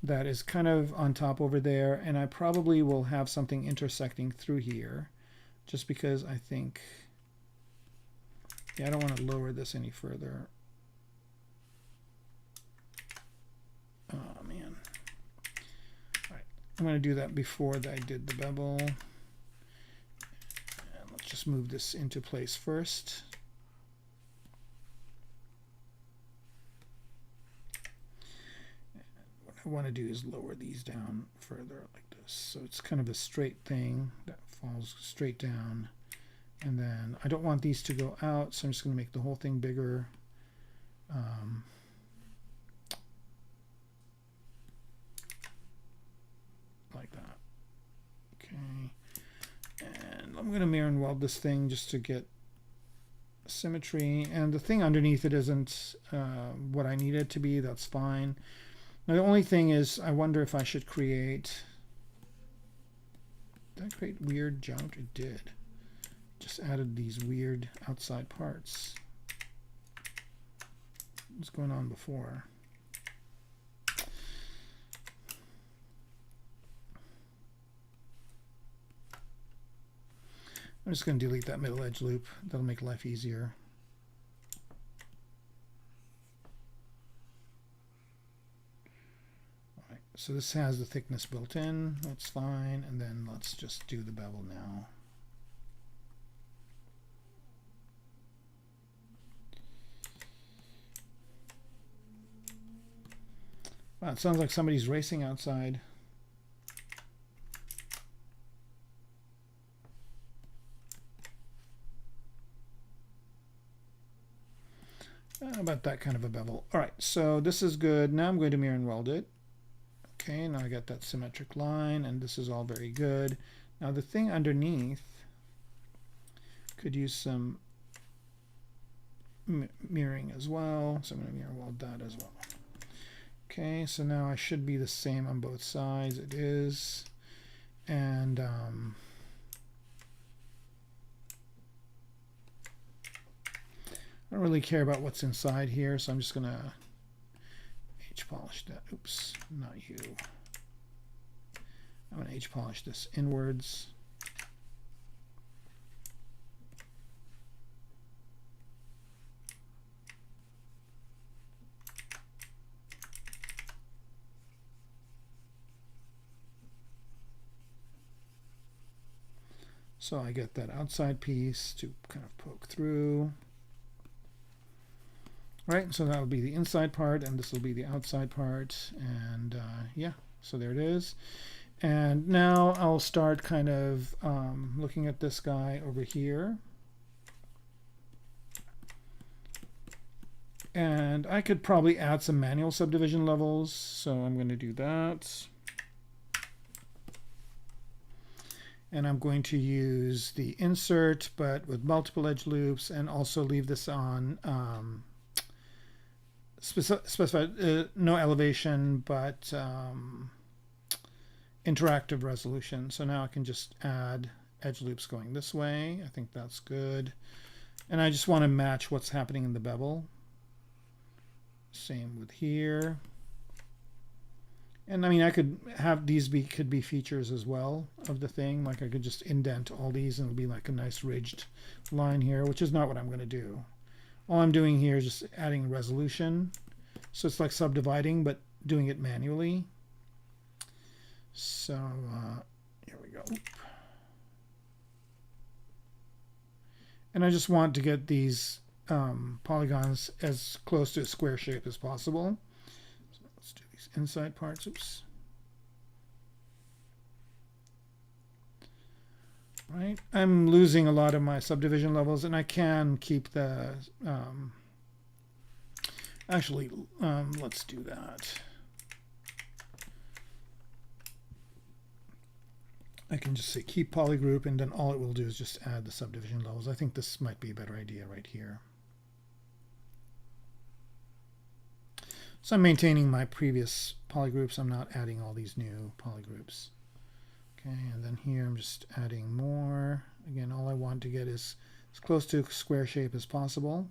that is kind of on top over there. And I probably will have something intersecting through here just because I think, yeah, I don't want to lower this any further. Oh, man. All right, I'm going to do that before I did the bevel. And let's just move this into place first. I want to do is lower these down further like this. So it's kind of a straight thing that falls straight down. And then I don't want these to go out, so I'm just going to make the whole thing bigger. Like that. Okay. And I'm going to mirror and weld this thing just to get symmetry. And the thing underneath it isn't what I need it to be. That's fine. Now the only thing is, I wonder if I should create. Did I create weird junk? It did. Just added these weird outside parts. What's going on before? I'm just going to delete that middle edge loop. That'll make life easier. So this has the thickness built in, that's fine, and then let's just do the bevel now. Wow, it sounds like somebody's racing outside. How about that kind of a bevel? All right, so this is good. Now I'm going to mirror and weld it. Okay, now I got that symmetric line, and this is all very good. Now the thing underneath could use some mirroring as well. So I'm going to mirror weld that as well. Okay, so now I should be the same on both sides. It is. And I don't really care about what's inside here, so I'm just going to H-polish that. Oops, not you. I'm going to H-polish this inwards. So I get that outside piece to kind of poke through. Right, so that'll be the inside part, and this will be the outside part, and yeah, so there it is. And now I'll start kind of looking at this guy over here. And I could probably add some manual subdivision levels, so I'm going to do that. And I'm going to use the insert, but with multiple edge loops, and also leave this on specified no elevation, but interactive resolution. So now I can just add edge loops going this way. I think that's good. And I just want to match what's happening in the bevel. Same with here. And I mean, I could have these could be features as well of the thing. Like I could just indent all these and it'll be like a nice ridged line here, which is not what I'm going to do. All I'm doing here is just adding resolution. So it's like subdividing, but doing it manually. So here we go. And I just want to get these polygons as close to a square shape as possible. So let's do these inside parts. Oops. Right. I'm losing a lot of my subdivision levels, and I can keep the actually let's do that. I can just say keep polygroup, and then all it will do is just add the subdivision levels. I think this might be a better idea right here. So I'm maintaining my previous polygroups. I'm not adding all these new polygroups. Okay, and then here I'm just adding more. Again, all I want to get is as close to a square shape as possible.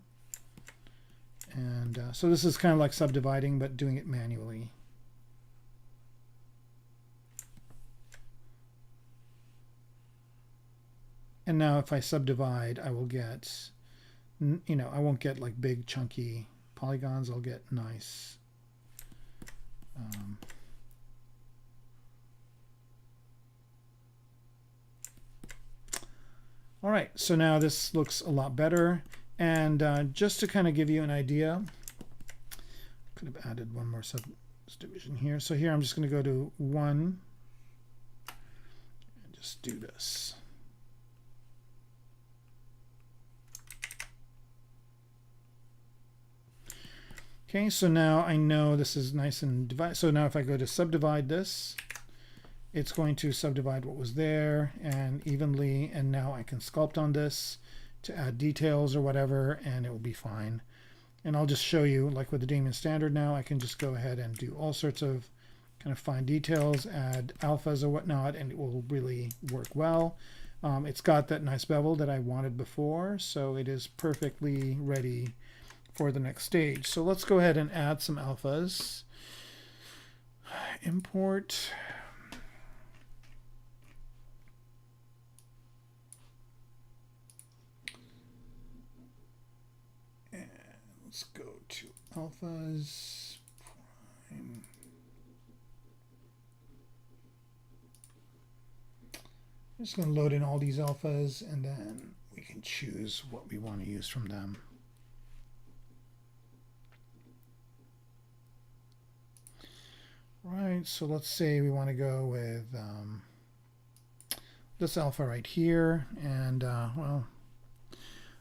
And so this is kind of like subdividing, but doing it manually. And now if I subdivide, I will get, you know, I won't get like big chunky polygons. I'll get nice all right, so now this looks a lot better. And just to kind of give you an idea, could have added one more subdivision here. So here I'm just going to go to 1 and just do this. Okay, so now I know this is nice and divided. So now if I go to subdivide this, it's going to subdivide what was there and evenly. And now I can sculpt on this to add details or whatever, and it will be fine. And I'll just show you, like with the Damien Standard now, I can just go ahead and do all sorts of kind of fine details, add alphas or whatnot, and it will really work well. It's got that nice bevel that I wanted before, so it is perfectly ready for the next stage. So let's go ahead and add some alphas. Import. And let's go to alphas. Prime. I'm just going to load in all these alphas, and then we can choose what we want to use from them. Right, so let's say we want to go with this alpha right here, and well,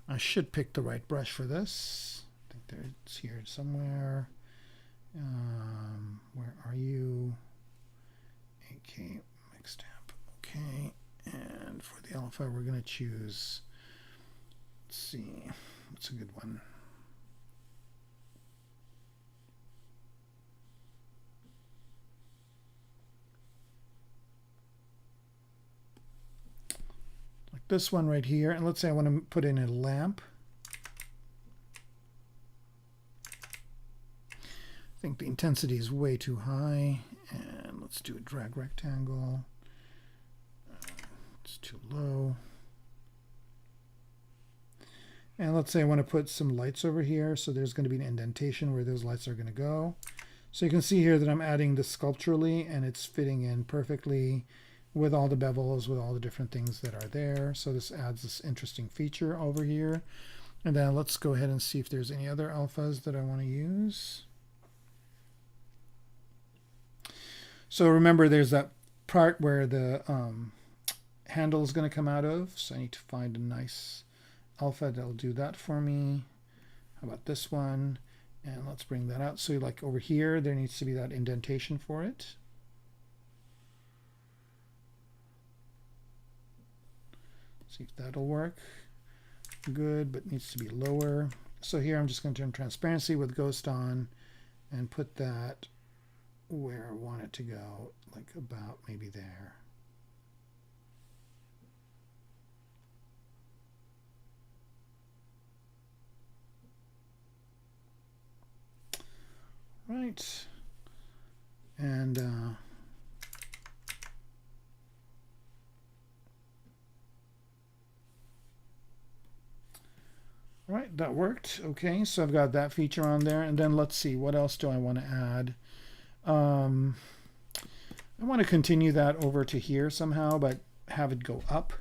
I should pick the right brush for this. I think it's here somewhere. Where are you? AK mixed up. Okay, And for the alpha, we're going to choose, let's see, what's a good one? Like this one right here. And let's say I want to put in a lamp. I think the intensity is way too high. And let's do a drag rectangle. It's too low. And let's say I want to put some lights over here. So there's going to be an indentation where those lights are going to go. So you can see here that I'm adding this sculpturally, and it's fitting in perfectly with all the bevels, with all the different things that are there. So this adds this interesting feature over here. And then let's go ahead and see if there's any other alphas that I want to use. So remember, there's that part where the handle is going to come out of. So I need to find a nice alpha that'll do that for me. How about this one? And let's bring that out. So like over here, there needs to be that indentation for it. See if that'll work. Good, but needs to be lower. So here I'm just going to turn transparency with ghost on and put that where I want it to go, like about maybe there. Right. And all right, that worked. Okay, so I've got that feature on there. And then let's see, what else do I want to add? I want to continue that over to here somehow, but have it go up.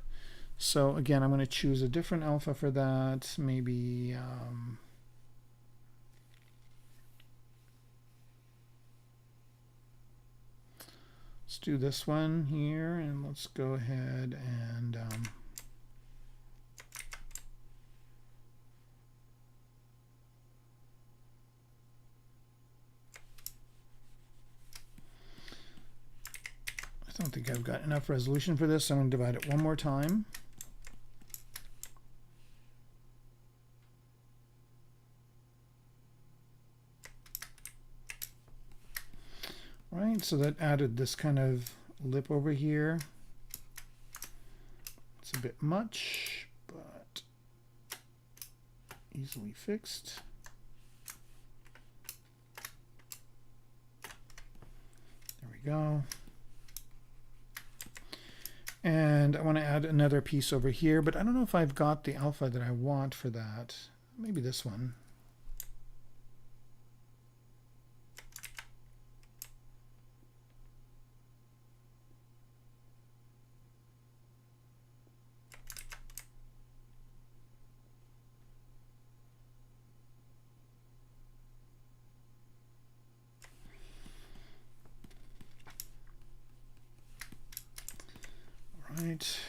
So again, I'm going to choose a different alpha for that. Maybe let's do this one here, and let's go ahead and I don't think I've got enough resolution for this, so I'm going to divide it one more time. Right, so that added this kind of lip over here. It's a bit much, but easily fixed. There we go. And I want to add another piece over here, but I don't know if I've got the alpha that I want for that. Maybe this one. Right.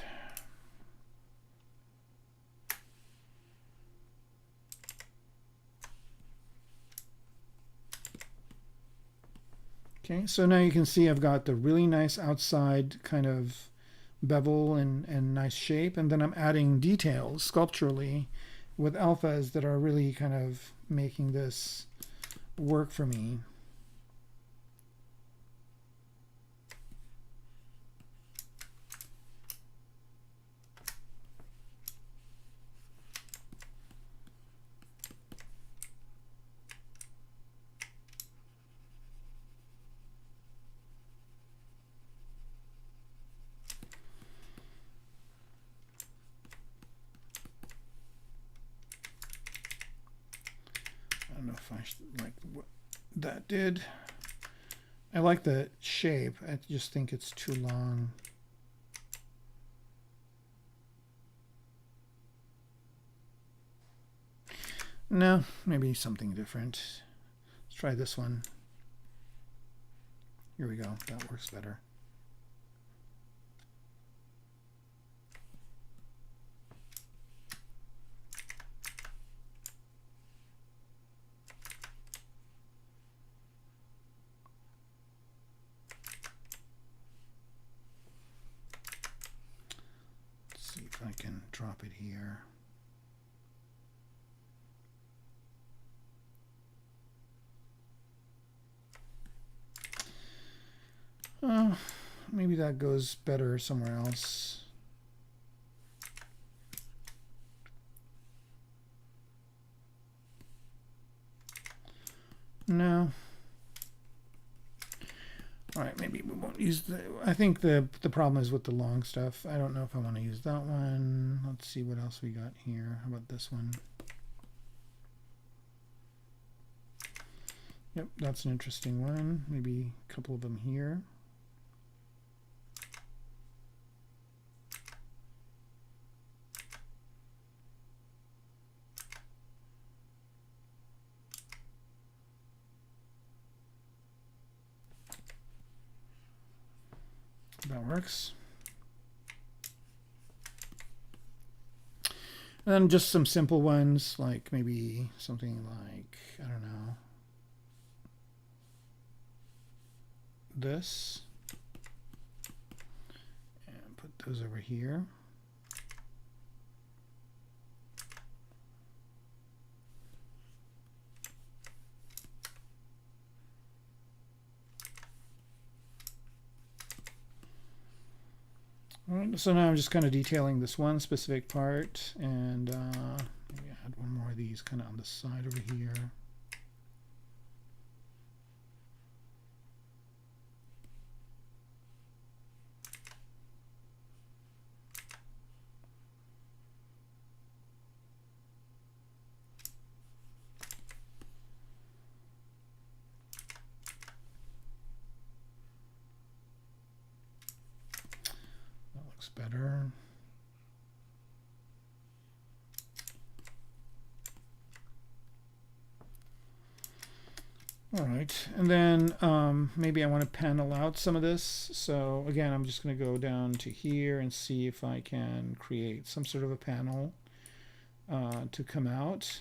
Okay, so now you can see I've got the really nice outside kind of bevel and nice shape, and then I'm adding details sculpturally with alphas that are really kind of making this work for me. I don't know if I like what that did. I like the shape. I just think it's too long. No, maybe something different. Let's try this one. Here we go. That works better. drop it here. Maybe that goes better somewhere else. No. All right, maybe we won't use the, I think the problem is with the long stuff. I don't know if I want to use that one. Let's see what else we got here. How about this one? Yep, that's an interesting one. Maybe a couple of them here. That works. And then just some simple ones, like maybe something like, I don't know, this. And put those over here. All right, so now I'm just kind of detailing this one specific part, and maybe add one more of these kind of on the side over here. Better. All right, and then maybe I want to panel out some of this. So again, I'm just going to go down to here and see if I can create some sort of a panel to come out.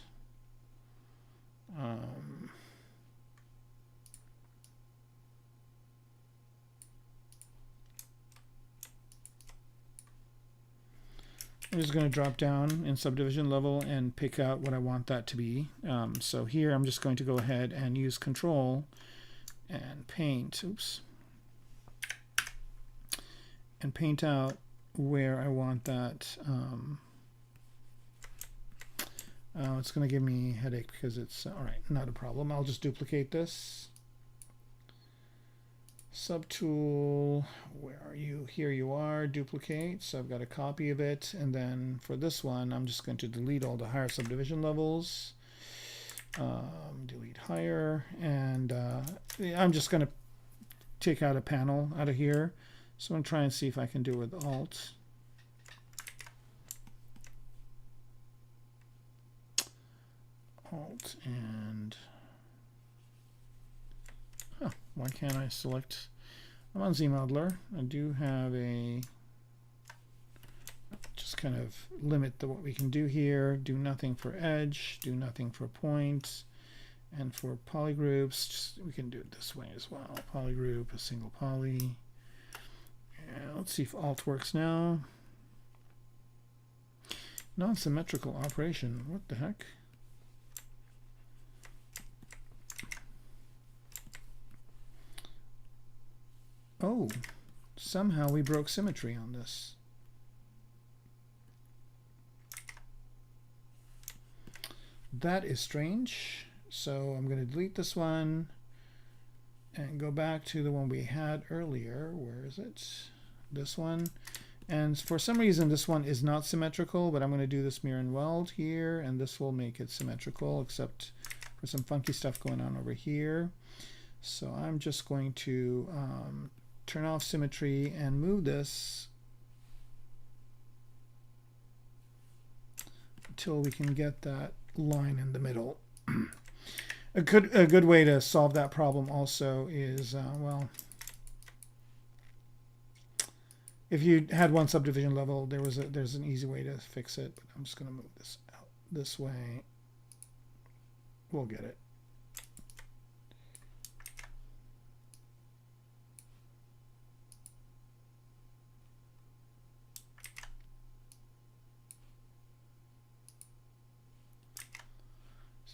I'm just going to drop down in subdivision level and pick out what I want that to be. So here I'm just going to go ahead and use Control and paint. Oops. And paint out where I want that. It's going to give me a headache because it's all right. Not a problem. I'll just duplicate this. Subtool, where are you? Here you are, duplicate. So I've got a copy of it, and then for this one I'm just going to delete all the higher subdivision levels, delete higher, and I'm just going to take out a panel out of here. So I'm going to try and see if I can do it with Alt. Alt and why can't I select? I'm on ZModeler. I do have a, just kind of limit what we can do here. Do nothing for edge, do nothing for point, and for polygroups, we can do it this way as well. Polygroup, a single poly. And let's see if Alt works now. Non-symmetrical operation. What the heck? Oh, somehow we broke symmetry on this. That is strange. So I'm going to delete this one and go back to the one we had earlier. Where is it? This one. And for some reason this one is not symmetrical, but I'm going to do this mirror and weld here, and this will make it symmetrical, except for some funky stuff going on over here. So I'm just going to turn off symmetry and move this until we can get that line in the middle. A good way to solve that problem also is, well, if you had one subdivision level, there's an easy way to fix it, but I'm just going to move this out this way. We'll get it.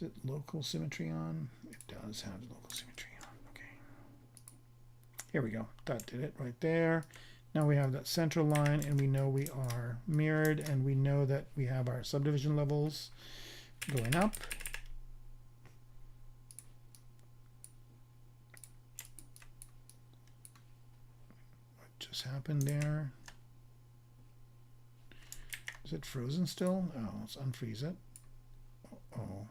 it local symmetry on? It does have local symmetry on. Okay. Here we go. That did it right there. Now we have that central line, and we know we are mirrored, and we know that we have our subdivision levels going up. What just happened there? Is it frozen still? Oh, let's unfreeze it. Oh.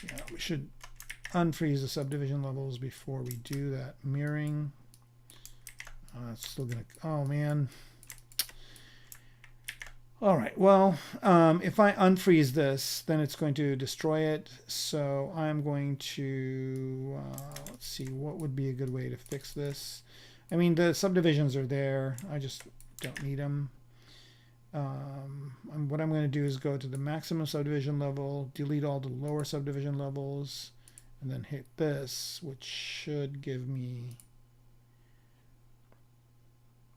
Yeah, we should unfreeze the subdivision levels before we do that mirroring. It's still gonna, oh man. All right, well, if I unfreeze this, then it's going to destroy it. So I'm going to, let's see, what would be a good way to fix this? I mean, the subdivisions are there. I just don't need them. What I'm going to do is go to the maximum subdivision level, delete all the lower subdivision levels, and then hit this, which should give me,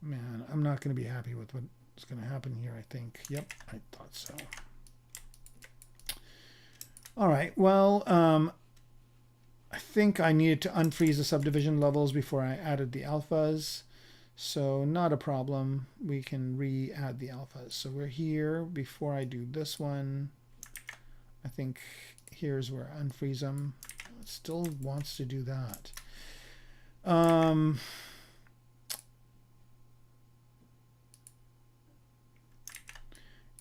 man, I'm not going to be happy with what's going to happen here, I think. Yep, I thought so. All right, well, I think I needed to unfreeze the subdivision levels before I added the alphas. So not a problem. We can re-add the alphas. So we're here. Before I do this one, I think here's where I unfreeze them. It still wants to do that.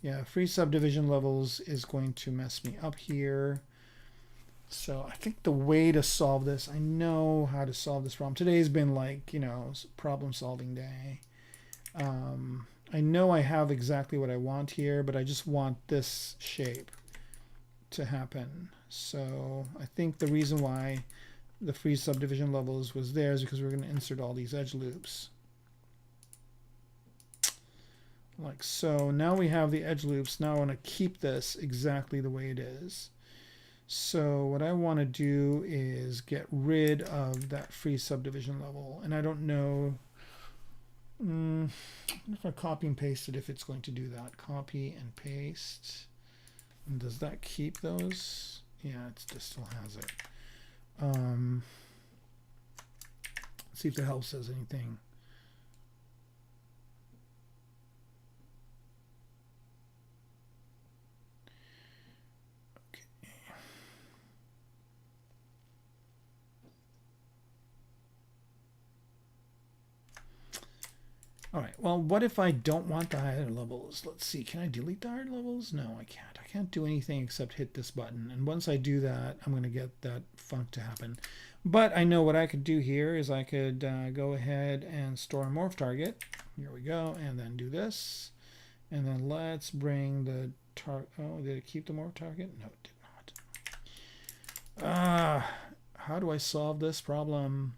Yeah, freeze subdivision levels is going to mess me up here. So I think the way to solve this, I know how to solve this problem. Today's been like, you know, problem solving day. I know I have exactly what I want here, but I just want this shape to happen. So I think the reason why the freeze subdivision levels was there is because we're going to insert all these edge loops. Like so. Now we have the edge loops. Now I want to keep this exactly the way it is. So what I want to do is get rid of that freeze subdivision level. And I don't know if I copy and paste it, if it's going to do that. Copy and paste. And does that keep those? Yeah, it still has it. Let's see if the help says anything. All right, well, what if I don't want the higher levels? Let's see, can I delete the higher levels? No, I can't. I can't do anything except hit this button. And once I do that, I'm going to get that funk to happen. But I know what I could do here is I could go ahead and store a morph target. Here we go, and then do this. And then let's bring the target. Oh, did it keep the morph target? No, it did not. How do I solve this problem?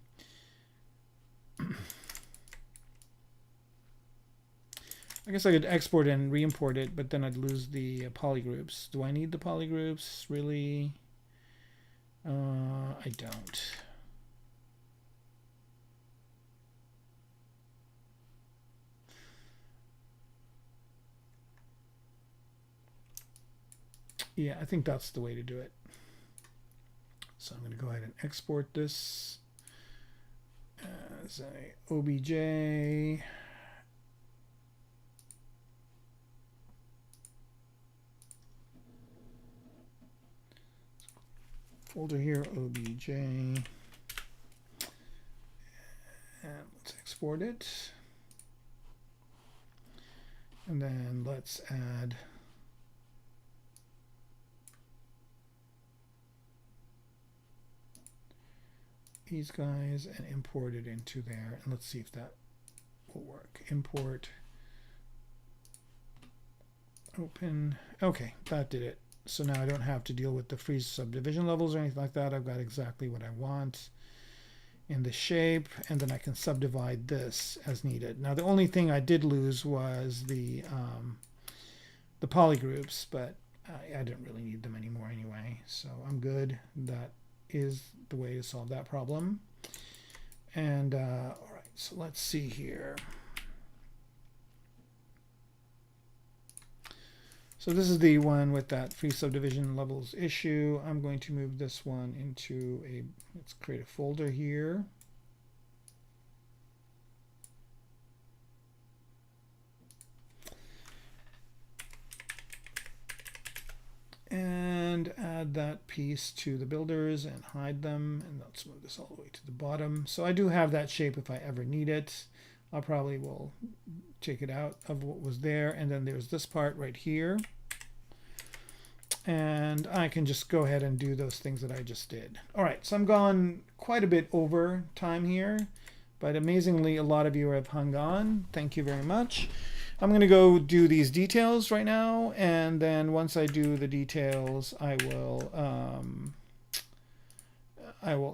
I guess I could export and re-import it, but then I'd lose the polygroups. Do I need the polygroups? Really? I don't. Yeah, I think that's the way to do it. So I'm going to go ahead and export this as a OBJ. Folder here, OBJ, and let's export it, and then let's add these guys and import it into there, and let's see if that will work. Import, open, okay, that did it. So now I don't have to deal with the freeze subdivision levels or anything like that. I've got exactly what I want in the shape, and then I can subdivide this as needed. Now the only thing I did lose was the polygroups, but I didn't really need them anymore anyway. So I'm good. That is the way to solve that problem. And all right, so let's see here. So this is the one with that free subdivision levels issue. I'm going to move this one into a, let's create a folder here. And add that piece to the builders and hide them. And let's move this all the way to the bottom. So I do have that shape if I ever need it. I probably will take it out of what was there. And then there's this part right here. And I can just go ahead and do those things that I just did. All right, so I'm gone quite a bit over time here, but amazingly, a lot of you have hung on. Thank you very much. I'm going to go do these details right now, and then once I do the details, I will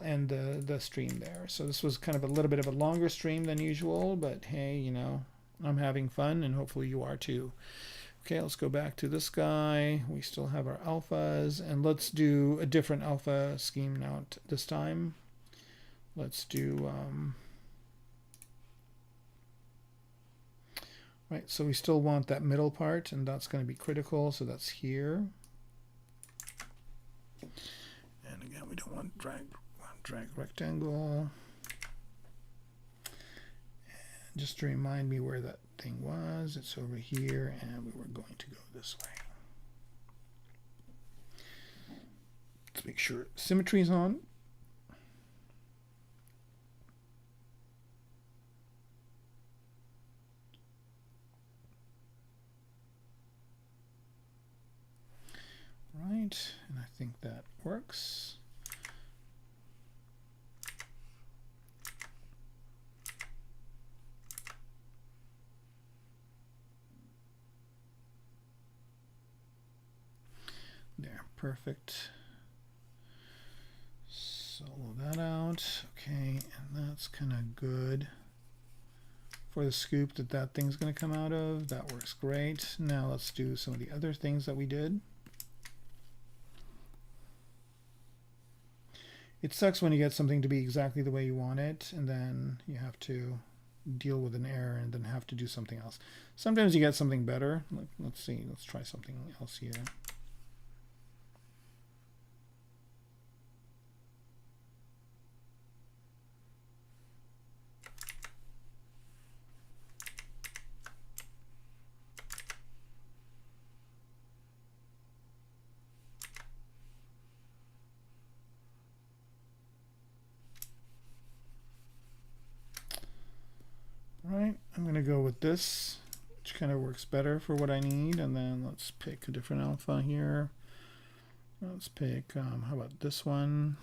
end the stream there. So this was kind of a little bit of a longer stream than usual, but hey, you know, I'm having fun, and hopefully you are too. Okay, let's go back to this guy. We still have our alphas, and let's do a different alpha scheme now this time. Let's do right, so we still want that middle part, and that's going to be critical, so that's here. And again, we don't want drag rectangle. And just to remind me where that thing was, it's over here, and we were going to go this way. Let's make sure symmetry is on. Right, and I think that works. There, perfect. Solo that out. Okay, and that's kind of good for the scoop that thing's going to come out of. That works great. Now let's do some of the other things that we did. It sucks when you get something to be exactly the way you want it, and then you have to deal with an error and then have to do something else. Sometimes you get something better. Let's see, let's try something else here. Right, I'm going to go with this, which kind of works better for what I need, and then let's pick a different alpha here. Let's pick, how about this one?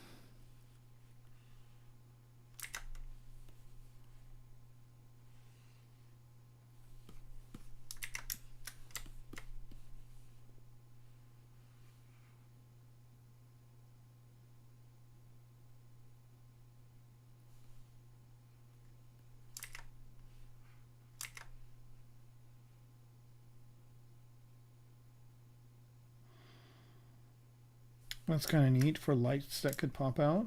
That's kind of neat for lights that could pop out.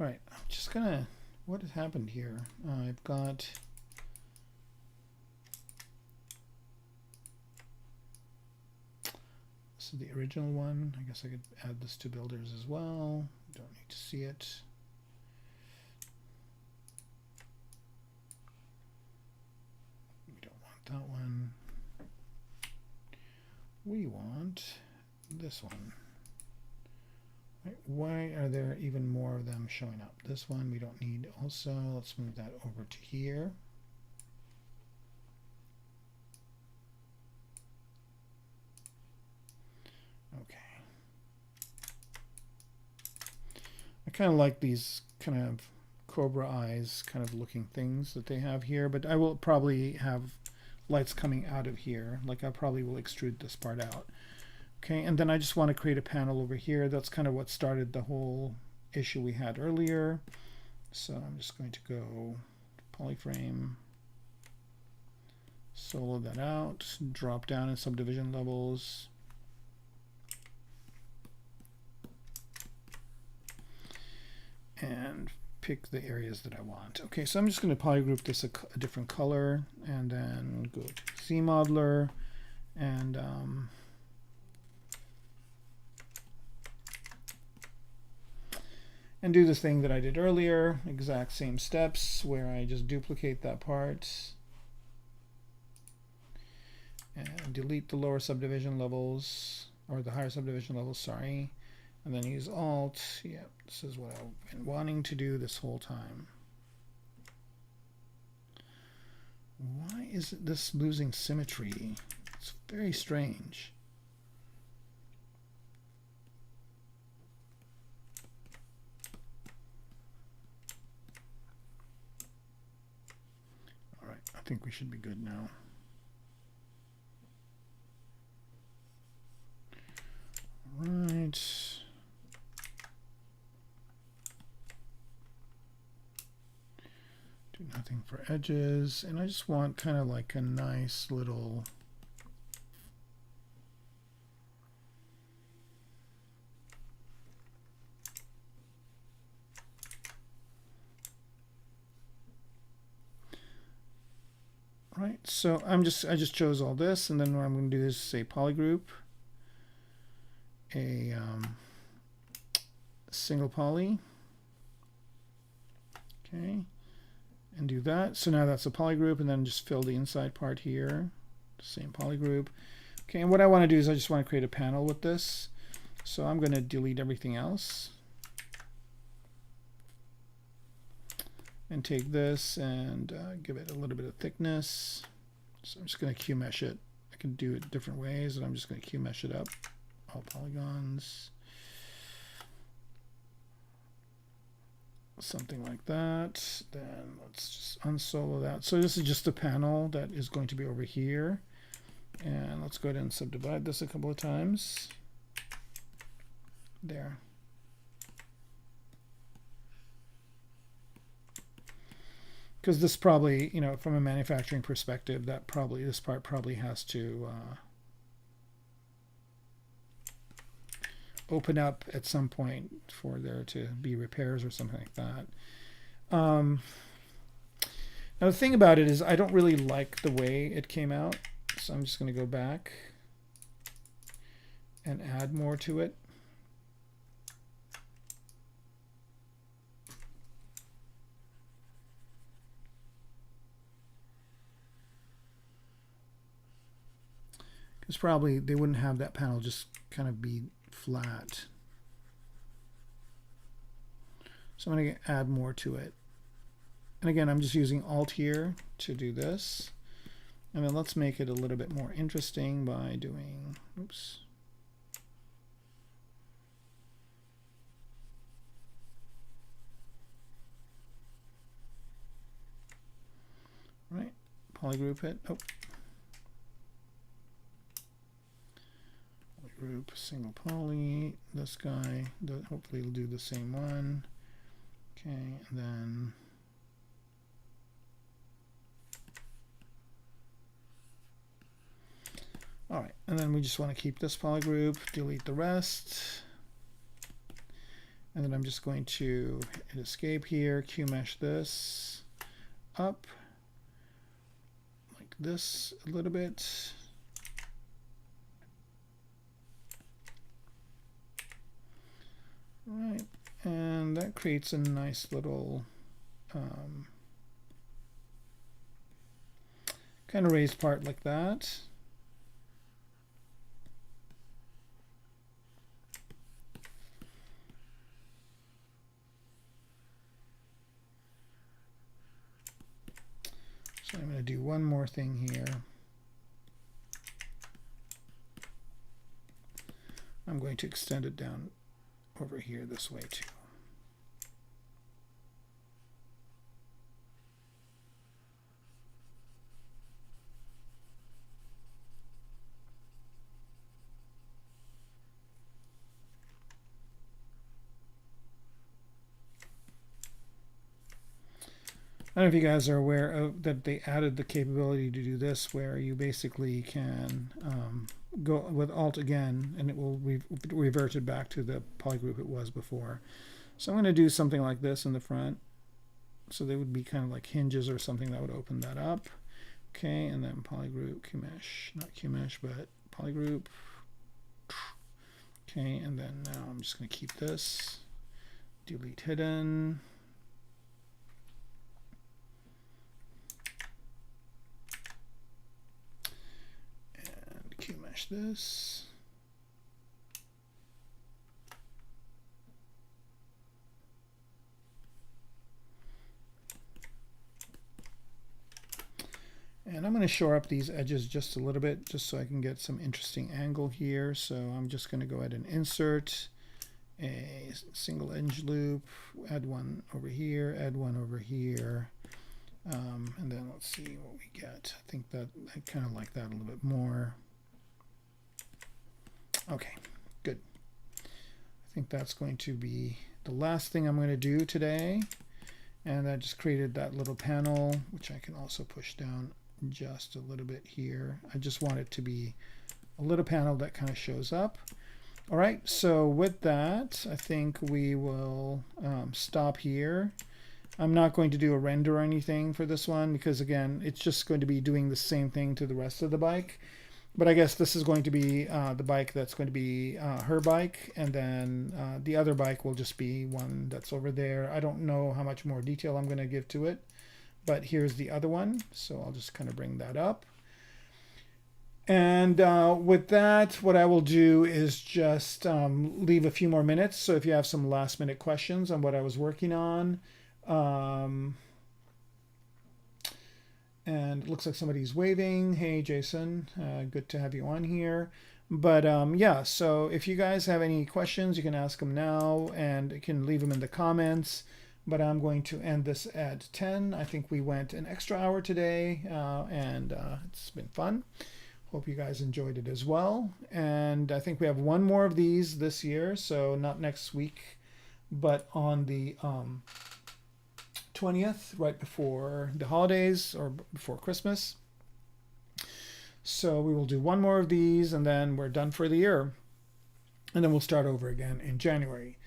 All right, I'm just gonna, what has happened here? I've got, this is the original one. I guess I could add this to builders as well. Don't need to see it. We don't want that one. We want this one. Right, why are there even more of them showing up? This one we don't need also. Let's move that over to here. Okay. I kind of like these kind of cobra eyes kind of looking things that they have here, but I will probably have lights coming out of here. Like I probably will extrude this part out. Okay, and then I just want to create a panel over here. That's kind of what started the whole issue we had earlier. So I'm just going to go polyframe, solo that out, drop down in subdivision levels. pick the areas that I want. Okay, so I'm just going to polygroup this a different color, and then go to Z Modeler, and do the thing that I did earlier, exact same steps, where I just duplicate that part and delete the lower subdivision levels, or the higher subdivision levels, sorry, and then use Alt. Yep, this is what I've been wanting to do this whole time. Why is this losing symmetry? It's very strange. All right, I think we should be good now. Right. Do nothing for edges, and I just want kind of like a nice little right. So I just chose all this, and then what I'm going to do is say polygroup, a single poly, okay, and do that. So now that's a polygroup, and then just fill the inside part here, same polygroup. Okay, and what I want to do is I just want to create a panel with this. So I'm going to delete everything else and take this and give it a little bit of thickness. So I'm just going to Q mesh it. I can do it different ways, and I'm just going to Q mesh it up. All polygons, something like that. Then let's just unsolo that. So this is just a panel that is going to be over here, and let's go ahead and subdivide this a couple of times. There. Because this probably, you know, from a manufacturing perspective, that probably, this part probably has to open up at some point for there to be repairs or something like that. Now the thing about it is I don't really like the way it came out, so I'm just going to go back and add more to it. Because probably they wouldn't have that panel just kind of be flat. So I'm going to add more to it. And again, I'm just using Alt here to do this. And then let's make it a little bit more interesting by doing, oops. Right, polygroup it. Oh. Group, single poly, this guy, hopefully it'll do the same one. Okay, and then all right, and then we just want to keep this polygroup, delete the rest, and then I'm just going to hit escape here, Q mesh this up like this a little bit. Right, and that creates a nice little kind of raised part like that. So I'm going to do one more thing here. I'm going to extend it down over here this way too. I don't know if you guys are aware of that they added the capability to do this, where you basically can go with Alt again, and it will revert it back to the polygroup it was before. So I'm going to do something like this in the front, So they would be kind of like hinges or something that would open that up. Okay, and then polygroup, QMesh, not QMesh, but polygroup. Okay, and then now I'm just going to keep this. Delete hidden. And QMesh this. And I'm going to shore up these edges just a little bit, just so I can get some interesting angle here. So I'm just going to go ahead and insert a single edge loop, add one over here, add one over here. And then let's see what we get. I think that I kind of like that a little bit more. Okay, good. I think that's going to be the last thing I'm going to do today. And I just created that little panel, which I can also push down just a little bit here. I just want it to be a little panel that kind of shows up. All right, so with that, I think we will stop here. I'm not going to do a render or anything for this one because, again, it's just going to be doing the same thing to the rest of the bike. But I guess this is going to be the bike that's going to be her bike, and then the other bike will just be one that's over there. I don't know how much more detail I'm going to give to it, but here's the other one. So I'll just kind of bring that up. And with that, what I will do is just leave a few more minutes. So if you have some last minute questions on what I was working on, and it looks like somebody's waving. Hey, Jason, good to have you on here. But yeah, so if you guys have any questions, you can ask them now, and you can leave them in the comments. But I'm going to end this at 10. I think we went an extra hour today, and it's been fun. Hope you guys enjoyed it as well. And I think we have one more of these this year, so not next week, but on the 20th, right before the holidays or before Christmas. So we will do one more of these, and then we're done for the year. And then we'll start over again in January.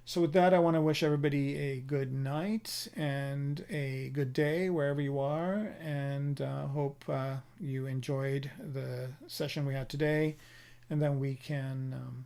So with that, I want to wish everybody a good night and a good day wherever you are, and hope you enjoyed the session we had today. And then we can